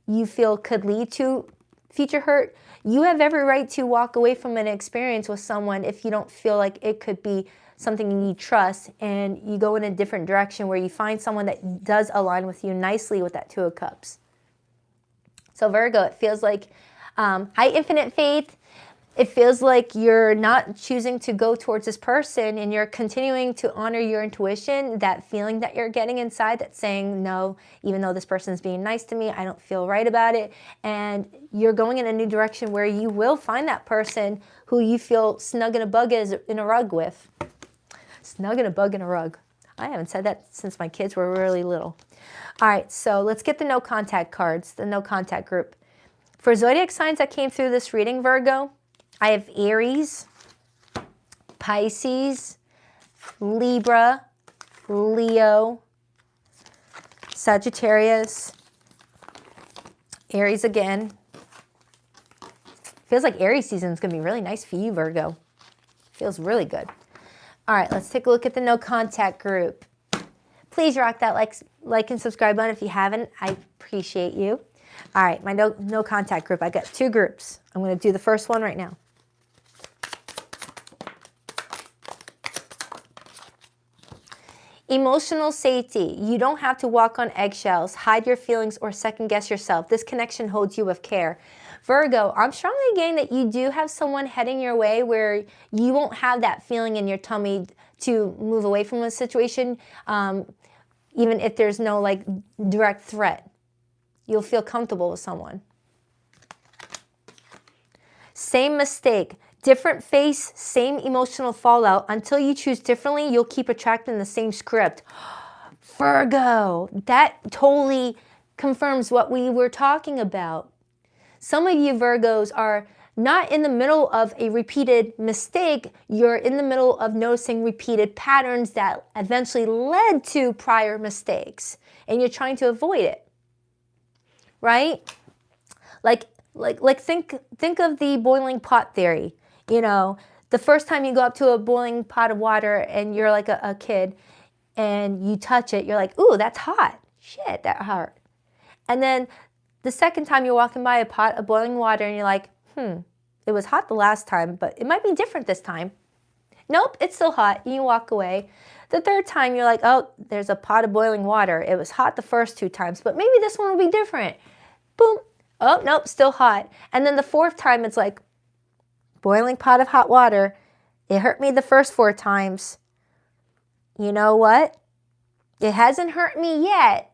you feel could lead to future hurt, you have every right to walk away from an experience with someone if you don't feel like it could be something you trust, and you go in a different direction where you find someone that does align with you nicely with that Two of Cups. So Virgo, it feels like high infinite faith. It feels like you're not choosing to go towards this person, and you're continuing to honor your intuition, that feeling that you're getting inside that's saying, no, even though this person's being nice to me, I don't feel right about it. And you're going in a new direction where you will find that person who you feel snug in a bug in a rug with. Snug in a bug in a rug. I haven't said that since my kids were really little. All right, so let's get the no contact cards, the no contact group. For zodiac signs that came through this reading, Virgo, I have Aries, Pisces, Libra, Leo, Sagittarius, Aries again. Feels like Aries season is going to be really nice for you, Virgo. Feels really good. All right, let's take a look at the no contact group. Please rock that like and subscribe button if you haven't. I appreciate you. All right, my no contact group. I got 2 groups. I'm going to do the first one right now. Emotional safety. You don't have to walk on eggshells, hide your feelings, or second guess yourself. This connection holds you with care. Virgo, I'm strongly getting that you do have someone heading your way where you won't have that feeling in your tummy to move away from a situation, even if there's no like direct threat. You'll feel comfortable with someone. Same mistake. Different face, same emotional fallout. Until you choose differently, you'll keep attracting the same script. Virgo, that totally confirms what we were talking about. Some of you Virgos are not in the middle of a repeated mistake. You're in the middle of noticing repeated patterns that eventually led to prior mistakes, and you're trying to avoid it, right? Like think of the boiling pot theory. You know, the first time you go up to a boiling pot of water and you're like a kid and you touch it, you're like, ooh, that's hot. Shit, that hurt. And then the second time you're walking by a pot of boiling water and you're like, it was hot the last time, but it might be different this time. Nope, it's still hot. You walk away. The third time you're like, oh, there's a pot of boiling water. It was hot the first 2 times, but maybe this one will be different. Boom. Oh, nope, still hot. And then the 4th time it's like, boiling pot of hot water. It hurt me the first 4 times. You know what? It hasn't hurt me yet,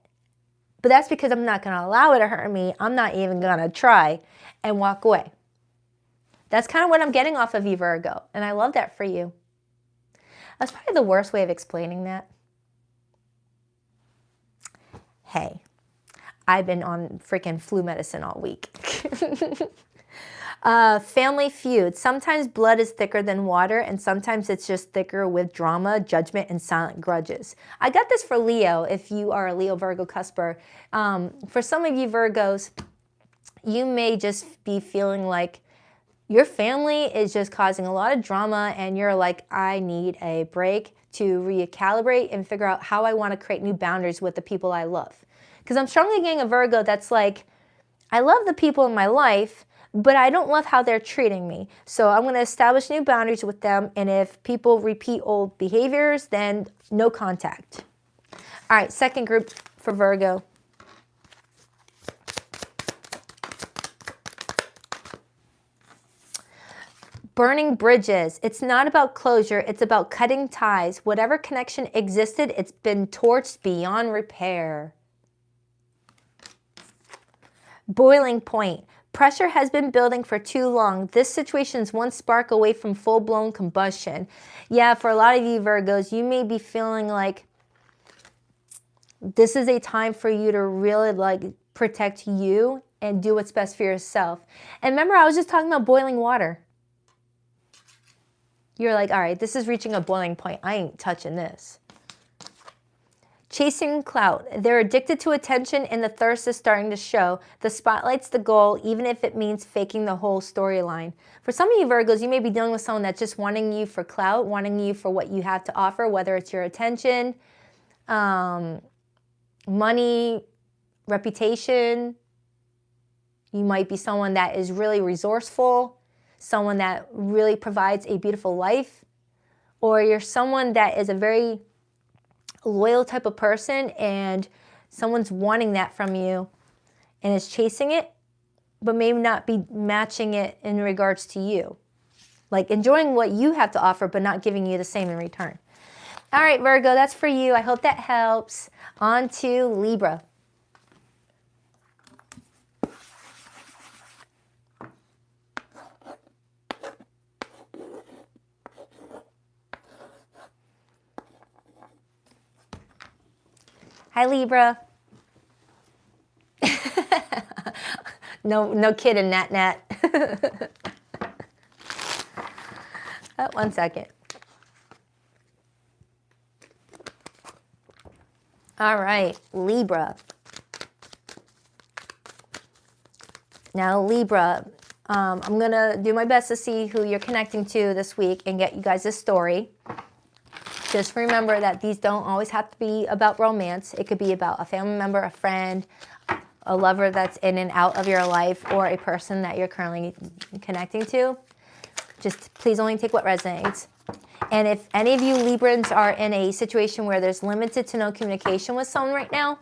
but that's because I'm not going to allow it to hurt me. I'm not even going to try and walk away. That's kind of what I'm getting off of you, Virgo, and I love that for you. That's probably the worst way of explaining that. Hey, I've been on freaking flu medicine all week. Family feud. Sometimes blood is thicker than water, and sometimes it's just thicker with drama, judgment, and silent grudges. I got this for Leo, if you are a Leo Virgo cusper. For some of you Virgos, you may just be feeling like your family is just causing a lot of drama, and you're like, I need a break to recalibrate and figure out how I want to create new boundaries with the people I love. Because I'm strongly getting a Virgo that's like, I love the people in my life, but I don't love how they're treating me. So I'm going to establish new boundaries with them. And if people repeat old behaviors, then no contact. All right, second group for Virgo. Burning bridges. It's not about closure. It's about cutting ties. Whatever connection existed, it's been torched beyond repair. Boiling point. Pressure has been building for too long. This situation is one spark away from full-blown combustion. Yeah, for a lot of you Virgos, you may be feeling like this is a time for you to really like protect you and do what's best for yourself. And remember, I was just talking about boiling water. You're like, all right, this is reaching a boiling point. I ain't touching this. Chasing clout. They're addicted to attention and the thirst is starting to show. The spotlight's the goal, even if it means faking the whole storyline. For some of you Virgos, you may be dealing with someone that's just wanting you for clout, wanting you for what you have to offer, whether it's your attention, money, reputation. You might be someone that is really resourceful, someone that really provides a beautiful life, or you're someone that is a very loyal type of person and someone's wanting that from you and is chasing it, but maybe not be matching it in regards to you. Like enjoying what you have to offer, but not giving you the same in return. All right, Virgo, that's for you. I hope that helps. On to Libra. Hi, Libra. No kidding, Nat. Oh, 1 second. All right, Libra. Now, Libra, I'm going to do my best to see who you're connecting to this week and get you guys a story. Just remember that these don't always have to be about romance. It could be about a family member, a friend, a lover that's in and out of your life, or a person that you're currently connecting to. Just please only take what resonates. And if any of you Librans are in a situation where there's limited to no communication with someone right now,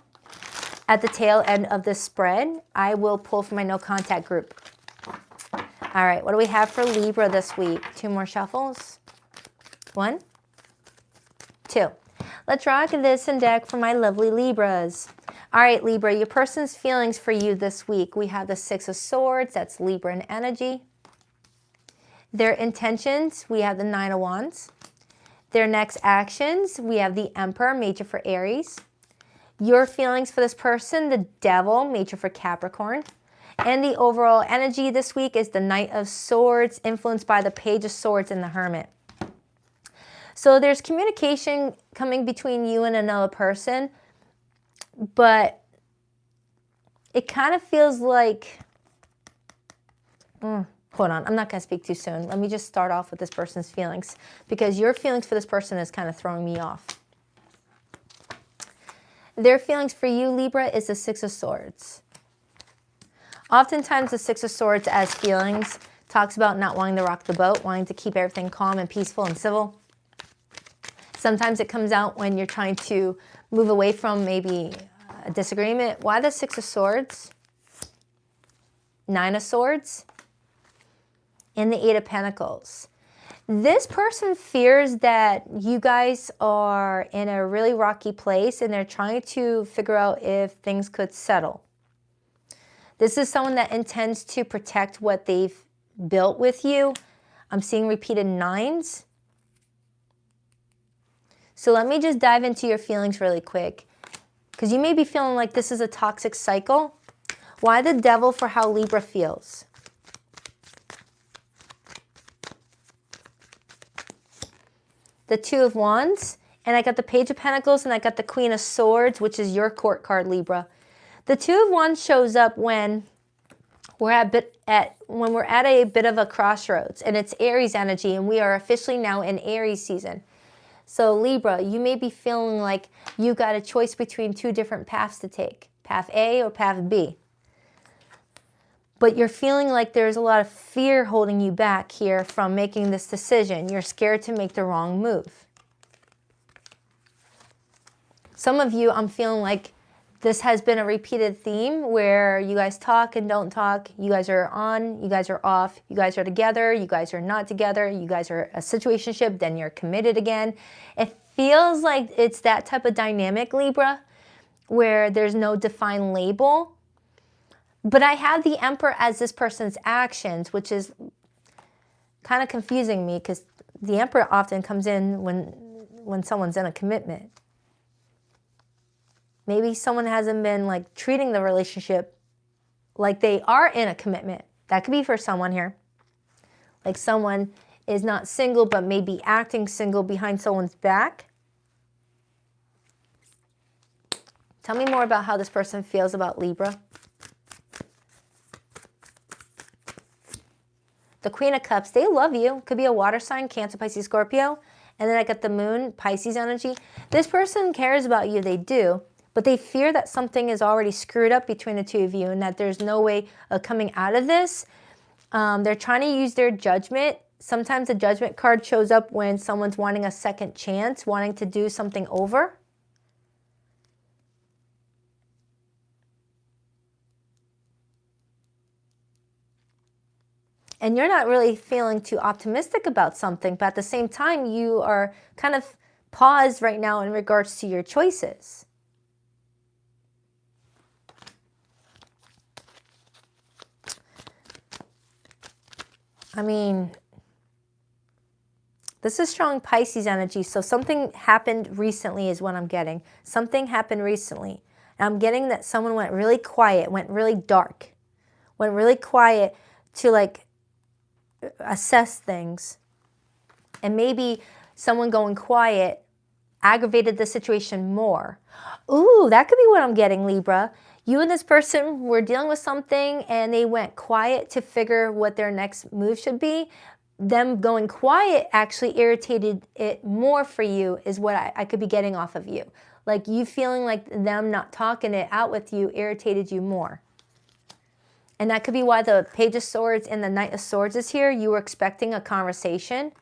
at the tail end of this spread, I will pull from my no contact group. All right, what do we have for Libra this week? 2 more shuffles. 1, 2. Let's rock this and deck for my lovely Libras. All right, Libra, your person's feelings for you this week. We have the 6 of Swords. That's Libran energy. Their intentions, we have the 9 of Wands. Their next actions, we have the Emperor, major for Aries. Your feelings for this person, the Devil, major for Capricorn. And the overall energy this week is the Knight of Swords, influenced by the Page of Swords and the Hermit. So there's communication coming between you and another person, but it kind of feels like, hold on, I'm not going to speak too soon. Let me just start off with this person's feelings, because your feelings for this person is kind of throwing me off. Their feelings for you, Libra, is the 6 of Swords. Oftentimes, the 6 of Swords as feelings talks about not wanting to rock the boat, wanting to keep everything calm and peaceful and civil. Sometimes it comes out when you're trying to move away from maybe a disagreement. Why the 6 of Swords? 9 of Swords? And the 8 of Pentacles. This person fears that you guys are in a really rocky place and they're trying to figure out if things could settle. This is someone that intends to protect what they've built with you. I'm seeing repeated 9s. So let me just dive into your feelings really quick, because you may be feeling like this is a toxic cycle. Why the Devil for how Libra feels? The 2 of Wands, and I got the Page of Pentacles, and I got the Queen of Swords, which is your court card, Libra. The 2 of Wands shows up when we're at a bit of a crossroads, and it's Aries energy, and we are officially now in Aries season. So Libra, you may be feeling like you got a choice between 2 different paths to take, path A or path B. But you're feeling like there's a lot of fear holding you back here from making this decision. You're scared to make the wrong move. Some of you, I'm feeling like this has been a repeated theme where you guys talk and don't talk. You guys are on, you guys are off, you guys are together, you guys are not together, you guys are a situationship, then you're committed again. It feels like it's that type of dynamic, Libra, where there's no defined label. But I have the Emperor as this person's actions, which is kind of confusing me, because the Emperor often comes in when someone's in a commitment. Maybe someone hasn't been like treating the relationship like they are in a commitment. That could be for someone here. Like someone is not single, but maybe acting single behind someone's back. Tell me more about how this person feels about Libra. The Queen of Cups, they love you. Could be a water sign, Cancer, Pisces, Scorpio. And then I got the Moon, Pisces energy. This person cares about you, they do. But they fear that something is already screwed up between the 2 of you and that there's no way of coming out of this. They're trying to use their judgment. Sometimes the Judgment card shows up when someone's wanting a second chance, wanting to do something over. And you're not really feeling too optimistic about something, but at the same time, you are kind of paused right now in regards to your choices. I mean, This is strong Pisces energy. So something happened recently is what I'm getting. Something happened recently. And I'm getting that someone went really quiet, went really dark, went really quiet to like assess things. And maybe someone going quiet aggravated the situation more. Ooh, that could be what I'm getting, Libra. You and this person were dealing with something and they went quiet to figure what their next move should be. Them going quiet actually irritated it more for you is what I could be getting off of you. Like you feeling like them not talking it out with you irritated you more. And that could be why the Page of Swords and the Knight of Swords is here. You were expecting a conversation.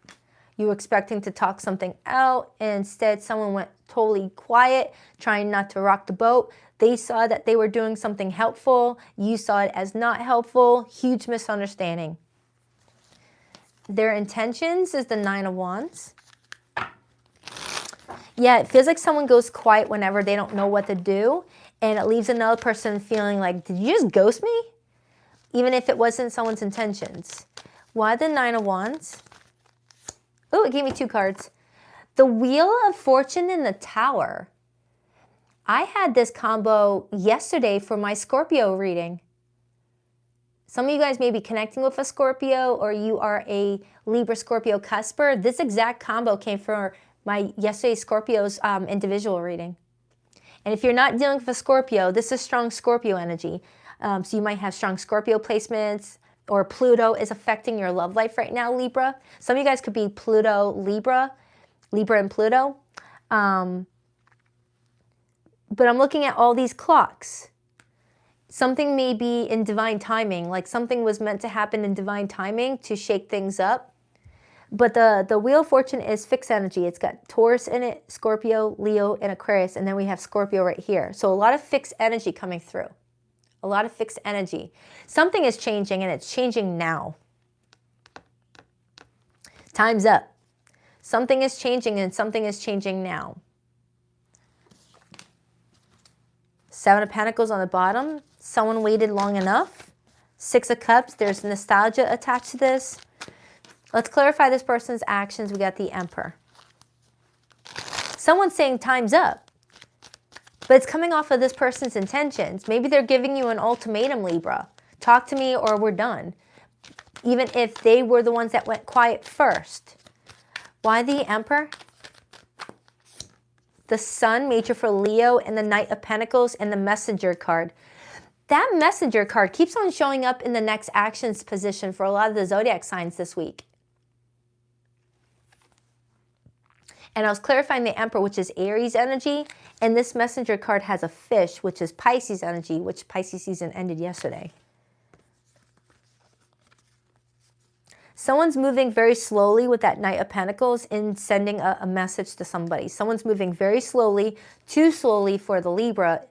You were expecting to talk something out. And instead, someone went totally quiet, trying not to rock the boat. They saw that they were doing something helpful. You saw it as not helpful. Huge misunderstanding. Their intentions is the Nine of Wands. Yeah, it feels like someone goes quiet whenever they don't know what to do. And it leaves another person feeling like, did you just ghost me? Even if it wasn't someone's intentions. Why the Nine of Wands? Oh, it gave me 2 cards. The Wheel of Fortune and the Tower. I had this combo yesterday for my Scorpio reading. Some of you guys may be connecting with a Scorpio or you are a Libra Scorpio cusper. This exact combo came from my yesterday's Scorpio's individual reading. And if you're not dealing with a Scorpio, this is strong Scorpio energy. So you might have strong Scorpio placements, or Pluto is affecting your love life right now, Libra. Some of you guys could be Pluto, Libra and Pluto. But I'm looking at all these clocks. Something may be in divine timing, like something was meant to happen in divine timing to shake things up. But the Wheel of Fortune is fixed energy. It's got Taurus in it, Scorpio, Leo, and Aquarius, and then we have Scorpio right here. So a lot of fixed energy coming through. A lot of fixed energy. Something is changing, and it's changing now. Time's up. Something is changing, and something is changing now. 7 of Pentacles on the bottom. Someone waited long enough. 6 of Cups. There's nostalgia attached to this. Let's clarify this person's actions. We got the Emperor. Someone's saying time's up. But it's coming off of this person's intentions. Maybe they're giving you an ultimatum, Libra. Talk to me or we're done. Even if they were the ones that went quiet first. Why the Emperor? The Sun, major for Leo, and the Knight of Pentacles, and the Messenger card. That Messenger card keeps on showing up in the next actions position for a lot of the zodiac signs this week. And I was clarifying the Emperor, which is Aries energy. And this Messenger card has a fish, which is Pisces energy, which Pisces season ended yesterday. Someone's moving very slowly with that Knight of Pentacles in sending a message to somebody. Someone's moving very slowly, too slowly for the Libra,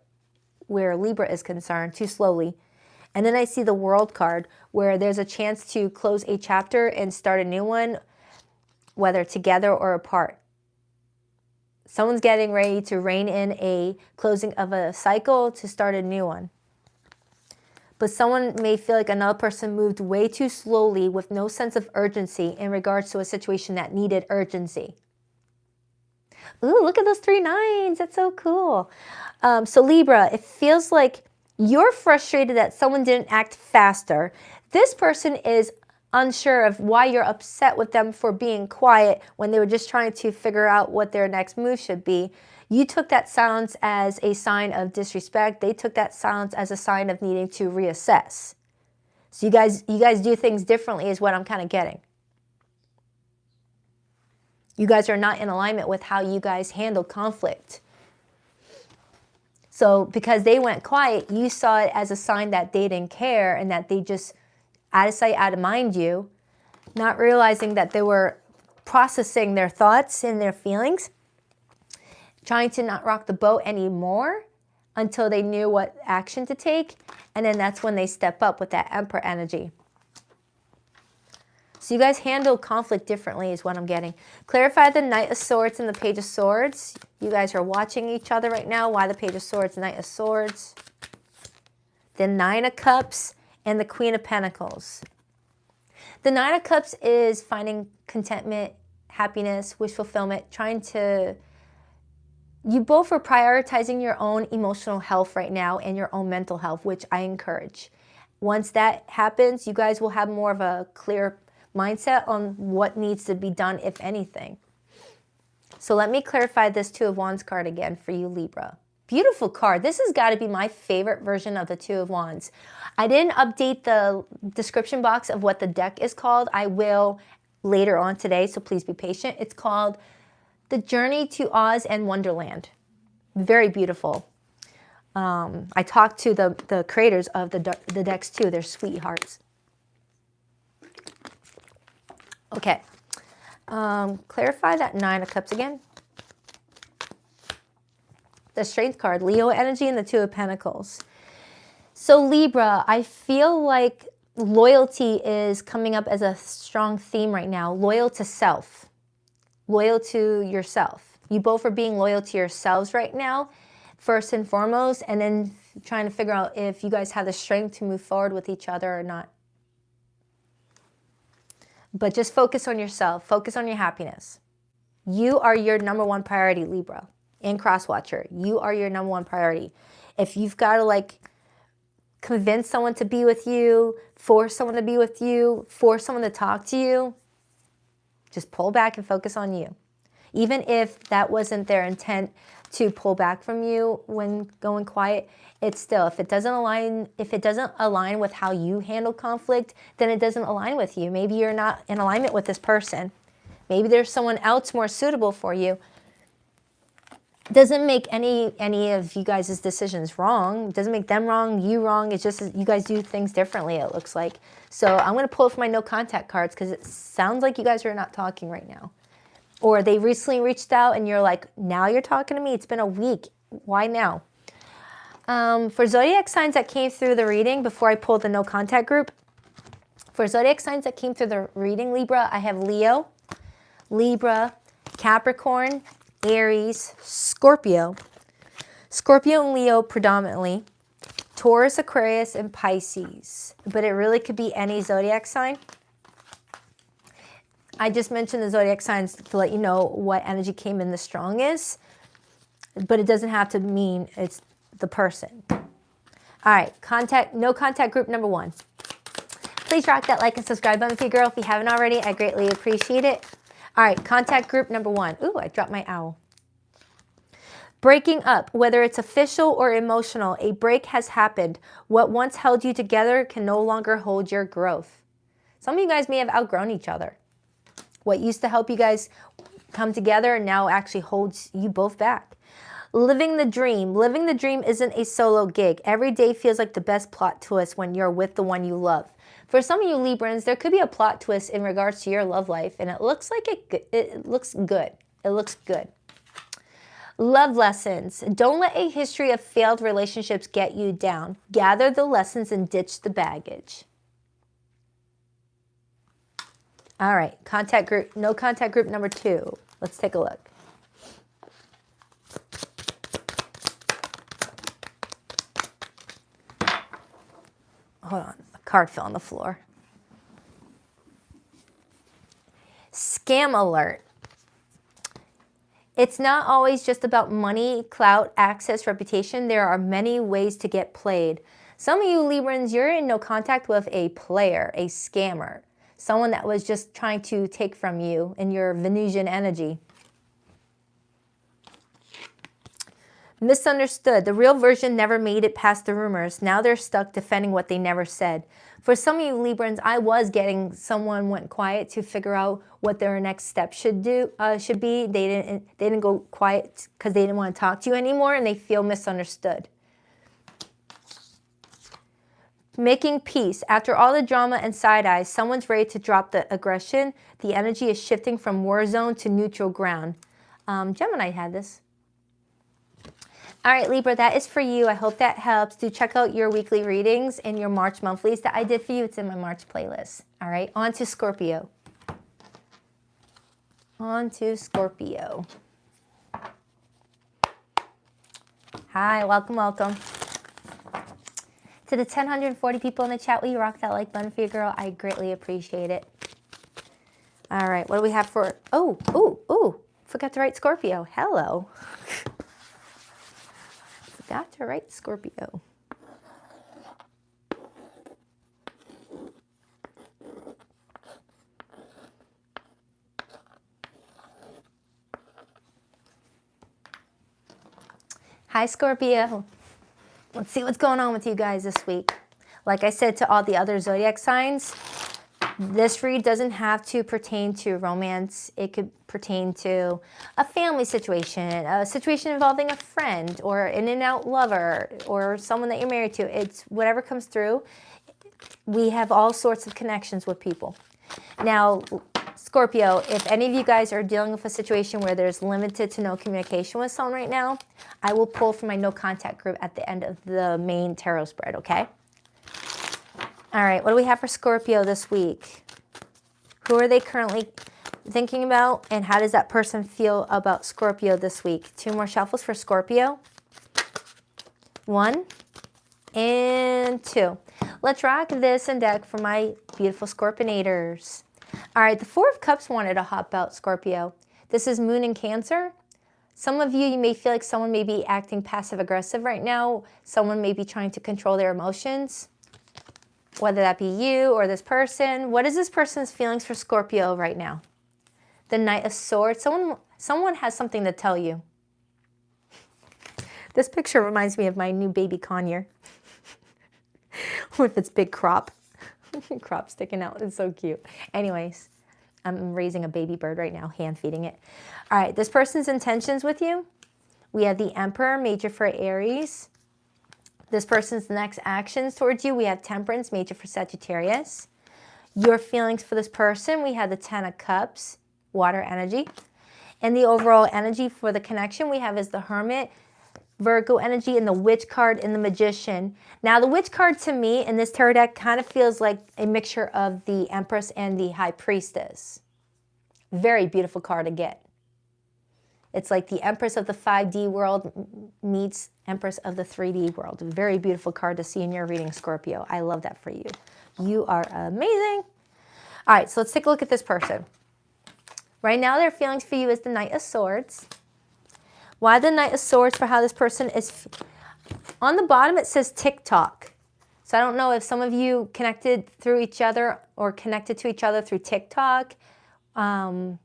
where Libra is concerned, too slowly. And then I see the World card, where there's a chance to close a chapter and start a new one, whether together or apart. Someone's getting ready to rein in a closing of a cycle to start a new one. But someone may feel like another person moved way too slowly with no sense of urgency in regards to a situation that needed urgency. Ooh, look at those 3 nines. That's so cool. So Libra, it feels like you're frustrated that someone didn't act faster. This person is unsure of why you're upset with them for being quiet when they were just trying to figure out what their next move should be. You took that silence as a sign of disrespect. They took that silence as a sign of needing to reassess. So you guys do things differently is what I'm kind of getting. You guys are not in alignment with how you guys handle conflict. So because they went quiet, you saw it as a sign that they didn't care and that they just out of sight, out of mind you, not realizing that they were processing their thoughts and their feelings, trying to not rock the boat anymore until they knew what action to take. And then that's when they step up with that Emperor energy. So you guys handle conflict differently is what I'm getting. Clarify the Knight of Swords and the Page of Swords. You guys are watching each other right now. Why the Page of Swords, Knight of Swords? The 9 of Cups and the Queen of Pentacles. The 9 of Cups is finding contentment, happiness, wish fulfillment, you both are prioritizing your own emotional health right now and your own mental health, which I encourage. Once that happens, you guys will have more of a clear mindset on what needs to be done, if anything. So let me clarify this Two of Wands card again for you, Libra. Beautiful card. This has got to be my favorite version of the Two of Wands. I didn't update the description box of what the deck is called. I will later on today, so please be patient. It's called The Journey to Oz and Wonderland. Very beautiful. I talked to the creators of the decks too. They're sweethearts. Okay. Clarify that Nine of Cups again. The Strength card, Leo energy, and the Two of Pentacles. So Libra, I feel like loyalty is coming up as a strong theme right now. Loyal to self. Loyal to yourself. You both are being loyal to yourselves right now, first and foremost, and then trying to figure out if you guys have the strength to move forward with each other or not. But just focus on yourself. Focus on your happiness. You are your number one priority, Libra. And Crosswatcher, you are your number one priority. If you've got to like convince someone to be with you, force someone to be with you, force someone to talk to you, just pull back and focus on you. Even if that wasn't their intent to pull back from you when going quiet, it's still, if it doesn't align with how you handle conflict, then it doesn't align with you. Maybe you're not in alignment with this person. Maybe there's someone else more suitable for you. Doesn't make any of you guys' decisions wrong. Doesn't make them wrong, you wrong. It's just you guys do things differently, it looks like. So I'm going to pull from my no contact cards because it sounds like you guys are not talking right now. Or they recently reached out and you're like, now you're talking to me? It's been a week. Why now? For zodiac signs that came through the reading, before I pulled the no contact group, for zodiac signs that came through the reading, Libra, I have Leo, Libra, Capricorn, Aries, Scorpio and Leo predominantly, Taurus, Aquarius, and Pisces. But it really could be any zodiac sign. I just mentioned the zodiac signs to let you know what energy came in the strongest, but it doesn't have to mean it's the person. All right, no contact group number 1. Please rock that like and subscribe button for you, girl. If you haven't already, I greatly appreciate it. All right, contact group number 1. Ooh, I dropped my owl. Breaking up, whether it's official or emotional, a break has happened. What once held you together can no longer hold your growth. Some of you guys may have outgrown each other. What used to help you guys come together now actually holds you both back. Living the dream. Living the dream isn't a solo gig. Every day feels like the best plot twist when you're with the one you love. For some of you Librans, there could be a plot twist in regards to your love life, and it looks like it looks good. It looks good. Love lessons. Don't let a history of failed relationships get you down. Gather the lessons and ditch the baggage. All right, contact group, no contact group number 2. Let's take a look. Hold on, a card fell on the floor. Scam alert. It's not always just about money, clout, access, reputation. There are many ways to get played. Some of you Librans, you're in no contact with a player, a scammer. Someone that was just trying to take from you in your Venusian energy. Misunderstood. The real version never made it past the rumors. Now they're stuck defending what they never said. For some of you Librans, I was getting someone went quiet to figure out what their next step should be. They didn't go quiet because they didn't want to talk to you anymore, and they feel misunderstood. Making peace. After all the drama and side eyes, someone's ready to drop the aggression. The energy is shifting from war zone to neutral ground. Gemini had this. All right, Libra, that is for you. I hope that helps. Do check out your weekly readings and your March monthlies that I did for you. It's in my March playlist. All right, on to Scorpio. On to Scorpio. Hi, welcome, welcome. To the 1,040 people in the chat, will you rock that like button for your girl? I greatly appreciate it. All right, what do we have for, oh, forgot to write Scorpio. Hello. Forgot to write Scorpio. Hi, Scorpio. Let's see what's going on with you guys this week. Like I said to all the other zodiac signs, this read doesn't have to pertain to romance. It could pertain to a family situation, a situation involving a friend or an in-and-out lover or someone that you're married to. It's whatever comes through. We have all sorts of connections with people. Now, Scorpio, if any of you guys are dealing with a situation where there's limited to no communication with someone right now, I will pull from my no contact group at the end of the main tarot spread, okay? All right, what do we have for Scorpio this week? Who are they currently thinking about, and how does that person feel about Scorpio this week? 2 more shuffles for Scorpio. 1 and 2. Let's rock this and deck for my beautiful Scorpionators. All right, the 4 of Cups wanted to hop out, Scorpio. This is Moon in Cancer. Some of you may feel like someone may be acting passive-aggressive right now. Someone may be trying to control their emotions, whether that be you or this person. What is this person's feelings for Scorpio right now? The Knight of Swords. Someone has something to tell you. This picture reminds me of my new baby conure with its big crop. Crop sticking out. It's so cute. Anyways, I'm raising a baby bird right now, hand feeding it. All right, this person's intentions with you. We have the Emperor, major for Aries. This person's next actions towards you, we have Temperance, major for Sagittarius. Your feelings for this person, we have the 10 of Cups, water energy. And the overall energy for the connection we have is the Hermit, Virgo energy, and the Witch card and the Magician. Now, the Witch card to me in this tarot deck kind of feels like a mixture of the Empress and the High Priestess. Very beautiful card to get. It's like the Empress of the 5D world meets Empress of the 3D world. Very beautiful card to see in your reading, Scorpio. I love that for you. You are amazing. All right, so let's take a look at this person. Right now, their feelings for you is the Knight of Swords. Why the Knight of Swords for how this person is? On the bottom, it says TikTok. So I don't know if some of you connected through each other or connected to each other through TikTok. But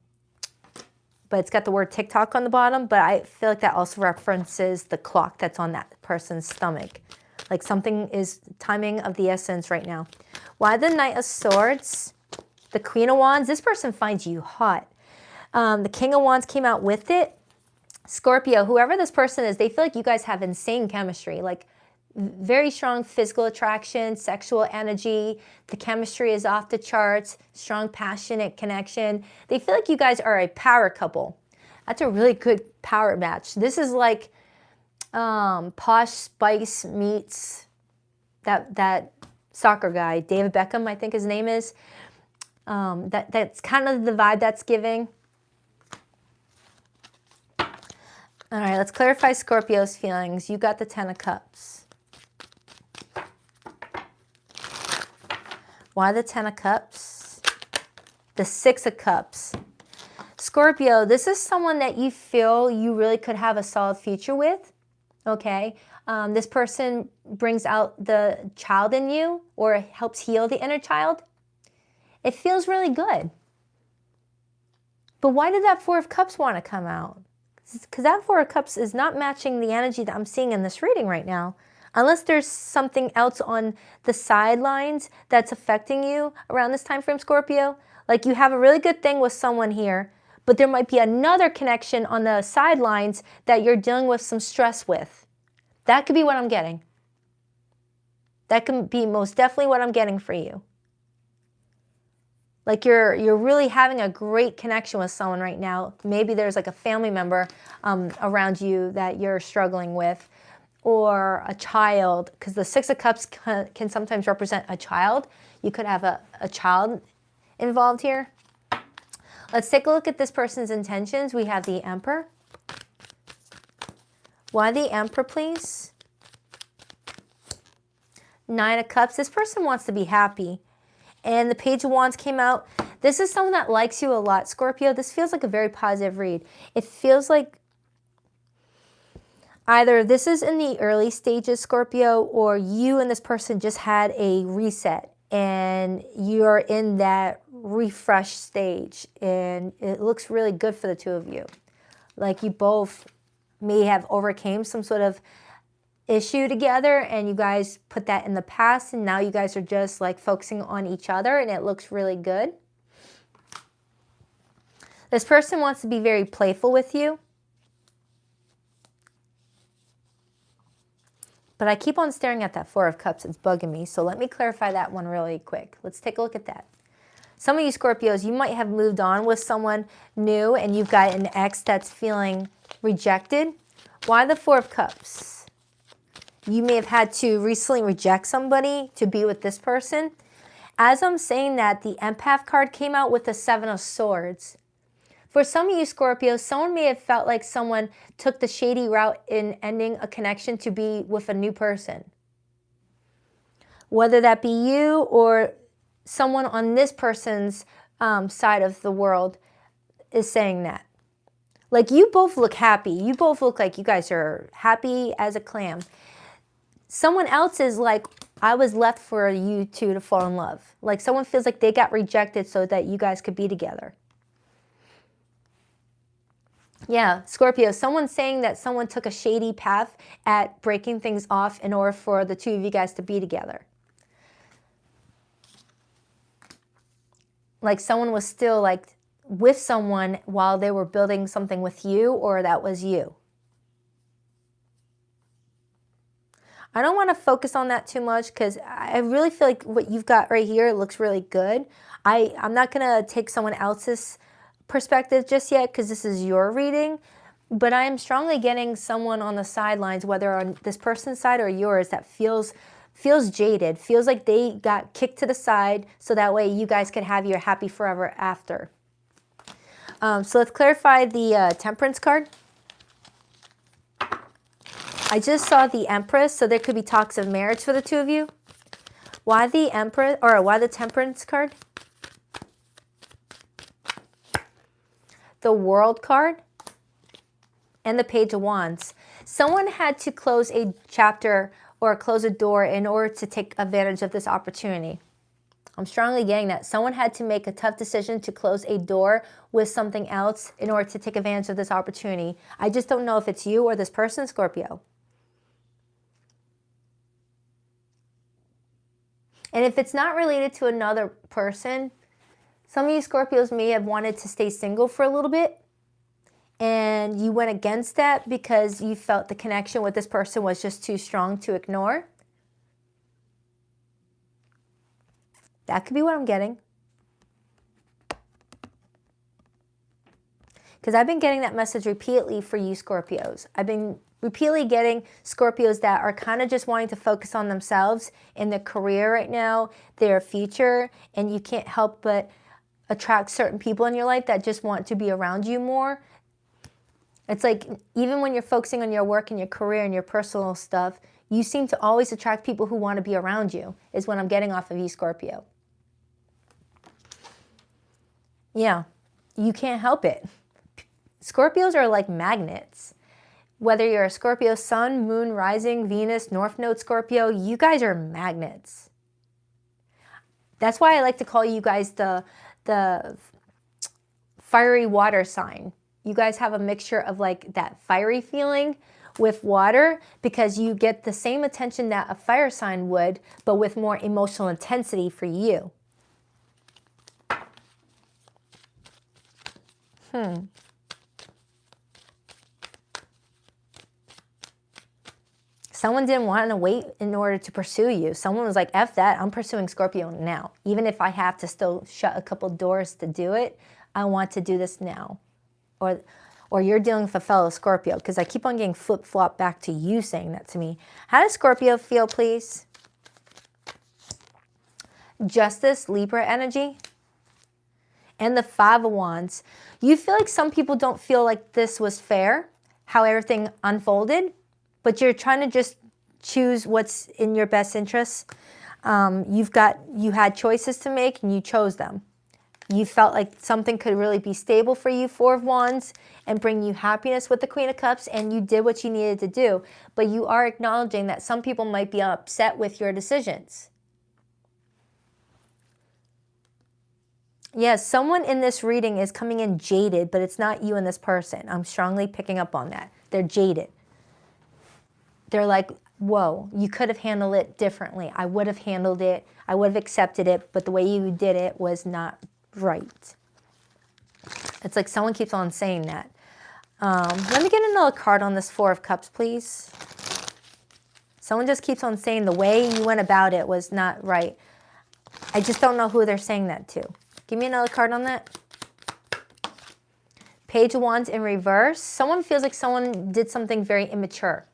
it's got the word TikTok on the bottom. But I feel like that also references the clock that's on that person's stomach. Like something is timing of the essence right now. Why the Knight of Swords? The Queen of Wands. This person finds you hot. The King of Wands came out with it. Scorpio, whoever this person is, they feel like you guys have insane chemistry, like very strong physical attraction, sexual energy. The chemistry is off the charts, strong, passionate connection. They feel like you guys are a power couple. That's a really good power match. This is like Posh Spice meets that soccer guy, David Beckham, I think his name is. That's kind of the vibe that's giving. All right, let's clarify Scorpio's feelings. You got the 10 of Cups. Why the 10 of Cups? The 6 of Cups. Scorpio, this is someone that you feel you really could have a solid future with, okay? This person brings out the child in you or helps heal the inner child. It feels really good. But why did that 4 of Cups want to come out? Because that 4 of Cups is not matching the energy that I'm seeing in this reading right now. Unless there's something else on the sidelines that's affecting you around this time frame, Scorpio. Like you have a really good thing with someone here, but there might be another connection on the sidelines that you're dealing with some stress with. That could be what I'm getting. That can be most definitely what I'm getting for you. Like you're really having a great connection with someone right now. Maybe there's like a family member around you that you're struggling with, or a child, because the 6 of Cups can sometimes represent a child. You could have a child involved here. Let's take a look at this person's intentions. We have the Emperor. Why the Emperor, please? 9 of Cups. This person wants to be happy. And the Page of Wands came out. This is someone that likes you a lot, Scorpio. This feels like a very positive read. It feels like either this is in the early stages, Scorpio, or you and this person just had a reset and you're in that refresh stage and it looks really good for the two of you. Like you both may have overcame some sort of issue together and you guys put that in the past and now you guys are just like focusing on each other and it looks really good. This person wants to be very playful with you. But I keep on staring at that Four of Cups. It's bugging me. So let me clarify that one really quick. Let's take a look at that. Some of you Scorpios, you might have moved on with someone new and you've got an ex that's feeling rejected. Why the Four of Cups? You may have had to recently reject somebody to be with this person. As I'm saying that, the Empath card came out with the Seven of Swords. For some of you Scorpios, someone may have felt like someone took the shady route in ending a connection to be with a new person. Whether that be you or someone on this person's side of the world is saying that. Like you both look happy. You both look like you guys are happy as a clam. Someone else is like, I was left for you two to fall in love. Like someone feels like they got rejected so that you guys could be together. Yeah, Scorpio, someone's saying that someone took a shady path at breaking things off in order for the two of you guys to be together. Like someone was still like with someone while they were building something with you, or that was you. I don't want to focus on that too much because I really feel like what you've got right here looks really good. I'm not going to take someone else's perspective just yet because this is your reading, but I am strongly getting someone on the sidelines, whether on this person's side or yours, that feels jaded, feels like they got kicked to the side so that way you guys can have your happy forever after. So let's clarify the Temperance card. I just saw the Empress, so there could be talks of marriage for the two of you. Why the Empress, or why the Temperance card? The World card and the Page of Wands. Someone had to close a chapter or close a door in order to take advantage of this opportunity. I'm strongly getting that. Someone had to make a tough decision to close a door with something else in order to take advantage of this opportunity. I just don't know if it's you or this person, Scorpio. And if it's not related to another person, some of you Scorpios may have wanted to stay single for a little bit and you went against that because you felt the connection with this person was just too strong to ignore. That could be what I'm getting. Because I've been getting that message repeatedly for you Scorpios. I've been repeatedly getting Scorpios that are kind of just wanting to focus on themselves in their career right now, their future, and you can't help but attract certain people in your life that just want to be around you more. It's like even when you're focusing on your work and your career and your personal stuff, you seem to always attract people who want to be around you, is what I'm getting off of you, Scorpio. Yeah, you can't help it. Scorpios are like magnets. Whether you're a Scorpio Sun, Moon, Rising, Venus, North Node Scorpio, you guys are magnets. That's why I like to call you guys the fiery water sign. You guys have a mixture of like that fiery feeling with water because you get the same attention that a fire sign would, but with more emotional intensity for you. Someone didn't want to wait in order to pursue you. Someone was like, F that, I'm pursuing Scorpio now. Even if I have to still shut a couple doors to do it, I want to do this now. Or you're dealing with a fellow Scorpio, because I keep on getting flip-flop back to you saying that to me. How does Scorpio feel, please? Justice, Libra energy, and the Five of Wands. You feel like some people don't feel like this was fair, how everything unfolded, but you're trying to just choose what's in your best interest. You had choices to make and you chose them. You felt like something could really be stable for you, Four of Wands, and bring you happiness with the Queen of Cups, and you did what you needed to do. But you are acknowledging that some people might be upset with your decisions. Yes, someone in this reading is coming in jaded, but it's not you and this person. I'm strongly picking up on that. They're jaded. They're like, whoa, you could have handled it differently. I would have handled it. I would have accepted it, but the way you did it was not right. It's like someone keeps on saying that. Let me get another card on this Four of Cups, please. Someone just keeps on saying the way you went about it was not right. I just don't know who they're saying that to. Give me another card on that. Page of Wands in reverse. Someone feels like someone did something very immature.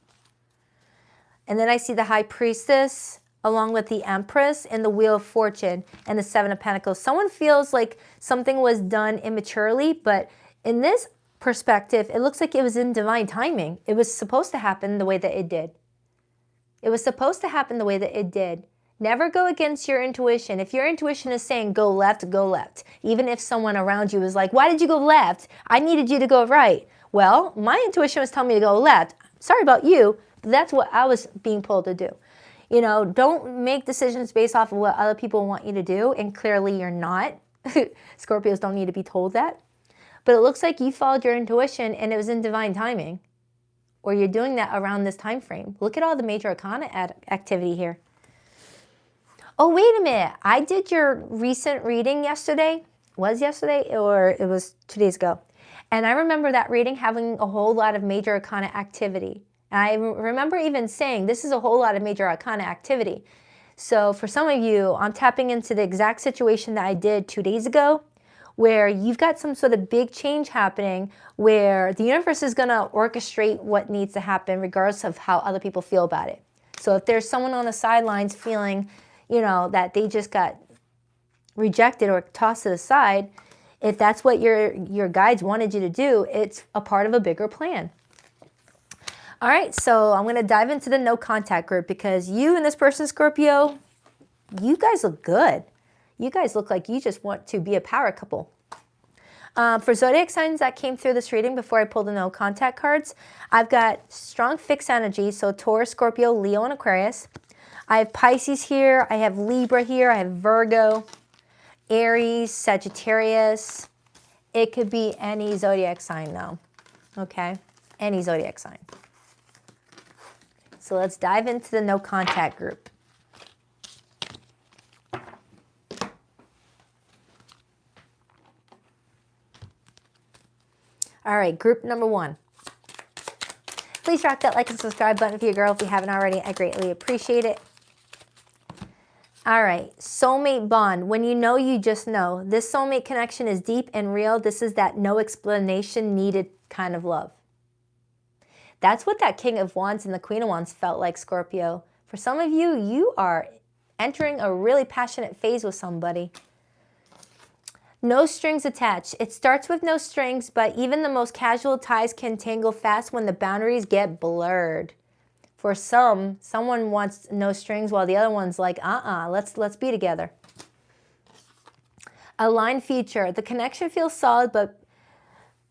And then I see the High Priestess along with the Empress and the Wheel of Fortune and the Seven of Pentacles. Someone feels like something was done immaturely, but in this perspective, it looks like it was in divine timing. It was supposed to happen the way that it did. It was supposed to happen the way that it did. Never go against your intuition. If your intuition is saying go left, go left. Even if someone around you is like, why did you go left? I needed you to go right. Well, my intuition was telling me to go left. Sorry about you, but that's what I was being pulled to do. You know, don't make decisions based off of what other people want you to do, and clearly you're not. Scorpios don't need to be told that. But it looks like you followed your intuition and it was in divine timing, or you're doing that around this time frame. Look at all the major arcana activity here. Oh, wait a minute. I did your recent reading yesterday. Was yesterday or it was 2 days ago. And I remember that reading having a whole lot of major arcana activity. And I remember even saying this is a whole lot of major arcana activity. So for some of you, I'm tapping into the exact situation that I did 2 days ago, where you've got some sort of big change happening where the universe is going to orchestrate what needs to happen regardless of how other people feel about it. So if there's someone on the sidelines feeling, you know, that they just got rejected or tossed to the side, if that's what your guides wanted you to do, it's a part of a bigger plan. All right, so I'm going to dive into the no contact group because you and this person, Scorpio, you guys look good. You guys look like you just want to be a power couple. For zodiac signs that came through this reading before I pulled the no contact cards, I've got strong fixed energy, so Taurus, Scorpio, Leo, and Aquarius. I have Pisces here, I have Libra here, I have Virgo, Aries, Sagittarius. It could be any zodiac sign though, okay? Any zodiac sign. So let's dive into the no contact group. All right, group number 1. Please rock that like and subscribe button for your girl if you haven't already. I greatly appreciate it. All right, soulmate bond. When you know, you just know. This soulmate connection is deep and real. This is that no explanation needed kind of love. That's what that King of Wands and the Queen of Wands felt like, Scorpio. For some of you, you are entering a really passionate phase with somebody. No strings attached. It starts with no strings, but even the most casual ties can tangle fast when the boundaries get blurred. For some, someone wants no strings while the other one's like, let's be together. Align feature. The connection feels solid, but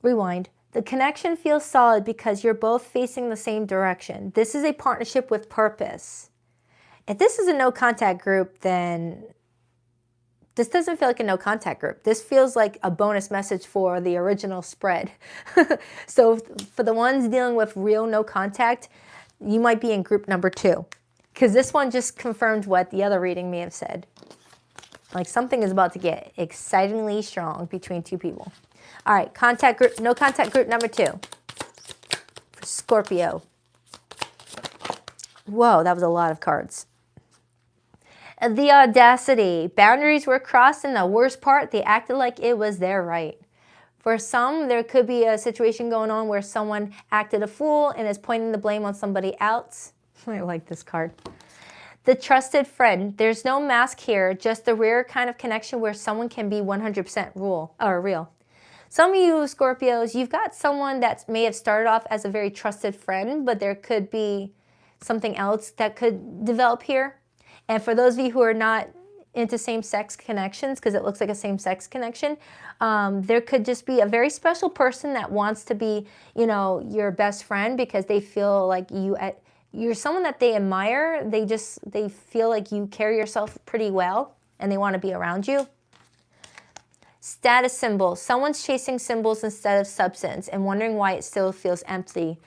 rewind. The connection feels solid because you're both facing the same direction. This is a partnership with purpose. If this is a no contact group, then this doesn't feel like a no contact group. This feels like a bonus message for the original spread. So for the ones dealing with real no contact, you might be in group number 2. Because this one just confirmed what the other reading may have said. Like something is about to get excitingly strong between 2 people. All right, contact group, no contact group number 2. For Scorpio. Whoa, that was a lot of cards. The audacity. Boundaries were crossed, and the worst part, they acted like it was their right. For some, there could be a situation going on where someone acted a fool and is pointing the blame on somebody else. I like this card. The trusted friend. There's no mask here, just the rare kind of connection where someone can be 100% real. Some of you Scorpios, you've got someone that may have started off as a very trusted friend, but there could be something else that could develop here. And for those of you who are not into same-sex connections, because it looks like a same-sex connection. There could just be a very special person that wants to be, you know, your best friend, because they feel like you're someone that they admire. They feel like you carry yourself pretty well, and they want to be around you. Status symbols. Someone's chasing symbols instead of substance and wondering why it still feels empty.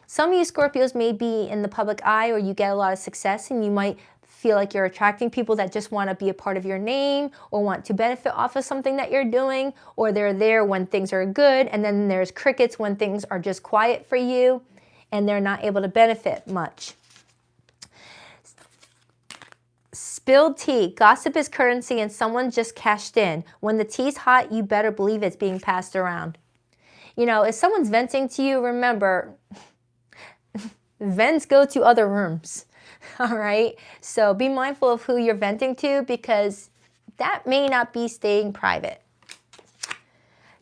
Some of you Scorpios may be in the public eye, or you get a lot of success, and you might feel like you're attracting people that just want to be a part of your name or want to benefit off of something that you're doing, or they're there when things are good, and then there's crickets when things are just quiet for you and they're not able to benefit much. Spilled tea. Gossip is currency and someone just cashed in. When the tea's hot, you better believe it's being passed around. You know, if someone's venting to you, remember, vents go to other rooms. All right, so be mindful of who you're venting to, because that may not be staying private.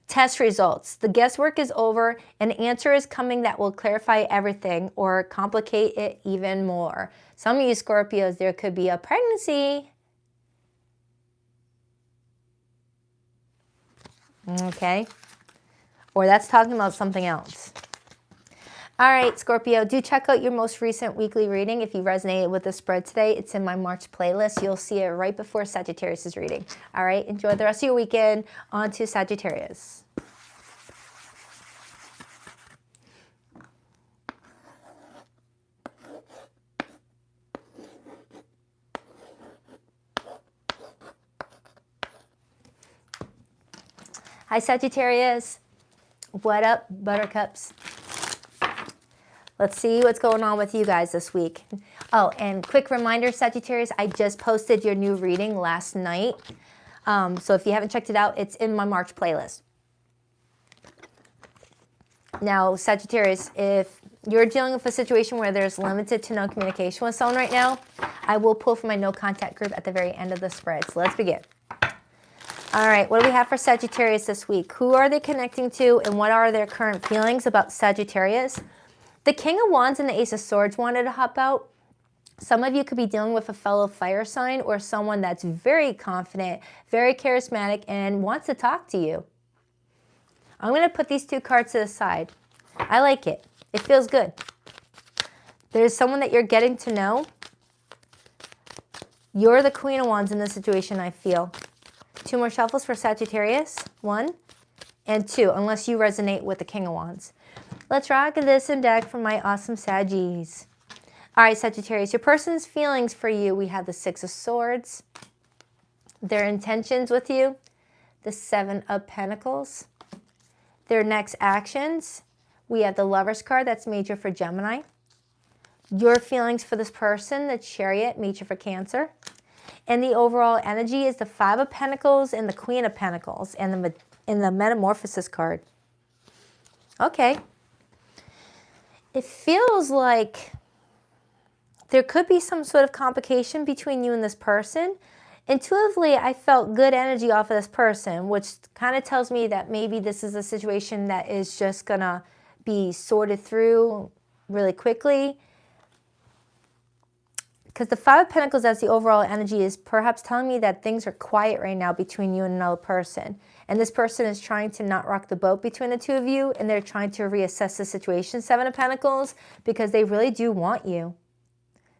Test results. The guesswork is over. An answer is coming that will clarify everything or complicate it even more. Some of you Scorpios, there could be a pregnancy. Okay, or that's talking about something else. All right, Scorpio, do check out your most recent weekly reading. If you resonated with the spread today, it's in my March playlist. You'll see it right before Sagittarius' reading. All right, enjoy the rest of your weekend. On to Sagittarius. Hi, Sagittarius. What up, buttercups? Let's see what's going on with you guys this week. Oh, and quick reminder, Sagittarius, I just posted your new reading last night. So if you haven't checked it out, it's in my March playlist. Now, Sagittarius, if you're dealing with a situation where there's limited to no communication with someone right now, I will pull from my no contact group at the very end of the spread. So let's begin. All right, what do we have for Sagittarius this week? Who are they connecting to, and what are their current feelings about Sagittarius? The King of Wands and the Ace of Swords wanted to hop out. Some of you could be dealing with a fellow fire sign or someone that's very confident, very charismatic, and wants to talk to you. I'm going to put these two cards to the side. I like it. It feels good. There's someone that you're getting to know. You're the Queen of Wands in this situation, I feel. 2 more shuffles for Sagittarius. 1 and 2, unless you resonate with the King of Wands. Let's rock this and deck for my awesome Saggies. All right, Sagittarius, your person's feelings for you. We have the 6 of Swords. Their intentions with you, the 7 of Pentacles. Their next actions, we have the Lover's card. That's major for Gemini. Your feelings for this person, the Chariot, major for Cancer. And the overall energy is the 5 of Pentacles and the Queen of Pentacles and the Metamorphosis card. Okay. It feels like there could be some sort of complication between you and this person. Intuitively, I felt good energy off of this person, which kind of tells me that maybe this is a situation that is just going to be sorted through really quickly. Because the 5 of Pentacles as the overall energy is perhaps telling me that things are quiet right now between you and another person. And this person is trying to not rock the boat between the two of you, and they're trying to reassess the situation, 7 of Pentacles, because they really do want you.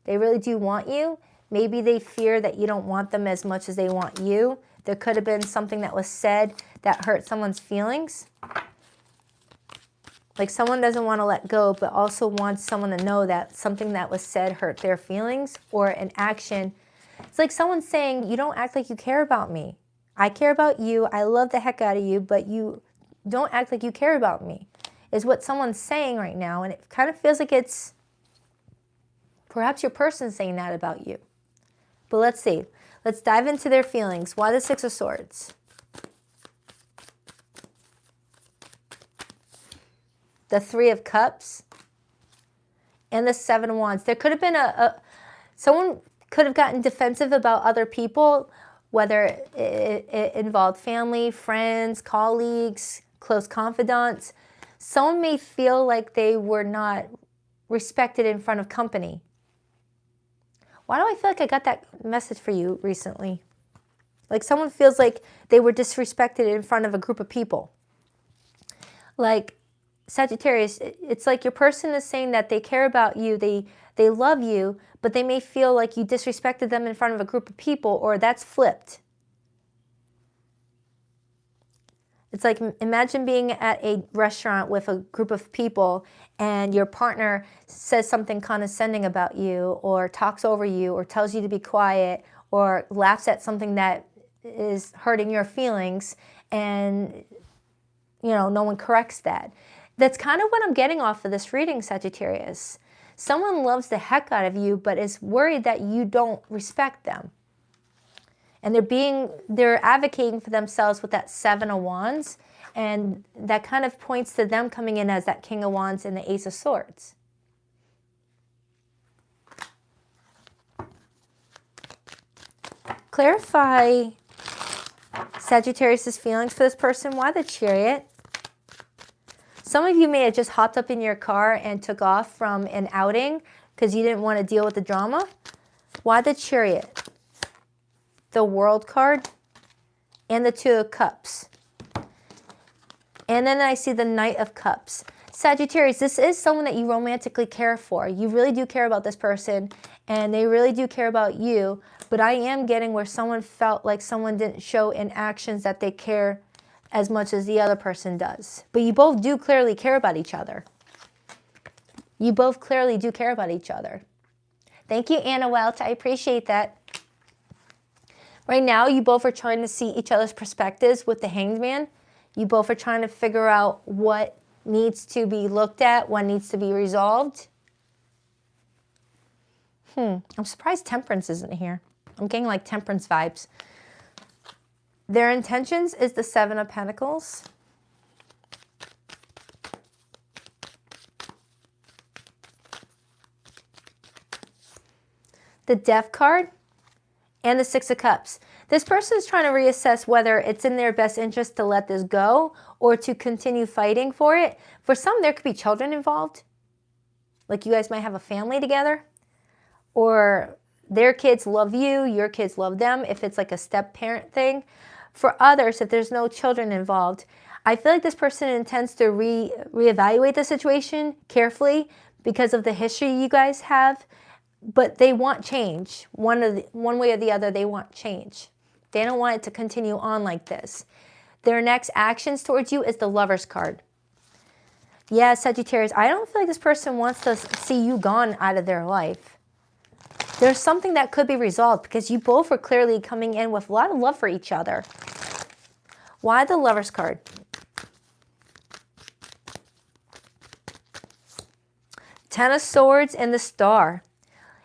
They really do want you. Maybe they fear that you don't want them as much as they want you. There could have been something that was said that hurt someone's feelings. Like someone doesn't want to let go, but also wants someone to know that something that was said hurt their feelings, or an action. It's like someone saying, you don't act like you care about me. I care about you. I love the heck out of you, but you don't act like you care about me, is what someone's saying right now. And it kind of feels like it's perhaps your person saying that about you. But let's see. Let's dive into their feelings. Why the 6 of Swords? The 3 of Cups and the 7 of Wands. There could have been someone could have gotten defensive about other people, whether it involved family, friends, colleagues, close confidants. Someone may feel like they were not respected in front of company. Why do I feel like I got that message for you recently? Like someone feels like they were disrespected in front of a group of people. Like Sagittarius, it's like your person is saying that they care about you, they love you, but they may feel like you disrespected them in front of a group of people, or that's flipped. It's like, imagine being at a restaurant with a group of people and your partner says something condescending about you, or talks over you, or tells you to be quiet, or laughs at something that is hurting your feelings, and no one corrects that. That's kind of what I'm getting off of this reading, Sagittarius. Someone loves the heck out of you, but is worried that you don't respect them. And they're advocating for themselves with that Seven of Wands. And that kind of points to them coming in as that King of Wands and the Ace of Swords. Clarify Sagittarius' feelings for this person. Why the Chariot? Some of you may have just hopped up in your car and took off from an outing because you didn't want to deal with the drama. Why the Chariot? The World card and the Two of Cups. And then I see the Knight of Cups. Sagittarius, this is someone that you romantically care for. You really do care about this person, and they really do care about you. But I am getting where someone felt like someone didn't show in actions that they care as much as the other person does. But you both do clearly care about each other. You both clearly do care about each other. Thank you, Anna Welch. I appreciate that. Right now, you both are trying to see each other's perspectives with the Hanged Man. You both are trying to figure out what needs to be looked at, what needs to be resolved. I'm surprised Temperance isn't here. I'm getting like Temperance vibes. Their intentions is the Seven of Pentacles. The Death card. And the Six of Cups. This person is trying to reassess whether it's in their best interest to let this go or to continue fighting for it. For some, there could be children involved. Like you guys might have a family together. Or their kids love you, your kids love them, if it's like a step-parent thing. For others, if there's no children involved, I feel like this person intends to reevaluate the situation carefully because of the history you guys have. But they want change. One way or the other, they want change. They don't want it to continue on like this. Their next actions towards you is the Lovers card. Yeah, Sagittarius, I don't feel like this person wants to see you gone out of their life. There's something that could be resolved because you both are clearly coming in with a lot of love for each other. Why the Lovers card? Ten of Swords and the Star.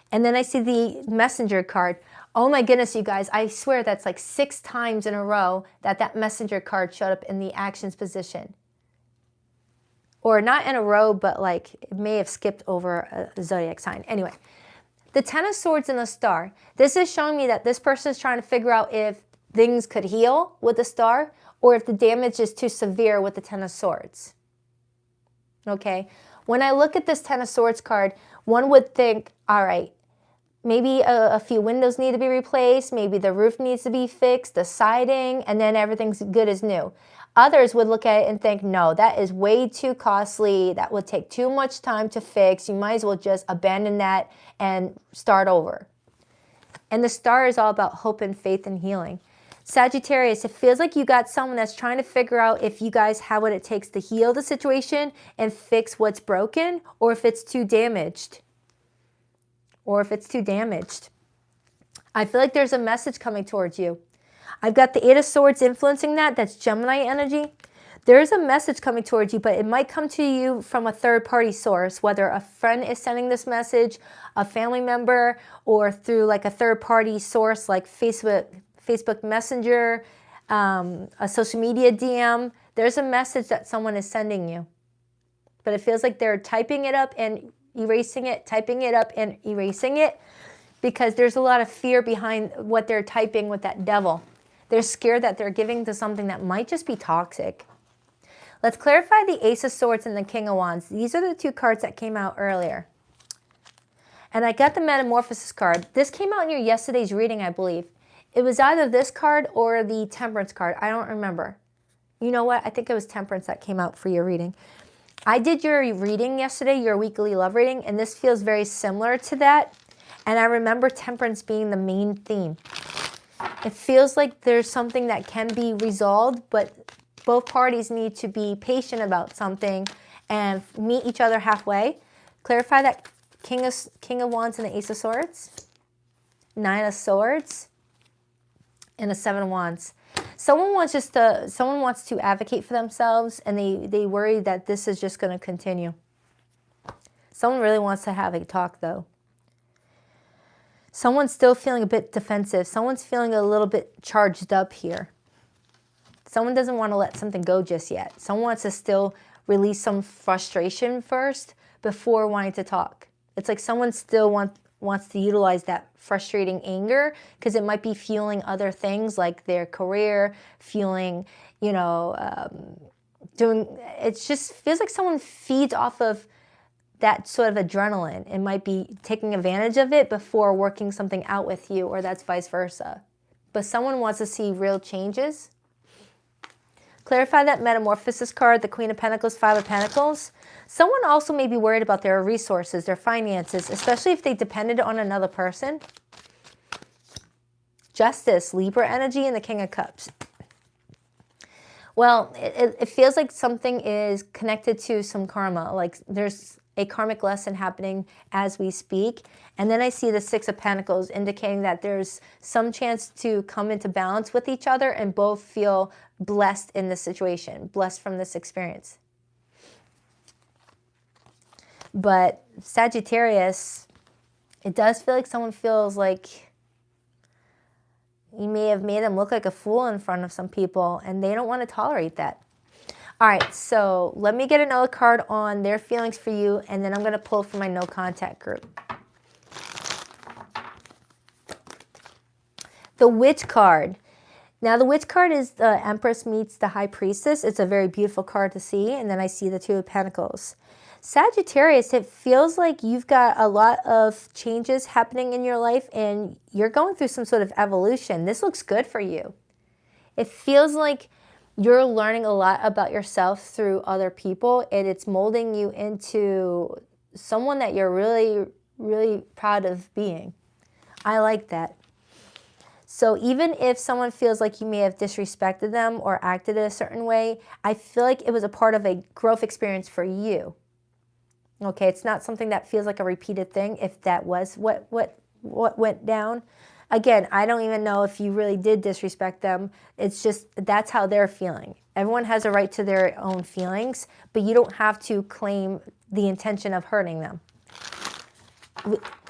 And then I see the Messenger card. Oh my goodness, you guys. I swear that's like 6 times in a row that Messenger card showed up in the actions position. Or not in a row, but like it may have skipped over a zodiac sign. Anyway, the Ten of Swords and the Star. This is showing me that this person is trying to figure out if things could heal with the Star or if the damage is too severe with the Ten of Swords. Okay? When I look at this Ten of Swords card, one would think, all right, maybe a few windows need to be replaced, maybe the roof needs to be fixed, the siding, and then everything's good as new. Others would look at it and think, no, that is way too costly. That would take too much time to fix. You might as well just abandon that and start over. And the Star is all about hope and faith and healing. Sagittarius, it feels like you got someone that's trying to figure out if you guys have what it takes to heal the situation and fix what's broken, or if it's too damaged. I feel like there's a message coming towards you. I've got the Eight of Swords influencing that. That's Gemini energy. There's a message coming towards you, but it might come to you from a third-party source, whether a friend is sending this message, a family member, or through like a third-party source like Facebook Messenger, a social media DM. There's a message that someone is sending you. But it feels like they're typing it up and erasing it, typing it up and erasing it, because there's a lot of fear behind what they're typing with that Devil. They're scared that they're giving to something that might just be toxic. Let's clarify the Ace of Swords and the King of Wands. These are the 2 cards that came out earlier. And I got the Metamorphosis card. This came out in your yesterday's reading, I believe. It was either this card or the Temperance card. I don't remember. You know what? I think it was Temperance that came out for your reading. I did your reading yesterday, your weekly love reading, and this feels very similar to that. And I remember Temperance being the main theme. It feels like there's something that can be resolved, but both parties need to be patient about something and meet each other halfway. Clarify that King of Wands and the Ace of Swords, Nine of Swords, and the Seven of Wands. Someone wants to advocate for themselves, and they worry that this is just going to continue. Someone really wants to have a talk, though. Someone's still feeling a bit defensive. Someone's feeling a little bit charged up here. Someone doesn't want to let something go just yet. Someone wants to still release some frustration first before wanting to talk. It's like someone still wants to utilize that frustrating anger because it might be fueling other things like their career, fueling, it just feels like someone feeds off of that sort of adrenaline. It might be taking advantage of it before working something out with you, or that's vice versa. But someone wants to see real changes. Clarify that Metamorphosis card, the Queen of Pentacles, Five of Pentacles. Someone also may be worried about their resources, their finances, especially if they depended on another person. Justice, Libra energy, and the King of Cups. Well, it feels like something is connected to some karma, like there's a karmic lesson happening as we speak. And then I see the Six of Pentacles indicating that there's some chance to come into balance with each other and both feel blessed in this situation, blessed from this experience. But Sagittarius, it does feel like someone feels like you may have made them look like a fool in front of some people, and they don't want to tolerate that. All right, so let me get another card on their feelings for you, and then I'm going to pull from my no contact group. The Witch card. Now, the Witch card is the Empress meets the High Priestess. It's a very beautiful card to see, and then I see the Two of Pentacles. Sagittarius, it feels like you've got a lot of changes happening in your life, and you're going through some sort of evolution. This looks good for you. It feels like you're learning a lot about yourself through other people, and it's molding you into someone that you're really, really proud of being. I like that. So even if someone feels like you may have disrespected them or acted a certain way, I feel like it was a part of a growth experience for you. Okay, it's not something that feels like a repeated thing if that was what went down. Again, I don't even know if you really did disrespect them. It's just that's how they're feeling. Everyone has a right to their own feelings, but you don't have to claim the intention of hurting them.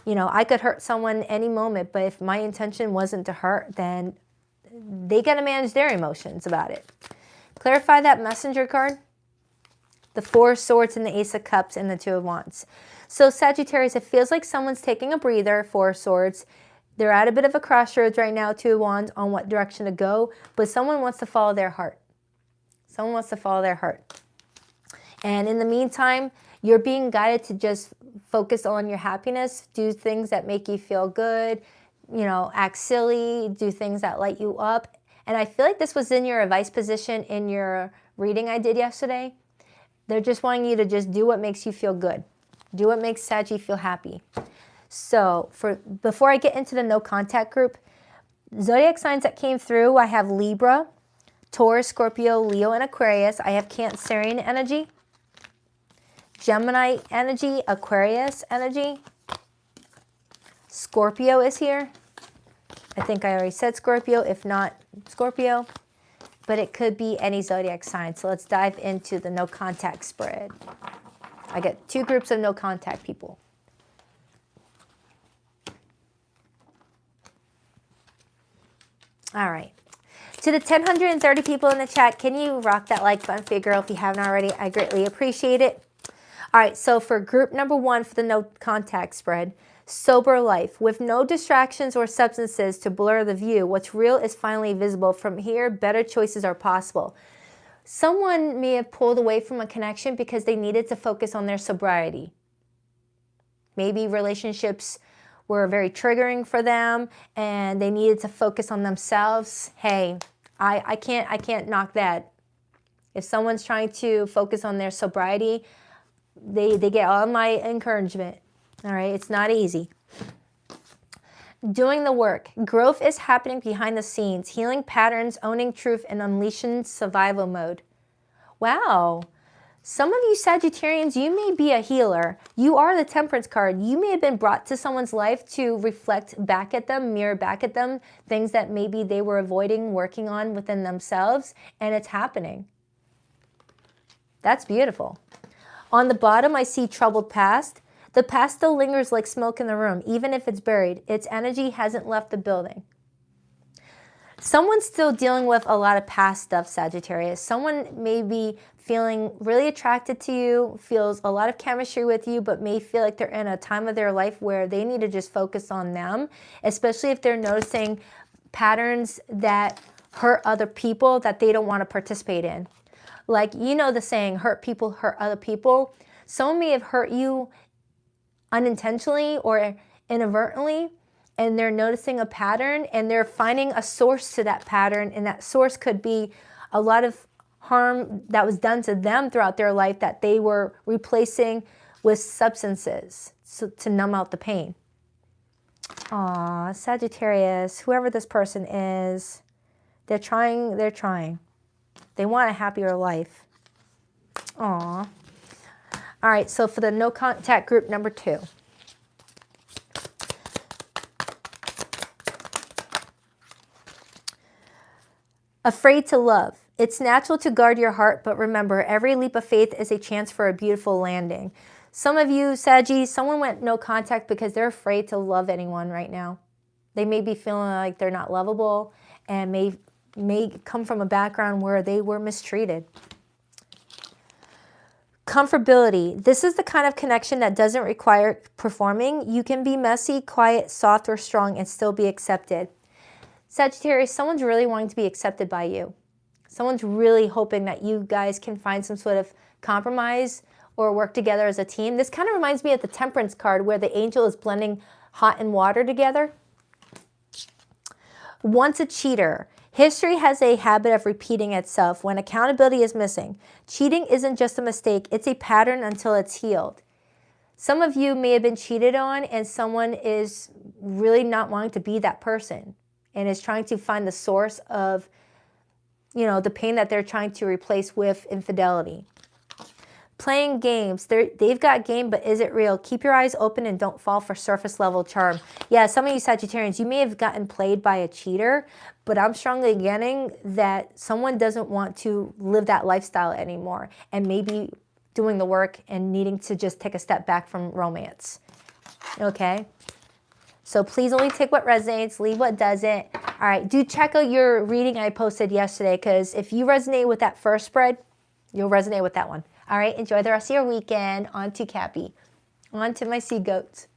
I could hurt someone any moment, but if my intention wasn't to hurt, then they got to manage their emotions about it. Clarify that Messenger card. The Four of Swords and the Ace of Cups and the Two of Wands. So Sagittarius, it feels like someone's taking a breather, Four of Swords. They're at a bit of a crossroads right now, Two of Wands, on what direction to go, but someone wants to follow their heart. Someone wants to follow their heart. And in the meantime, you're being guided to just focus on your happiness, do things that make you feel good, act silly, do things that light you up. And I feel like this was in your advice position in your reading I did yesterday. They're just wanting you to just do what makes you feel good. Do what makes Saggy feel happy. So before I get into the no contact group, zodiac signs that came through, I have Libra, Taurus, Scorpio, Leo, and Aquarius. I have Cancerian energy, Gemini energy, Aquarius energy. Scorpio is here. I think I already said Scorpio, if not Scorpio, but it could be any zodiac sign. So let's dive into the no contact spread. I get two groups of no contact people. All right. To the 1,030 people in the chat, can you rock that like button for your girl if you haven't already? I greatly appreciate it. All right, so for group number one for the no contact spread, sober life. With no distractions or substances to blur the view, what's real is finally visible. From here, better choices are possible. Someone may have pulled away from a connection because they needed to focus on their sobriety. Maybe relationships were very triggering for them and they needed to focus on themselves, hey, I can't knock that. If someone's trying to focus on their sobriety, they get all my encouragement. All right, it's not easy. Doing the work. Growth is happening behind the scenes. Healing patterns, owning truth, and unleashing survival mode. Wow. Some of you Sagittarians, you may be a healer. You are the Temperance card. You may have been brought to someone's life to reflect back at them, mirror back at them, things that maybe they were avoiding, working on within themselves, and it's happening. That's beautiful. On the bottom, I see troubled past. The past still lingers like smoke in the room, even if it's buried. Its energy hasn't left the building. Someone's still dealing with a lot of past stuff, Sagittarius. Someone may be feeling really attracted to you, feels a lot of chemistry with you, but may feel like they're in a time of their life where they need to just focus on them, especially if they're noticing patterns that hurt other people that they don't want to participate in. Like, you know the saying, hurt people hurt other people. Someone may have hurt you unintentionally or inadvertently, and they're noticing a pattern and they're finding a source to that pattern, and that source could be a lot of harm that was done to them throughout their life that they were replacing with substances to numb out the pain. Aw, Sagittarius, whoever this person is, they're trying. They want a happier life. Aw. All right, so for the no contact group number 2. Afraid to love. It's natural to guard your heart, but remember, every leap of faith is a chance for a beautiful landing. Some of you, Saggies, someone went no contact because they're afraid to love anyone right now. They may be feeling like they're not lovable and may come from a background where they were mistreated. Comfortability. This is the kind of connection that doesn't require performing. You can be messy, quiet, soft, or strong and still be accepted. Sagittarius, someone's really wanting to be accepted by you. Someone's really hoping that you guys can find some sort of compromise or work together as a team. This kind of reminds me of the Temperance card where the angel is blending hot and water together. Once a cheater. History has a habit of repeating itself when accountability is missing. Cheating isn't just a mistake, it's a pattern until it's healed. Some of you may have been cheated on and someone is really not wanting to be that person and is trying to find the source of, the pain that they're trying to replace with infidelity. Playing games. They've got game, but is it real? Keep your eyes open and don't fall for surface level charm. Yeah, some of you Sagittarians, you may have gotten played by a cheater, but I'm strongly getting that someone doesn't want to live that lifestyle anymore and maybe doing the work and needing to just take a step back from romance. Okay? So please only take what resonates, leave what doesn't. All right, do check out your reading I posted yesterday, because if you resonate with that first spread, you'll resonate with that one. All right, enjoy the rest of your weekend. On to Cappy. On to my sea goats.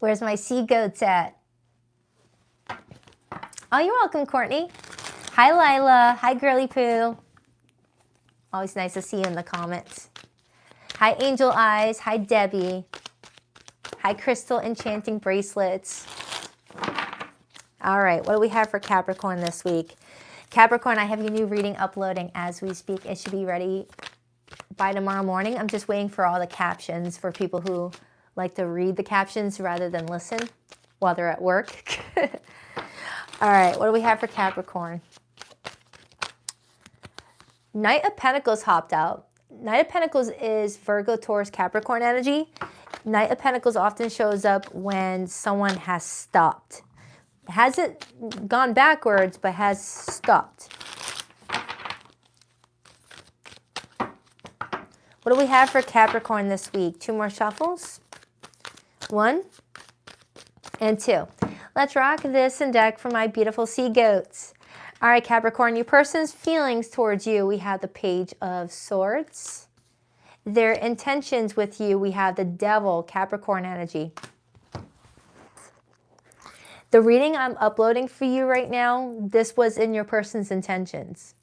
Where's my sea goats at? Oh, you're welcome, Courtney. Hi, Lila. Hi, Girly Poo. Always nice to see you in the comments. Hi, Angel Eyes. Hi, Debbie. Hi, Crystal Enchanting Bracelets. All right, what do we have for Capricorn this week? Capricorn, I have your new reading uploading as we speak. It should be ready by tomorrow morning. I'm just waiting for all the captions for people who like to read the captions rather than listen while they're at work. All right, what do we have for Capricorn? Knight of Pentacles hopped out. Knight of Pentacles is Virgo, Taurus, Capricorn energy. Knight of Pentacles often shows up when someone has stopped. Hasn't gone backwards, but has stopped. What do we have for Capricorn this week? 2 more shuffles. 1 and 2. Let's rock this and deck for my beautiful sea goats. All right, Capricorn, your person's feelings towards you. We have the Page of Swords Their intentions with you, we have the Devil, Capricorn energy. The reading I'm uploading for you right now, this was in your person's intentions.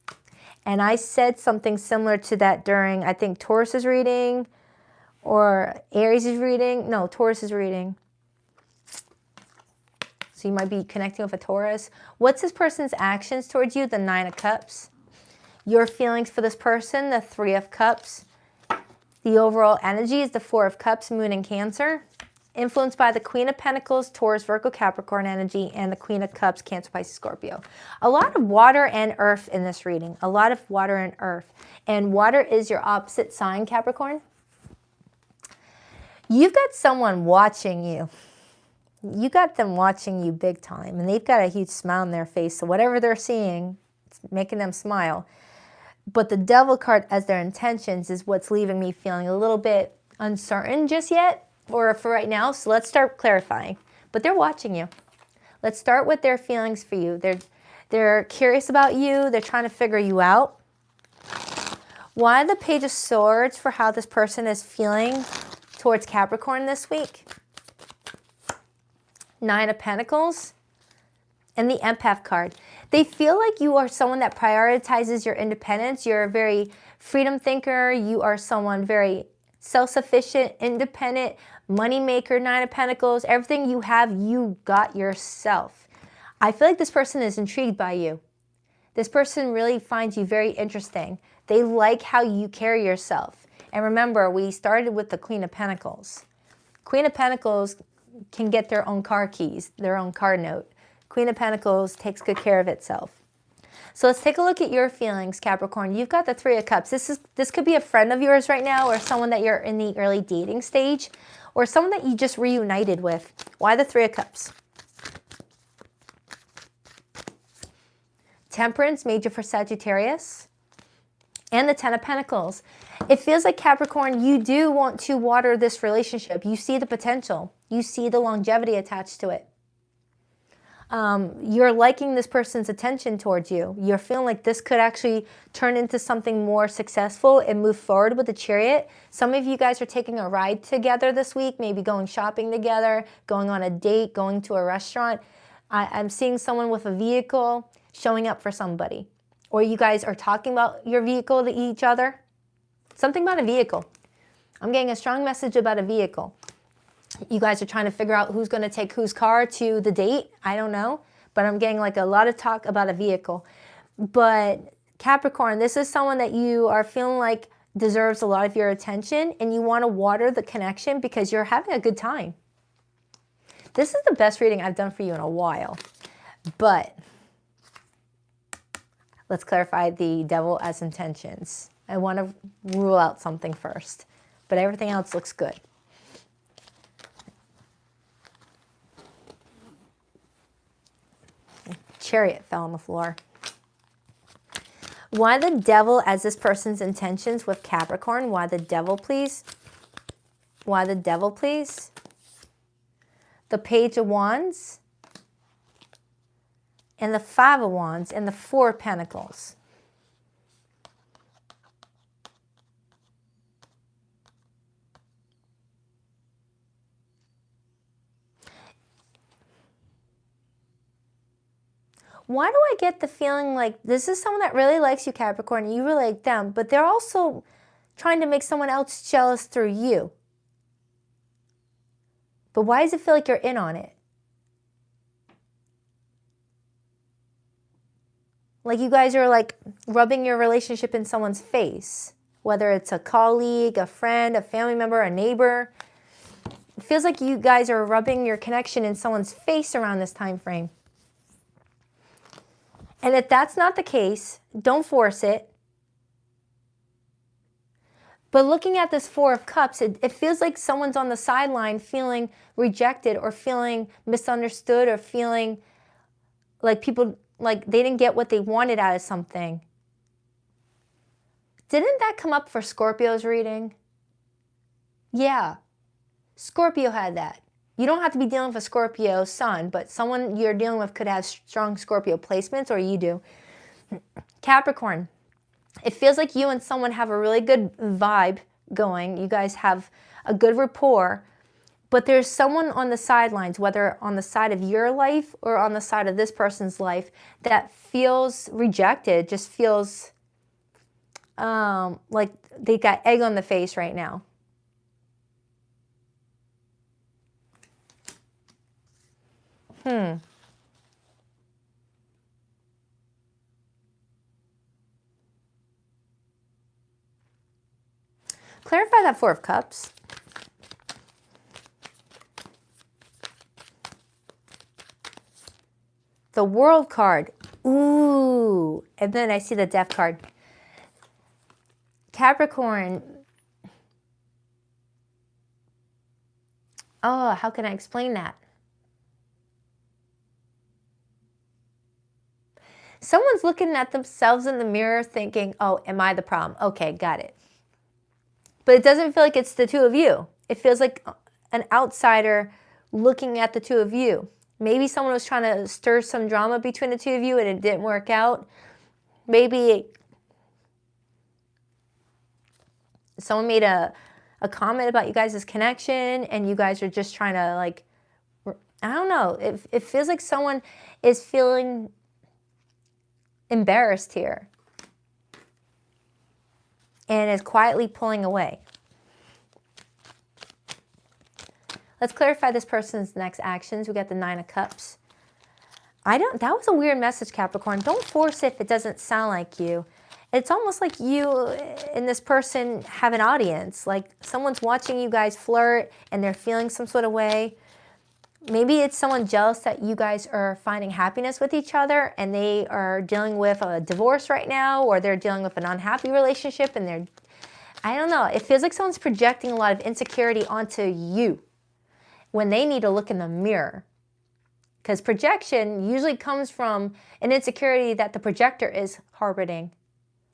And I said something similar to that during, I think, Taurus's reading or Aries' reading. No, Taurus's reading. So you might be connecting with a Taurus. What's this person's actions towards you? The Nine of Cups. Your feelings for this person, the Three of Cups. The overall energy is the Four of Cups, Moon and Cancer. Influenced by the Queen of Pentacles, Taurus, Virgo, Capricorn energy, and the Queen of Cups, Cancer, Pisces, Scorpio. A lot of water and earth in this reading. A lot of water and earth. And water is your opposite sign, Capricorn. You've got someone watching you. You got them watching you big time. And they've got a huge smile on their face. So whatever they're seeing, it's making them smile. But the Devil card as their intentions is what's leaving me feeling a little bit uncertain just yet. Or for right now, so let's start clarifying. But they're watching you. Let's start with their feelings for you. They're curious about you. They're trying to figure you out. Why the Page of Swords for how this person is feeling towards Capricorn this week? Nine of Pentacles and the Empath card. They feel like you are someone that prioritizes your independence. You're a very freedom thinker. You are someone very self-sufficient, independent, money maker, Nine of Pentacles. Everything you have, you got yourself. I feel like this person is intrigued by you. This person really finds you very interesting. They like how you carry yourself. And remember, we started with the Queen of Pentacles. Queen of Pentacles can get their own car keys, their own car note. Queen of Pentacles takes good care of itself. So let's take a look at your feelings, Capricorn. You've got the Three of Cups. This could be a friend of yours right now, or someone that you're in the early dating stage, or someone that you just reunited with. Why the Three of Cups? Temperance, major for Sagittarius. And the Ten of Pentacles. It feels like, Capricorn, you do want to water this relationship. You see the potential. You see the longevity attached to it. You're liking this person's attention towards you. You're feeling like this could actually turn into something more successful and move forward with the Chariot. Some of you guys are taking a ride together this week, maybe going shopping together, going on a date, going to a restaurant. I'm seeing someone with a vehicle showing up for somebody. Or you guys are talking about your vehicle to each other. Something about a vehicle. I'm getting a strong message about a vehicle. You guys are trying to figure out who's going to take whose car to the date. I don't know. But I'm getting like a lot of talk about a vehicle. But Capricorn, this is someone that you are feeling like deserves a lot of your attention. And you want to water the connection because you're having a good time. This is the best reading I've done for you in a while. But let's clarify the Devil as intentions. I want to rule out something first. But everything else looks good. Chariot fell on the floor. Why the Devil as this person's intentions with Capricorn? Why the Devil, please? Why the Devil, please? The Page of Wands and the Five of Wands and the Four of Pentacles. Why do I get the feeling like this is someone that really likes you, Capricorn, and you really like them, but they're also trying to make someone else jealous through you? But why does it feel like you're in on it? Like you guys are like rubbing your relationship in someone's face, whether it's a colleague, a friend, a family member, a neighbor. It feels like you guys are rubbing your connection in someone's face around this time frame. And if that's not the case, don't force it. But looking at this Four of Cups, it feels like someone's on the sideline feeling rejected or feeling misunderstood or feeling like people, like they didn't get what they wanted out of something. Didn't that come up for Scorpio's reading? Yeah, Scorpio had that. You don't have to be dealing with a Scorpio sun, but someone you're dealing with could have strong Scorpio placements, or you do. Capricorn, it feels like you and someone have a really good vibe, going. You guys have a good rapport, but there's someone on the sidelines, whether on the side of your life or on the side of this person's life, that feels rejected, just feels like they got egg on the face right now. Clarify that Four of Cups. The World card. Ooh. And then I see the Death card. Capricorn. Oh, how can I explain that? Someone's looking at themselves in the mirror thinking, oh, am I the problem? Okay, got it. But it doesn't feel like it's the two of you. It feels like an outsider looking at the two of you. Maybe someone was trying to stir some drama between the two of you and it didn't work out. Maybe someone made a comment about you guys' connection and you guys are just trying to, like, I don't know. It feels like someone is feeling embarrassed here and is quietly pulling away. Let's clarify this person's next actions. We got the Nine of Cups. That was a weird message, Capricorn. Don't force it if it doesn't sound like you. It's almost like you and this person have an audience. Like someone's watching you guys flirt and they're feeling some sort of way. Maybe it's someone jealous that you guys are finding happiness with each other and they are dealing with a divorce right now, or they're dealing with an unhappy relationship and I don't know. It feels like someone's projecting a lot of insecurity onto you when they need to look in the mirror. Because projection usually comes from an insecurity that the projector is harboring.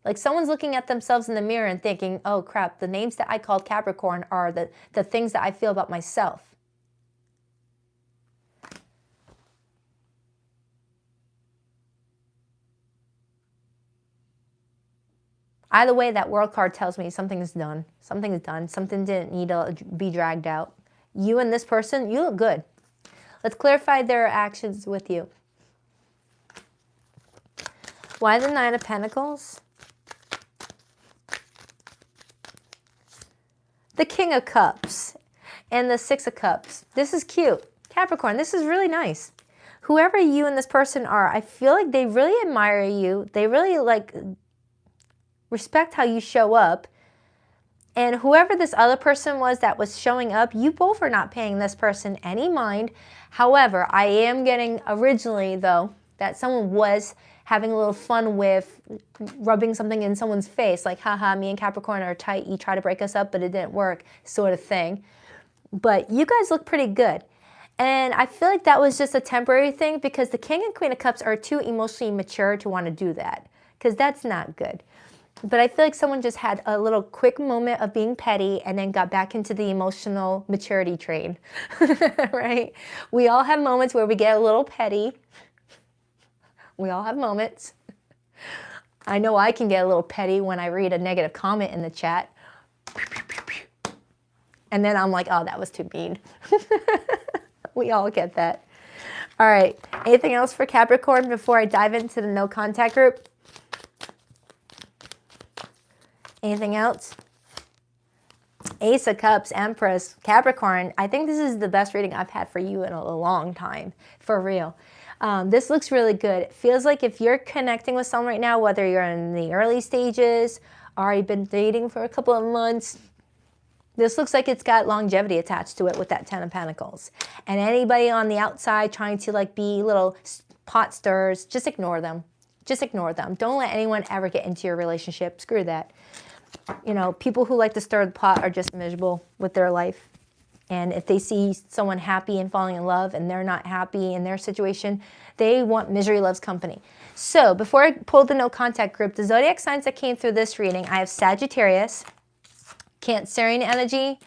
Like someone's looking at themselves in the mirror and thinking, oh crap, the names that I called Capricorn are the things that I feel about myself. Either way, that World card tells me something is done. Something is done. Something didn't need to be dragged out. You and this person, you look good. Let's clarify their actions with you. Why the Nine of Pentacles? The King of Cups and the Six of Cups. This is cute. Capricorn, this is really nice. Whoever you and this person are, I feel like they really admire you. They really respect how you show up. And whoever this other person was that was showing up, you both are not paying this person any mind. However, I am getting originally, though, that someone was having a little fun with rubbing something in someone's face, like, haha, me and Capricorn are tight, you try to break us up, but it didn't work, sort of thing. But you guys look pretty good. And I feel like that was just a temporary thing because the King and Queen of Cups are too emotionally mature to want to do that, because that's not good. But I feel like someone just had a little quick moment of being petty and then got back into the emotional maturity train, right? We all have moments where we get a little petty. We all have moments. I know I can get a little petty when I read a negative comment in the chat. And then I'm like, oh, that was too mean. We all get that. All right. Anything else for Capricorn before I dive into the no contact group? Anything else? Ace of Cups, Empress, Capricorn. I think this is the best reading I've had for you in a long time, for real. This looks really good. It feels like if you're connecting with someone right now, whether you're in the early stages, already been dating for a couple of months, this looks like it's got longevity attached to it with that Ten of Pentacles. And anybody on the outside trying to be little pot stirrers, just ignore them. Just ignore them. Don't let anyone ever get into your relationship. Screw that. You know, people who like to stir the pot are just miserable with their life. And if they see someone happy and falling in love and they're not happy in their situation, they want misery loves company. So before I pulled the no contact group, the zodiac signs that came through this reading, I have Sagittarius, Cancerian energy,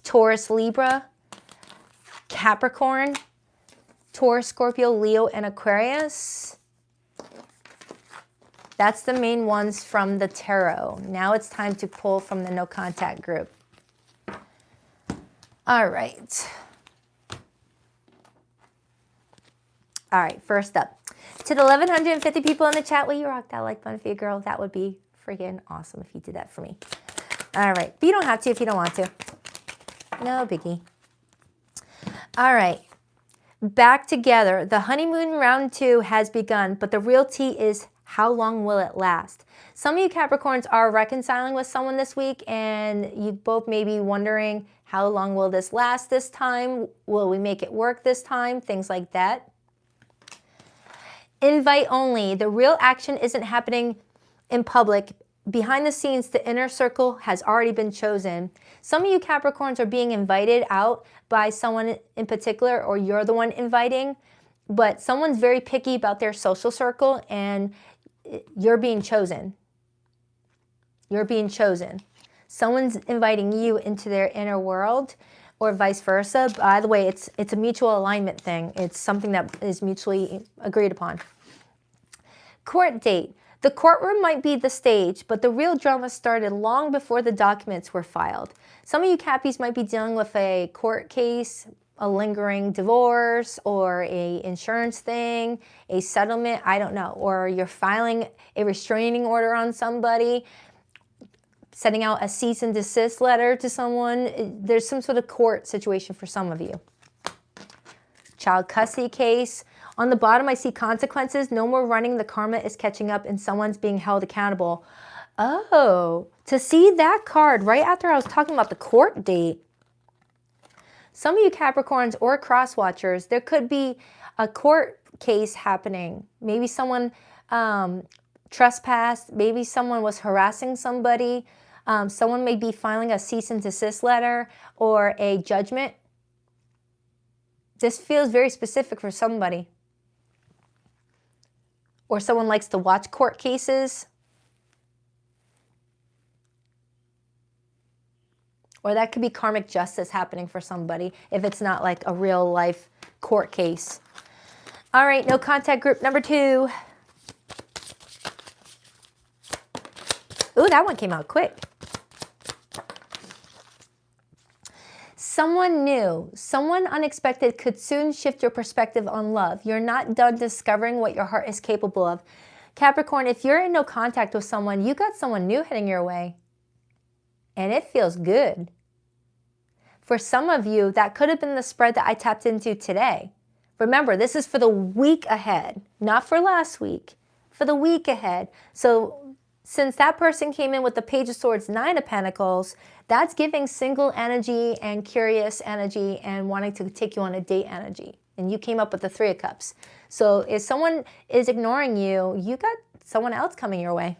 Taurus, Libra, Capricorn, Taurus, Scorpio, Leo, and Aquarius. That's the main ones from the tarot. Now it's time to pull from the no contact group. All right. All right, first up. To the 1,150 people in the chat, will you rock that like button for you, girl? That would be freaking awesome if you did that for me. All right, but you don't have to if you don't want to. No biggie. All right, back together. The honeymoon round 2 has begun, but the real tea is how long will it last? Some of you Capricorns are reconciling with someone this week, and you both may be wondering, how long will this last this time? Will we make it work this time? Things like that. Invite only. The real action isn't happening in public. Behind the scenes, the inner circle has already been chosen. Some of you Capricorns are being invited out by someone in particular, or you're the one inviting, but someone's very picky about their social circle, and you're being chosen. You're being chosen. Someone's inviting you into their inner world, or vice versa. By the way, it's a mutual alignment thing. It's something that is mutually agreed upon. Court date. The courtroom might be the stage, but the real drama started long before the documents were filed. Some of you Cappies might be dealing with a court case, a lingering divorce, or a insurance thing, a settlement, I don't know. Or you're filing a restraining order on somebody, sending out a cease and desist letter to someone. There's some sort of court situation for some of you. Child custody case. On the bottom, I see consequences. No more running. The karma is catching up and someone's being held accountable. Oh, to see that card right after I was talking about the court date. Some of you Capricorns or cross watchers, there could be a court case happening. Maybe someone trespassed. Maybe someone was harassing somebody. Someone may be filing a cease and desist letter or a judgment. This feels very specific for somebody. Or someone likes to watch court cases. Or that could be karmic justice happening for somebody if it's not like a real life court case. All right, no contact group number 2. Ooh, that one came out quick. Someone new, someone unexpected could soon shift your perspective on love. You're not done discovering what your heart is capable of. Capricorn, if you're in no contact with someone, you got someone new heading your way. And it feels good. For some of you, that could have been the spread that I tapped into today. Remember, this is for the week ahead, not for last week, for the week ahead. So since that person came in with the Page of Swords, 9 of Pentacles, that's giving single energy and curious energy and wanting to take you on a date energy. And you came up with the 3 of Cups. So if someone is ignoring you, you got someone else coming your way.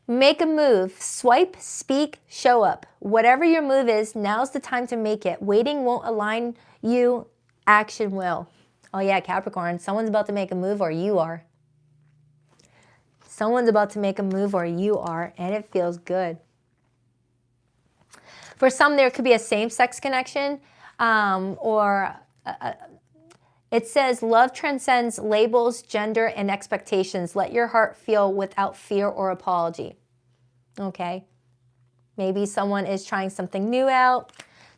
Make a move. Swipe, speak, show up. Whatever your move is, now's the time to make it. Waiting won't align you. Action will. Oh yeah, Capricorn, someone's about to make a move or you are. Someone's about to make a move or you are, and it feels good. For some, there could be a same-sex connection, it says, love transcends labels, gender, and expectations. Let your heart feel without fear or apology. Okay? Maybe someone is trying something new out,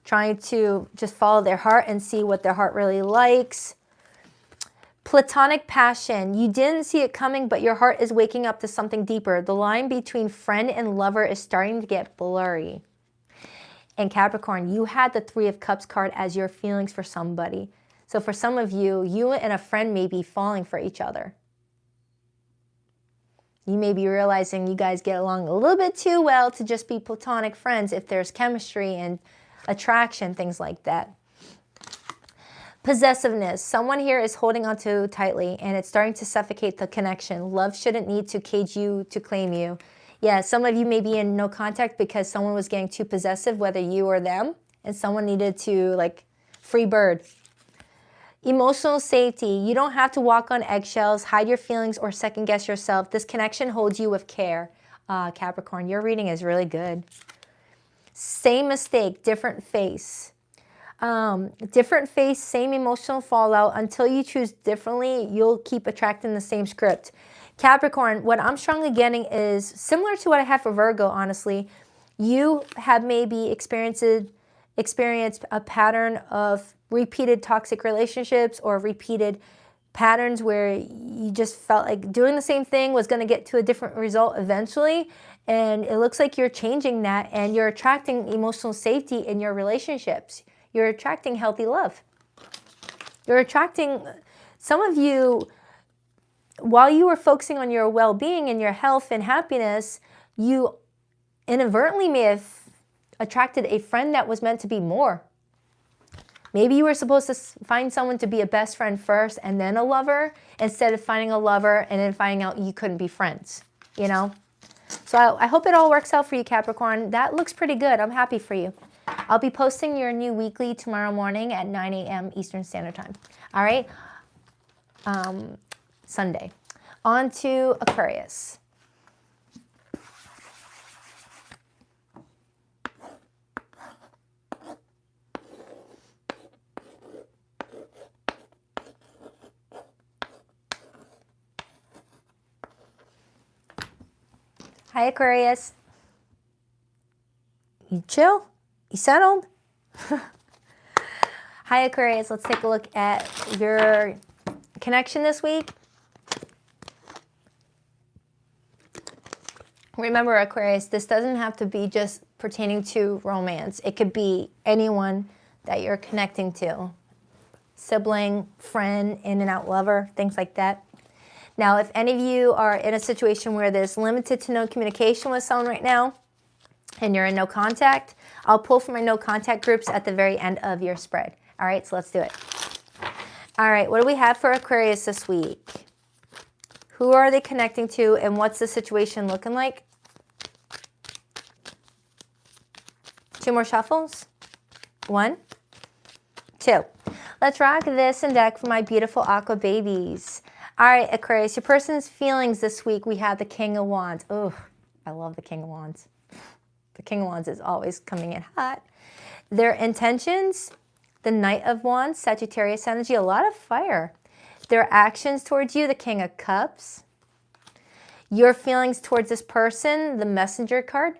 trying to just follow their heart and see what their heart really likes. Platonic passion. You didn't see it coming, but your heart is waking up to something deeper. The line between friend and lover is starting to get blurry. And Capricorn, you had the 3 of Cups card as your feelings for somebody. So for some of you, you and a friend may be falling for each other. You may be realizing you guys get along a little bit too well to just be platonic friends if there's chemistry and attraction, things like that. Possessiveness. Someone here is holding on too tightly and it's starting to suffocate the connection. Love shouldn't need to cage you to claim you. Yeah, some of you may be in no contact because someone was getting too possessive, whether you or them, and someone needed to, like, free bird. Emotional safety. You don't have to walk on eggshells, hide your feelings, or second guess yourself. This connection holds you with care. Capricorn, your reading is really good. Same mistake, different face. Different face, same emotional fallout. Until you choose differently, you'll keep attracting the same script. Capricorn, what I'm strongly getting is similar to what I have for Virgo, honestly. You have maybe experienced a pattern of repeated toxic relationships or repeated patterns where you just felt like doing the same thing was going to get to a different result eventually. And it looks like you're changing that and you're attracting emotional safety in your relationships. You're attracting healthy love. You're attracting, some of you, while you were focusing on your well-being and your health and happiness, you inadvertently may have attracted a friend that was meant to be more. Maybe you were supposed to find someone to be a best friend first and then a lover, instead of finding a lover and then finding out you couldn't be friends, you know? So I hope it all works out for you, Capricorn. That looks pretty good. I'm happy for you. I'll be posting your new weekly tomorrow morning at 9 a.m. Eastern Standard Time. All right? Sunday. On to Aquarius. Hi, Aquarius. You chill? You settled? Hi, Aquarius. Let's take a look at your connection this week. Remember, Aquarius, this doesn't have to be just pertaining to romance. It could be anyone that you're connecting to. Sibling, friend, in and out lover, things like that. Now, if any of you are in a situation where there's limited to no communication with someone right now, and you're in no contact, I'll pull from my no contact groups at the very end of your spread. All right, so let's do it. All right, what do we have for Aquarius this week? Who are they connecting to, and what's the situation looking like? 2 more shuffles. 1, 2. Let's rock this and deck for my beautiful aqua babies. All right, Aquarius, your person's feelings this week, we have the King of Wands. Oh, I love the King of Wands. The King of Wands is always coming in hot. Their intentions, the Knight of Wands, Sagittarius energy, a lot of fire. Their actions towards you, the King of Cups. Your feelings towards this person, the Messenger card.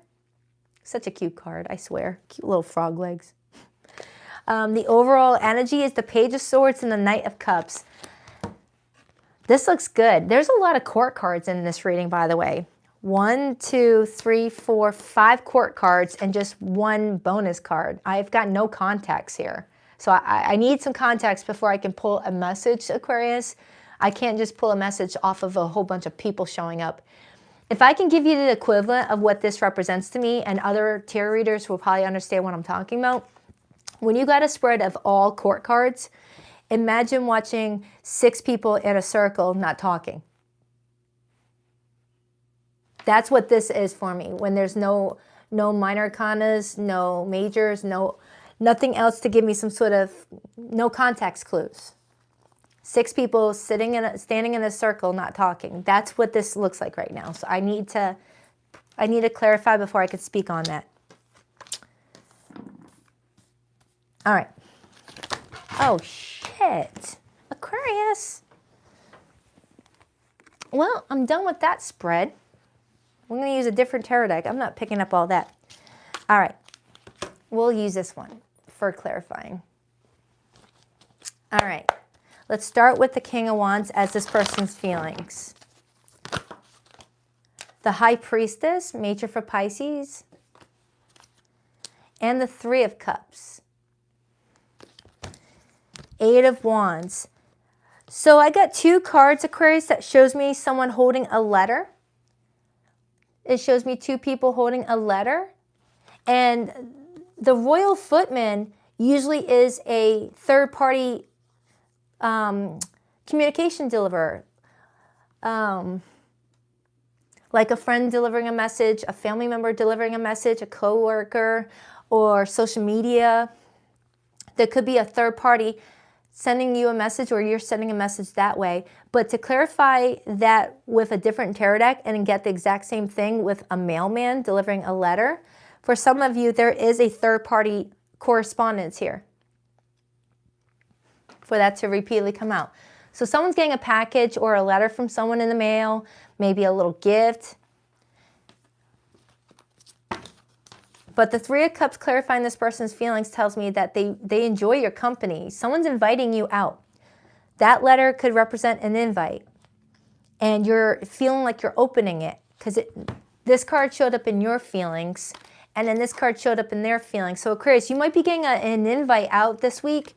Such a cute card, I swear. Cute little frog legs. The overall energy is the Page of Swords and the Knight of Cups. This looks good. There's a lot of court cards in this reading, by the way. 1, 2, 3, 4, 5 court cards and just 1 bonus card. I've got no context here. So I need some context before I can pull a message, Aquarius. I can't just pull a message off of a whole bunch of people showing up. If I can give you the equivalent of what this represents to me, and other tarot readers will probably understand what I'm talking about, when you got a spread of all court cards, imagine watching 6 people in a circle not talking. That's what this is for me. When there's no minor arcanas, no majors, nothing else to give me some sort of, no context clues. 6 people standing in a circle not talking. That's what this looks like right now. So I need to clarify before I can speak on that. All right. Oh, shit. Aquarius. Well, I'm done with that spread. I'm going to use a different tarot deck. I'm not picking up all that. All right. We'll use this one for clarifying. All right. Let's start with the King of Wands as this person's feelings. The High Priestess, major for Pisces. And the 3 of Cups. 8 of Wands. So I got 2 cards, Aquarius, that shows me someone holding a letter. It shows me 2 people holding a letter. And the Royal Footman usually is a third-party communication deliverer. Like a friend delivering a message, a family member delivering a message, a coworker, or social media. There could be a third party sending you a message, or you're sending a message that way. But to clarify that with a different tarot deck and get the exact same thing with a mailman delivering a letter, for some of you, there is a third party correspondence here. for that to repeatedly come out. So someone's getting a package or a letter from someone in the mail, maybe a little gift. But the Three of Cups clarifying this person's feelings tells me that they enjoy your company. Someone's inviting you out. That letter could represent an invite. And you're feeling like you're opening it because this card showed up in your feelings and then this card showed up in their feelings. So Aquarius, you might be getting an invite out this week,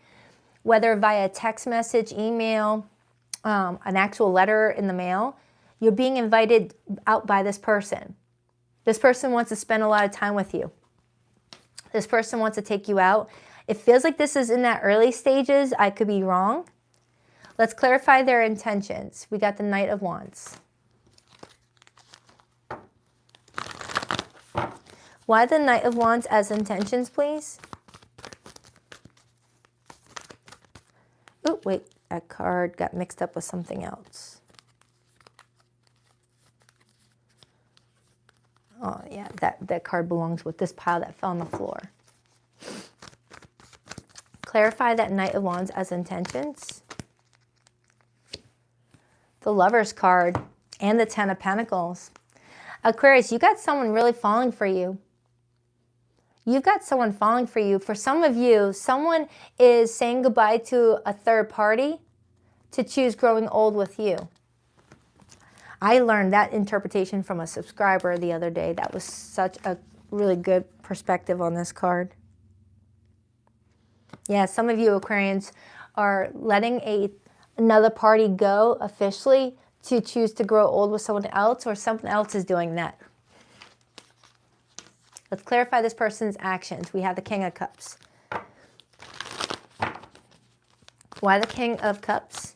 whether via text message, email, an actual letter in the mail. You're being invited out by this person. This person wants to spend a lot of time with you. This person wants to take you out. It feels like this is in that early stages. I could be wrong. Let's clarify their intentions. We got the Knight of Wands. Why the Knight of Wands as intentions, please? Oh, wait, that card got mixed up with something else. Oh, yeah, that card belongs with this pile that fell on the floor. Clarify that Knight of Wands as intentions. The Lover's card and the Ten of Pentacles. Aquarius, you got someone really falling for you. You've got someone falling for you. For some of you, someone is saying goodbye to a third party to choose growing old with you. I learned that interpretation from a subscriber the other day. That was such a really good perspective on this card. Yeah, some of you Aquarians are letting another party go officially to choose to grow old with someone else, or someone else is doing that. Let's clarify this person's actions. We have the King of Cups. Why the King of Cups?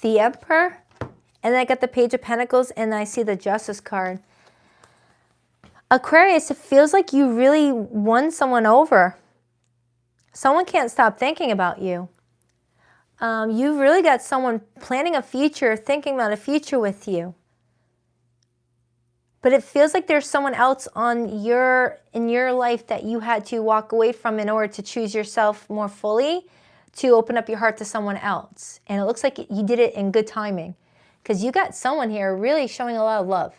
The Emperor, and then I got the Page of Pentacles, and I see the Justice card. Aquarius, it feels like you really won someone over. Someone can't stop thinking about you. You've really got someone planning a future, thinking about a future with you. But it feels like there's someone else in your life that you had to walk away from in order to choose yourself more fully, to open up your heart to someone else. And it looks like you did it in good timing, because you got someone here really showing a lot of love.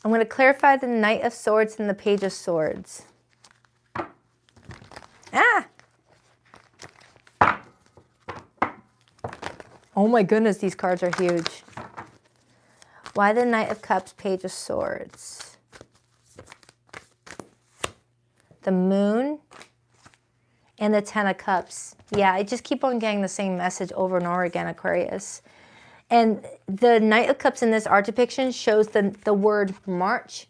I'm going to clarify the Knight of Swords and the Page of Swords. Ah! Oh my goodness, these cards are huge. Why the Knight of Cups, Page of Swords? The Moon and the Ten of Cups. Yeah, I just keep on getting the same message over and over again, Aquarius. And the Knight of Cups in this art depiction shows the word March.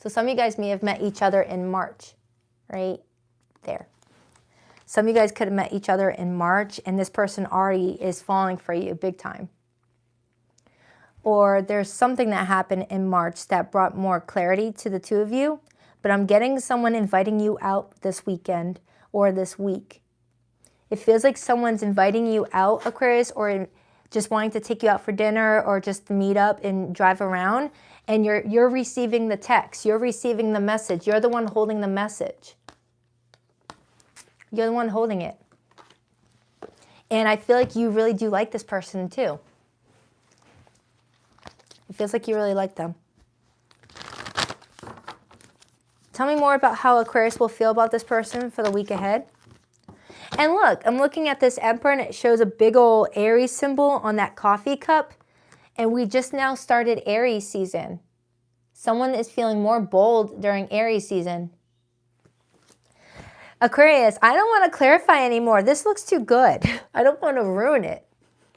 So some of you guys may have met each other in March, right there. Some of you guys could have met each other in March, and this person already is falling for you big time. Or there's something that happened in March that brought more clarity to the two of you, but I'm getting someone inviting you out this weekend or this week. It feels like someone's inviting you out, Aquarius, or just wanting to take you out for dinner, or just to meet up and drive around, and you're receiving the text, you're receiving the message, you're the one holding the message. You're the one holding it. And I feel like you really do like this person too. It feels like you really like them. Tell me more about how Aquarius will feel about this person for the week ahead. And look, I'm looking at this Emperor, and it shows a big old Aries symbol on that coffee cup. And we just now started Aries season. Someone is feeling more bold during Aries season. Aquarius, I don't want to clarify anymore. This looks too good. I don't want to ruin it.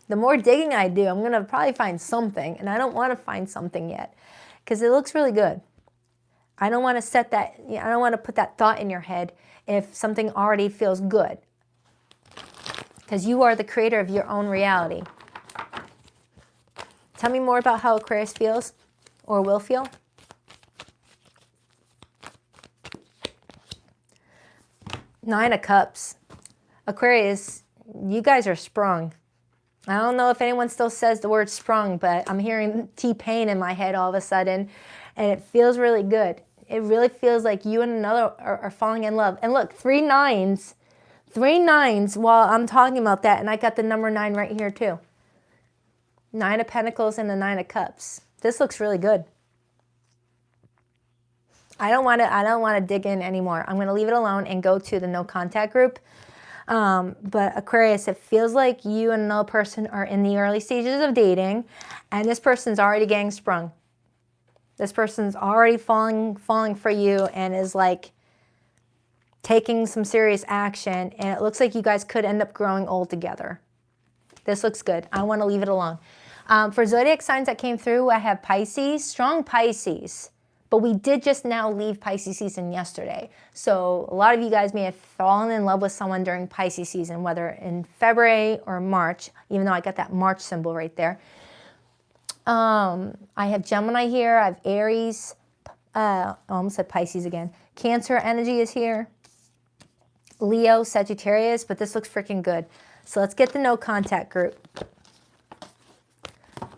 The more digging I do, I'm going to probably find something. And I don't want to find something yet, because it looks really good. I don't want to set that, I don't want to put that thought in your head if something already feels good. Because you are the creator of your own reality. Tell me more about how Aquarius feels or will feel. Nine of Cups. Aquarius, you guys are sprung. I don't know if anyone still says the word sprung, but I'm hearing T-Pain in my head all of a sudden, and it feels really good. It really feels like you and another are falling in love. And look, 3 9s. 3 9s while I'm talking about that, and I got the number 9 right here too. 9 of Pentacles and the 9 of Cups. This looks really good. I don't want to dig in anymore. I'm going to leave it alone and go to the no contact group. But Aquarius, it feels like you and another person are in the early stages of dating, and this person's already getting sprung. This person's already falling for you and is like taking some serious action, and it looks like you guys could end up growing old together. This looks good. I want to leave it alone. For zodiac signs that came through, I have Pisces, strong Pisces. But we did just now leave Pisces season yesterday. So a lot of you guys may have fallen in love with someone during Pisces season, whether in February or March, even though I got that March symbol right there. I have Gemini here. I have Aries. I almost said Pisces again. Cancer energy is here. Leo, Sagittarius, but this looks freaking good. So let's get the no contact group.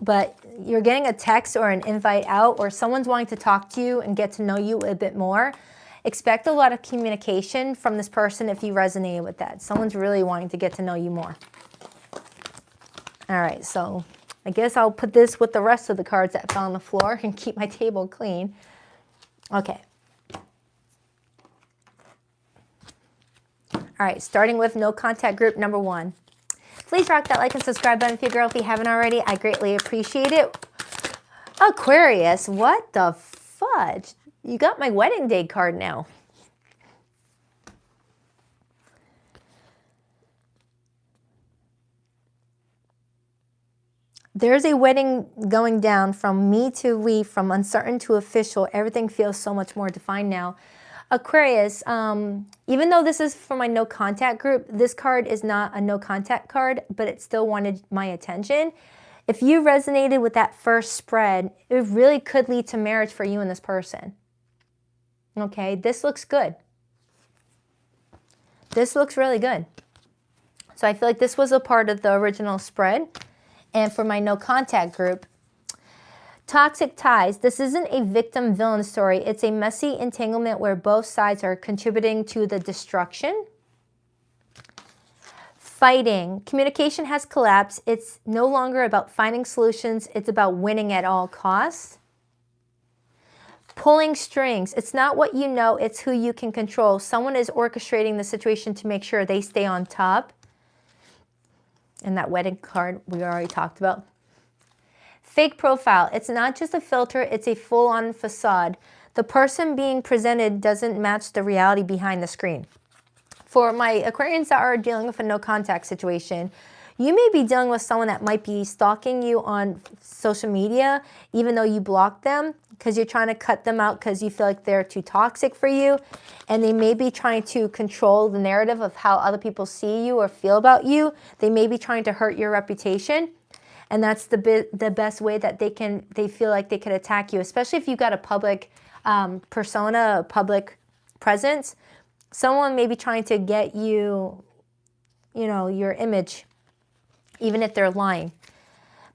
But you're getting a text or an invite out, or someone's wanting to talk to you and get to know you a bit more. Expect a lot of communication from this person if you resonated with that. Someone's really wanting to get to know you more. All right, so I guess I'll put this with the rest of the cards that fell on the floor and keep my table clean. Okay. All right, starting with no contact group number 1. Please rock that like and subscribe button if you're a girl if you haven't already. I greatly appreciate it. Aquarius, what the fudge? You got my wedding day card now. There's a wedding going down from me to we, from uncertain to official. Everything feels so much more defined now. Aquarius, even though this is for my no contact group, this card is not a no contact card, but it still wanted my attention. If you resonated with that first spread, it really could lead to marriage for you and this person. Okay, this looks good. This looks really good. So I feel like this was a part of the original spread. And for my no contact group, toxic ties. This isn't a victim-villain story. It's a messy entanglement where both sides are contributing to the destruction. Fighting. Communication has collapsed. It's no longer about finding solutions. It's about winning at all costs. Pulling strings. It's not what you know. It's who you can control. Someone is orchestrating the situation to make sure they stay on top. And that wedding card we already talked about. Fake profile. It's not just a filter, it's a full-on facade. The person being presented doesn't match the reality behind the screen. For my Aquarians that are dealing with a no-contact situation, you may be dealing with someone that might be stalking you on social media, even though you blocked them, because you're trying to cut them out because you feel like they're too toxic for you. And they may be trying to control the narrative of how other people see you or feel about you. They may be trying to hurt your reputation. And that's the best way that they feel like they could attack you, especially if you've got a public persona, a public presence. Someone may be trying to get you, your image, even if they're lying.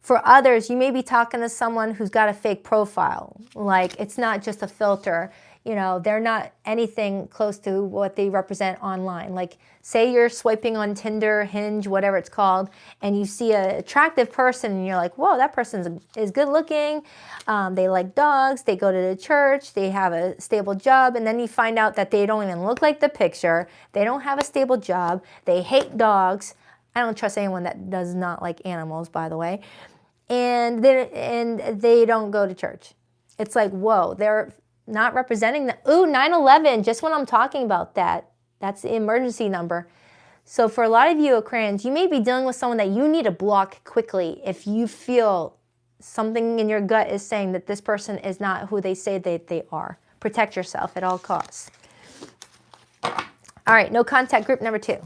For others, you may be talking to someone who's got a fake profile. Like, it's not just a filter. They're not anything close to what they represent online. Like, say you're swiping on Tinder, Hinge, whatever it's called, and you see an attractive person and you're like, whoa, that person is good looking. They like dogs. They go to the church. They have a stable job. And then you find out that they don't even look like the picture. They don't have a stable job. They hate dogs. I don't trust anyone that does not like animals, by the way. And they don't go to church. It's like, whoa, they're not representing the, ooh, 9/11, just when I'm talking about that. That's the emergency number. So for a lot of you Aquarians, you may be dealing with someone that you need to block quickly if you feel something in your gut is saying that this person is not who they say that they are. Protect yourself at all costs. All right, no contact group number 2.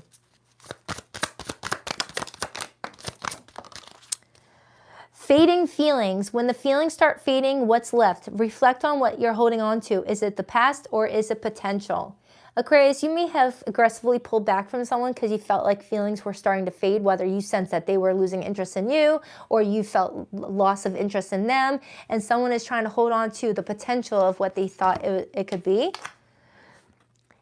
Fading feelings. When the feelings start fading, what's left? Reflect on what you're holding on to. Is it the past or is it potential? Aquarius, you may have aggressively pulled back from someone because you felt like feelings were starting to fade, whether you sensed that they were losing interest in you or you felt loss of interest in them, and someone is trying to hold on to the potential of what they thought it could be.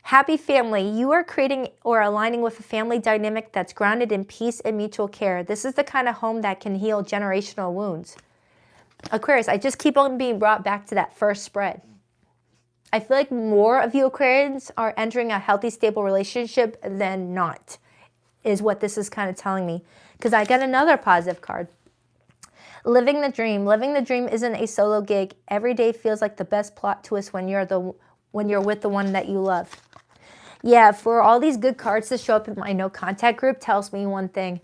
Happy family. You are creating or aligning with a family dynamic that's grounded in peace and mutual care. This is the kind of home that can heal generational wounds. Aquarius, I just keep on being brought back to that first spread. I feel like more of you Aquarians are entering a healthy, stable relationship than not, is what this is kind of telling me. Because I got another positive card. Living the dream. Living the dream isn't a solo gig. Every day feels like the best plot twist when you're with the one that you love. Yeah, for all these good cards to show up in my no contact group tells me one thing.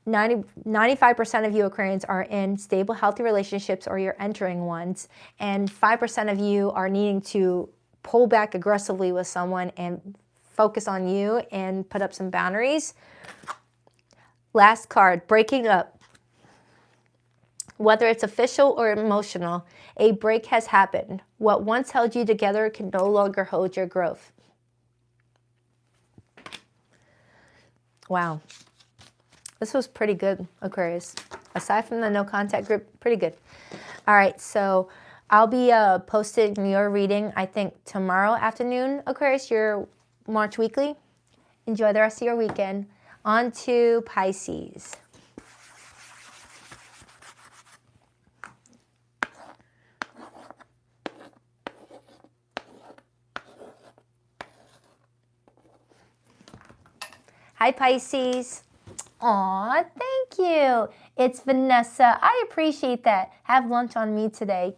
95% of you Aquarians are in stable, healthy relationships, or you're entering ones. And 5% of you are needing to pull back aggressively with someone and focus on you and put up some boundaries. Last card, breaking up. Whether it's official or emotional, a break has happened. What once held you together can no longer hold your growth. Wow. This was pretty good, Aquarius. Aside from the no contact group, pretty good. All right, so I'll be posting your reading, I think, tomorrow afternoon, Aquarius, your March weekly. Enjoy the rest of your weekend. On to Pisces. Hi, Pisces. Aw, thank you. It's Vanessa. I appreciate that. Have lunch on me today.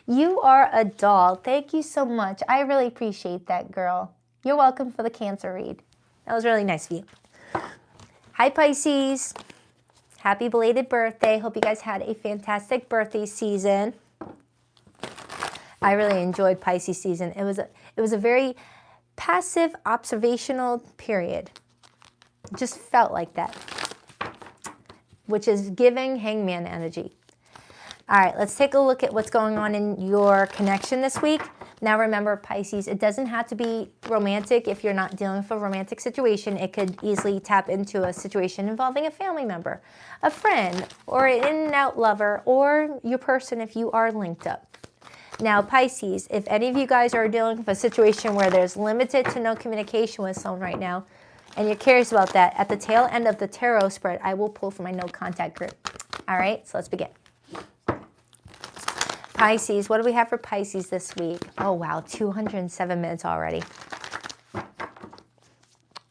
You are a doll. Thank you so much. I really appreciate that, girl. You're welcome for the Cancer read. That was really nice of you. Hi, Pisces. Happy belated birthday. Hope you guys had a fantastic birthday season. I really enjoyed Pisces season. It was a very passive, observational period. Just felt like that, which is giving hangman energy. All right, let's take a look at what's going on in your connection this week. Now remember, Pisces, it doesn't have to be romantic if you're not dealing with a romantic situation. It could easily tap into a situation involving a family member, a friend, or an in-and-out lover, or your person if you are linked up. Now, Pisces, if any of you guys are dealing with a situation where there's limited to no communication with someone right now, and you're curious about that, at the tail end of the tarot spread, I will pull from my no contact group. All right, so let's begin. Pisces, what do we have for Pisces this week? Oh, wow, 207 minutes already.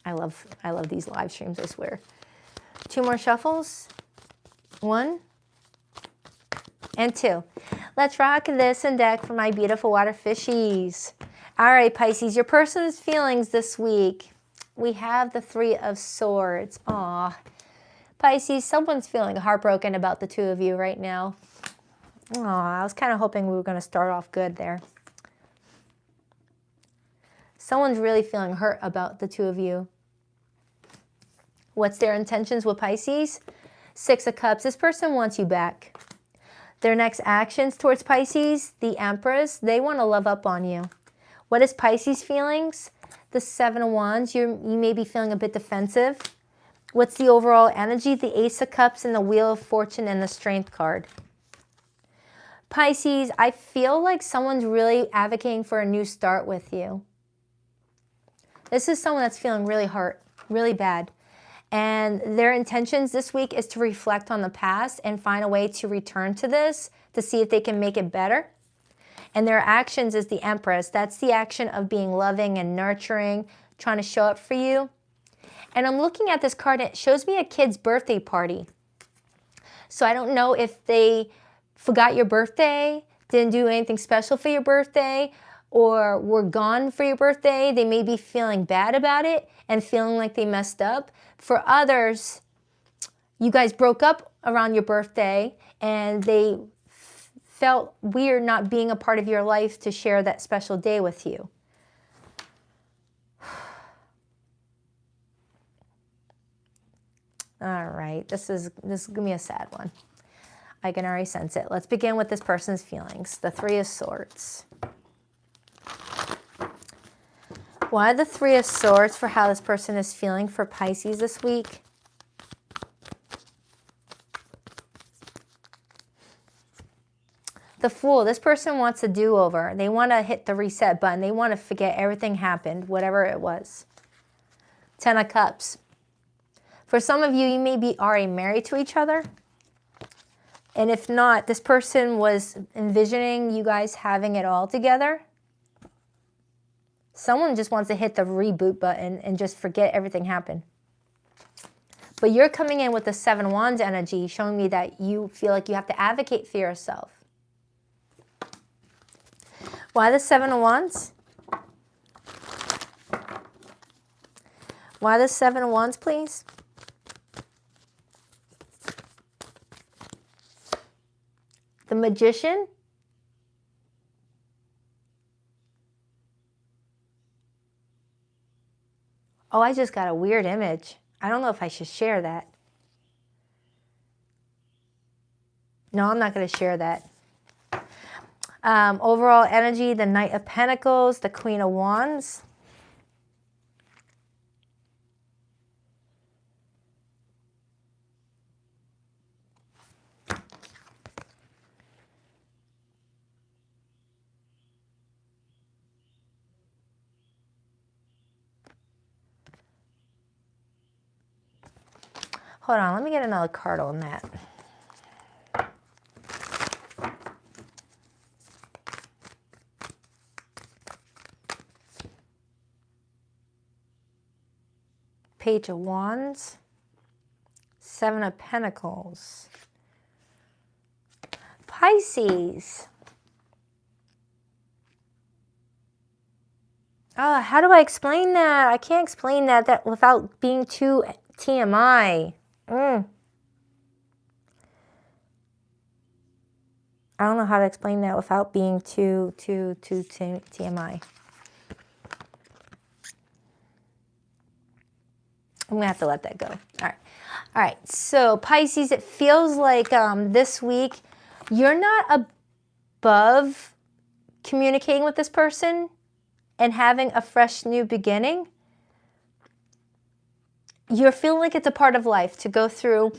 I love these live streams, I swear. 2 more shuffles. 1 and 2. Let's rock this and deck for my beautiful water fishies. All right, Pisces, your person's feelings this week. We have the 3 of Swords. Aw. Pisces, someone's feeling heartbroken about the 2 of you right now. Aw, I was kind of hoping we were going to start off good there. Someone's really feeling hurt about the 2 of you. What's their intentions with Pisces? 6 of Cups. This person wants you back. Their next actions towards Pisces, the Empress, they want to love up on you. What is Pisces' feelings? The 7 of Wands, you may be feeling a bit defensive. What's the overall energy? The Ace of Cups and the Wheel of Fortune and the Strength card. Pisces, I feel like someone's really advocating for a new start with you. This is someone that's feeling really hurt, really bad. And their intentions this week is to reflect on the past and find a way to return to this to see if they can make it better. And their actions is the Empress. That's the action of being loving and nurturing, trying to show up for you. And I'm looking at this card, and it shows me a kid's birthday party. So I don't know if they forgot your birthday, didn't do anything special for your birthday, or were gone for your birthday. They may be feeling bad about it and feeling like they messed up. For others, you guys broke up around your birthday, and they felt weird not being a part of your life to share that special day with you. All right, this is going to be a sad one. I can already sense it. Let's begin with this person's feelings. The 3 of Swords. Why the Three of Swords for how this person is feeling for Pisces this week? The Fool, this person wants a do-over. They want to hit the reset button. They want to forget everything happened, whatever it was. Ten of Cups. For some of you, you may be already married to each other. And if not, this person was envisioning you guys having it all together. Someone just wants to hit the reboot button and just forget everything happened. But you're coming in with the Seven of Wands energy, showing me that you feel like you have to advocate for yourself. Why the Seven of Wands? Why the Seven of Wands, please? The Magician. Oh, I just got a weird image. I don't know if I should share that. No, I'm not going to share that. Overall energy, the Knight of Pentacles, the Queen of Wands. Hold on, let me get another card on that. Page of Wands, Seven of Pentacles. Pisces. How do I explain that? I can't explain that without being too TMI. I don't know how to explain that without being too TMI. I'm going to have to let that go. All right. All right. So Pisces, it feels like this week you're not above communicating with this person and having a fresh new beginning. You're feeling like it's a part of life to go through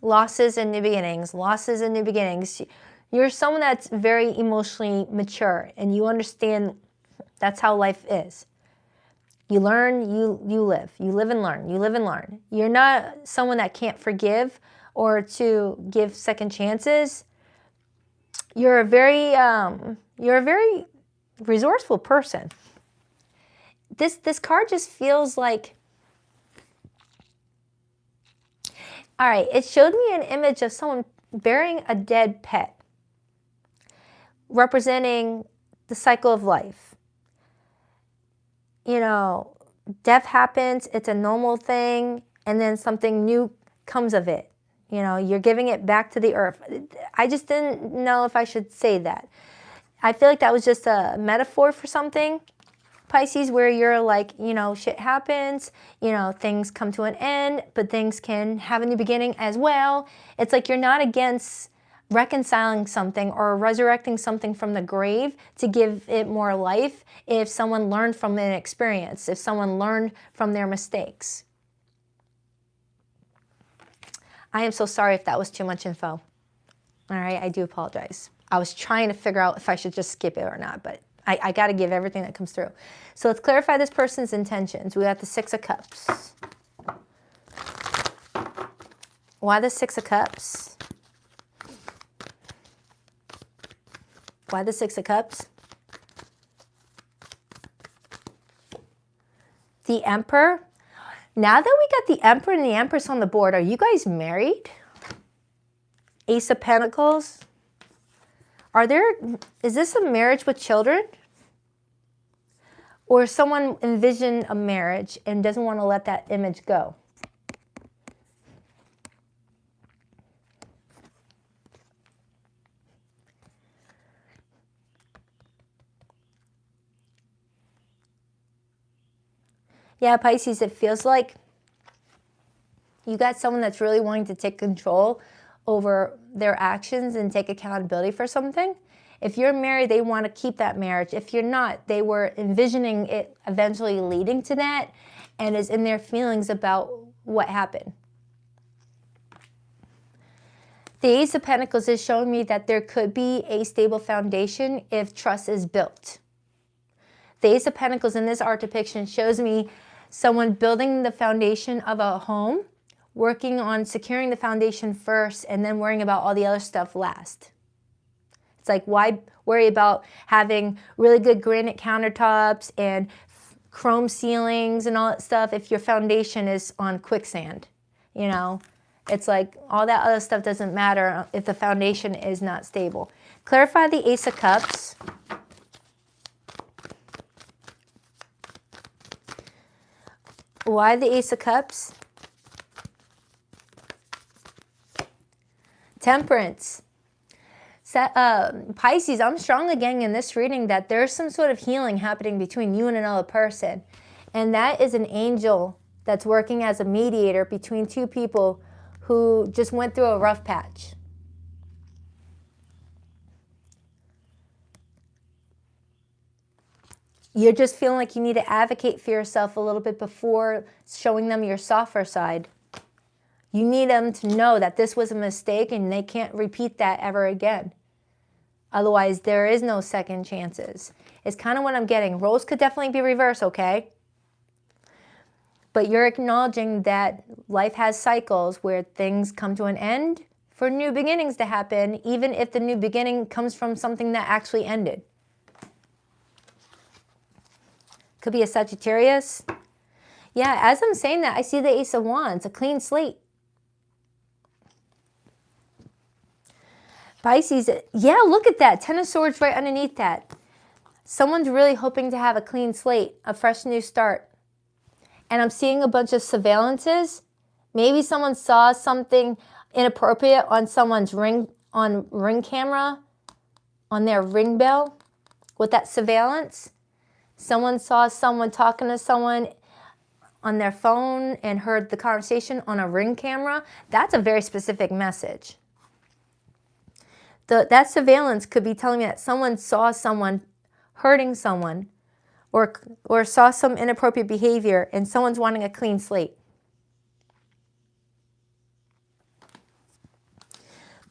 losses and new beginnings, losses and new beginnings. You're someone that's very emotionally mature and you understand that's how life is. You learn, you live. You live and learn. You live and learn. You're not someone that can't forgive or to give second chances. You're a very resourceful person. This card just feels like, all right, it showed me an image of someone burying a dead pet, representing the cycle of life. You know, death happens, it's a normal thing, and then something new comes of it. You know, you're giving it back to the earth. I just didn't know if I should say that. I feel like that was just a metaphor for something, Pisces, where you're like, you know, shit happens, you know, things come to an end, but things can have a new beginning as well. It's like you're not against reconciling something or resurrecting something from the grave to give it more life if someone learned from an experience, if someone learned from their mistakes. I am so sorry if that was too much info. All right, I do apologize. I was trying to figure out if I should just skip it or not, but I got to give everything that comes through. So let's clarify this person's intentions. We got the Six of Cups. Why the Six of Cups? Why the Six of Cups? The Emperor. Now that we got the Emperor and the Empress on the board, are you guys married? Ace of Pentacles. Is this a marriage with children? Or someone envisioned a marriage and doesn't want to let that image go? Yeah, Pisces, it feels like you got someone that's really wanting to take control over their actions and take accountability for something. If you're married, they want to keep that marriage. If you're not, they were envisioning it eventually leading to that and is in their feelings about what happened. The Ace of Pentacles is showing me that there could be a stable foundation if trust is built. The Ace of Pentacles in this art depiction shows me someone building the foundation of a home, working on securing the foundation first, and then worrying about all the other stuff last. It's like, why worry about having really good granite countertops and chrome ceilings and all that stuff if your foundation is on quicksand, you know? It's like all that other stuff doesn't matter if the foundation is not stable. Clarify the Ace of Cups. Why the Ace of Cups? Temperance. Pisces, I'm strongly getting in this reading that there's some sort of healing happening between you and another person. And that is an angel that's working as a mediator between two people who just went through a rough patch. You're just feeling like you need to advocate for yourself a little bit before showing them your softer side. You need them to know that this was a mistake and they can't repeat that ever again. Otherwise, there is no second chances. It's kind of what I'm getting. Roles could definitely be reversed, okay? But you're acknowledging that life has cycles where things come to an end for new beginnings to happen, even if the new beginning comes from something that actually ended. Could be a Sagittarius. Yeah, as I'm saying that, I see the Ace of Wands, a clean slate. Pisces, yeah, look at that. Ten of Swords right underneath that. Someone's really hoping to have a clean slate, a fresh new start. And I'm seeing a bunch of surveillances. Maybe someone saw something inappropriate on someone's ring camera, on their ring bell with that surveillance. Someone saw someone talking to someone on their phone and heard the conversation on a ring camera. That's a very specific message. That surveillance could be telling me that someone saw someone hurting someone or saw some inappropriate behavior and someone's wanting a clean slate.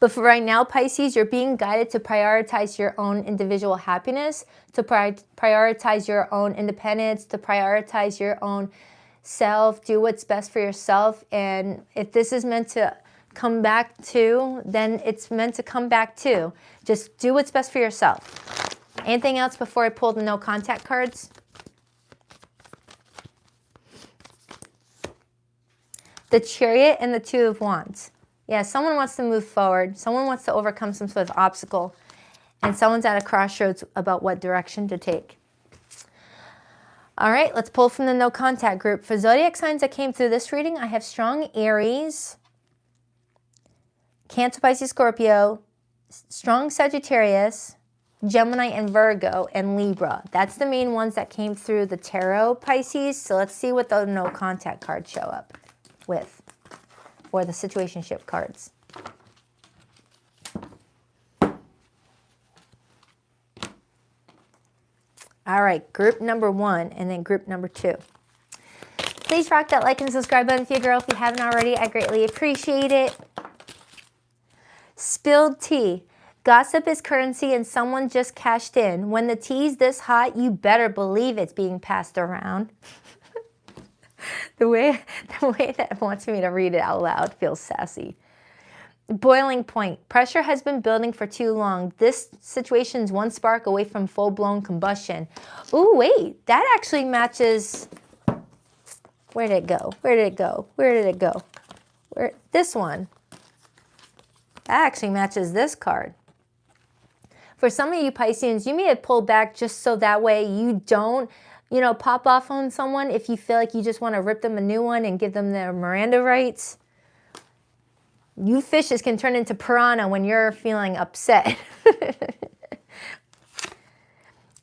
But for right now, Pisces, you're being guided to prioritize your own individual happiness, to prioritize your own independence, to prioritize your own self, do what's best for yourself. And if this is meant to come back to, then it's meant to come back to. Just do what's best for yourself. Anything else before I pull the no contact cards? The Chariot and the Two of Wands. Yeah, someone wants to move forward. Someone wants to overcome some sort of obstacle. And someone's at a crossroads about what direction to take. All right, let's pull from the no contact group. For zodiac signs that came through this reading, I have strong Aries, Cancer, Pisces, Scorpio, strong Sagittarius, Gemini, and Virgo, and Libra. That's the main ones that came through the tarot, Pisces. So let's see what the no contact cards show up with, or the situationship cards. All right, group number 1 and then group number 2. Please rock that like and subscribe button if you girl. If you haven't already, I greatly appreciate it. Spilled tea. Gossip is currency and someone just cashed in. When the tea's this hot, you better believe it's being passed around. The way that it wants me to read it out loud feels sassy. Boiling point. Pressure has been building for too long. This situation's one spark away from full-blown combustion. Ooh, wait. That actually matches... Where did it go? Where did it go? Where did it go? This one. That actually matches this card. For some of you Pisceans, you may have pulled back just so that way you don't, pop off on someone if you feel like you just want to rip them a new one and give them their Miranda rights. You fishes can turn into piranha when you're feeling upset.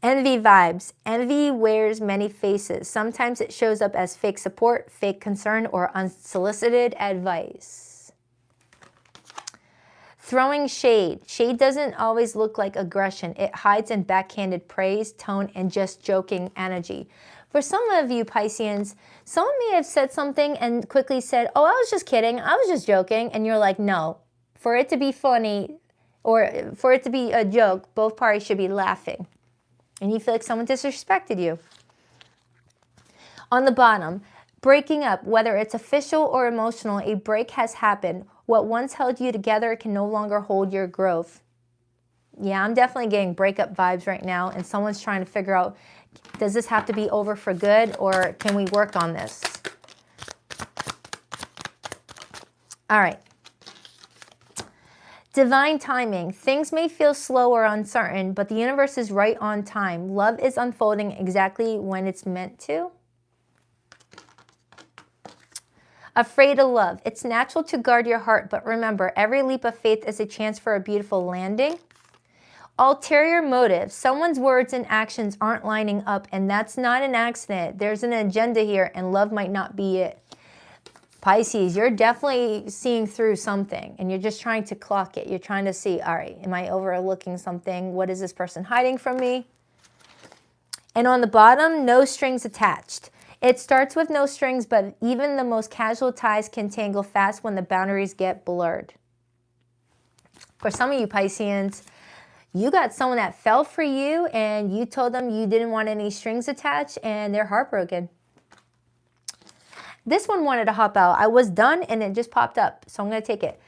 Envy vibes. Envy wears many faces. Sometimes it shows up as fake support, fake concern, or unsolicited advice. Throwing shade. Shade doesn't always look like aggression. It hides in backhanded praise, tone, and just joking energy. For some of you Pisceans, someone may have said something and quickly said, oh, I was just kidding, I was just joking, and you're like, no. For it to be funny or for it to be a joke, both parties should be laughing. And you feel like someone disrespected you. On the bottom, breaking up, whether it's official or emotional, a break has happened. What once held you together can no longer hold your growth. Yeah, I'm definitely getting breakup vibes right now, and someone's trying to figure out, does this have to be over for good, or can we work on this? All right. Divine timing. Things may feel slow or uncertain, but the universe is right on time. Love is unfolding exactly when it's meant to. Afraid of love. It's natural to guard your heart, but remember, every leap of faith is a chance for a beautiful landing. Ulterior motive. Someone's words and actions aren't lining up, and that's not an accident. There's an agenda here, and love might not be it. Pisces, you're definitely seeing through something, and you're just trying to clock it. You're trying to see, all right, am I overlooking something? What is this person hiding from me? And on the bottom, no strings attached. It starts with no strings, but even the most casual ties can tangle fast when the boundaries get blurred. For some of you Pisceans, you got someone that fell for you and you told them you didn't want any strings attached and they're heartbroken. This one wanted to hop out. I was done and it just popped up, so I'm going to take it.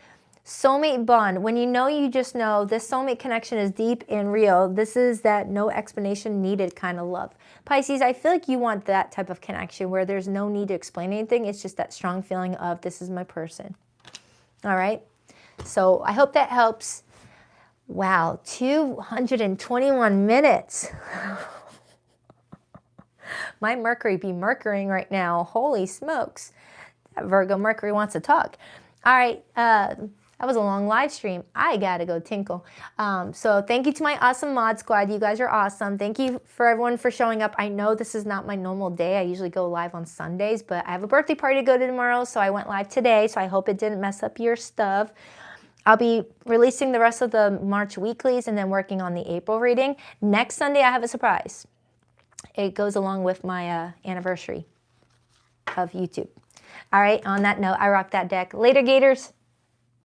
Soulmate bond. When you know, you just know. This soulmate connection is deep and real. This is that no explanation needed kind of love. Pisces, I feel like you want that type of connection where there's no need to explain anything. It's just that strong feeling of this is my person. All right. So I hope that helps. Wow, 221 minutes. My Mercury be Mercurying right now. Holy smokes. That Virgo Mercury wants to talk. All right. That was a long live stream. I gotta go tinkle. So thank you to my awesome mod squad. You guys are awesome. Thank you for everyone for showing up. I know this is not my normal day. I usually go live on Sundays, but I have a birthday party to go to tomorrow, so I went live today. So I hope it didn't mess up your stuff. I'll be releasing the rest of the March weeklies and then working on the April reading. Next Sunday, I have a surprise. It goes along with my anniversary of YouTube. All right, on that note, I rock that deck. Later, Gators.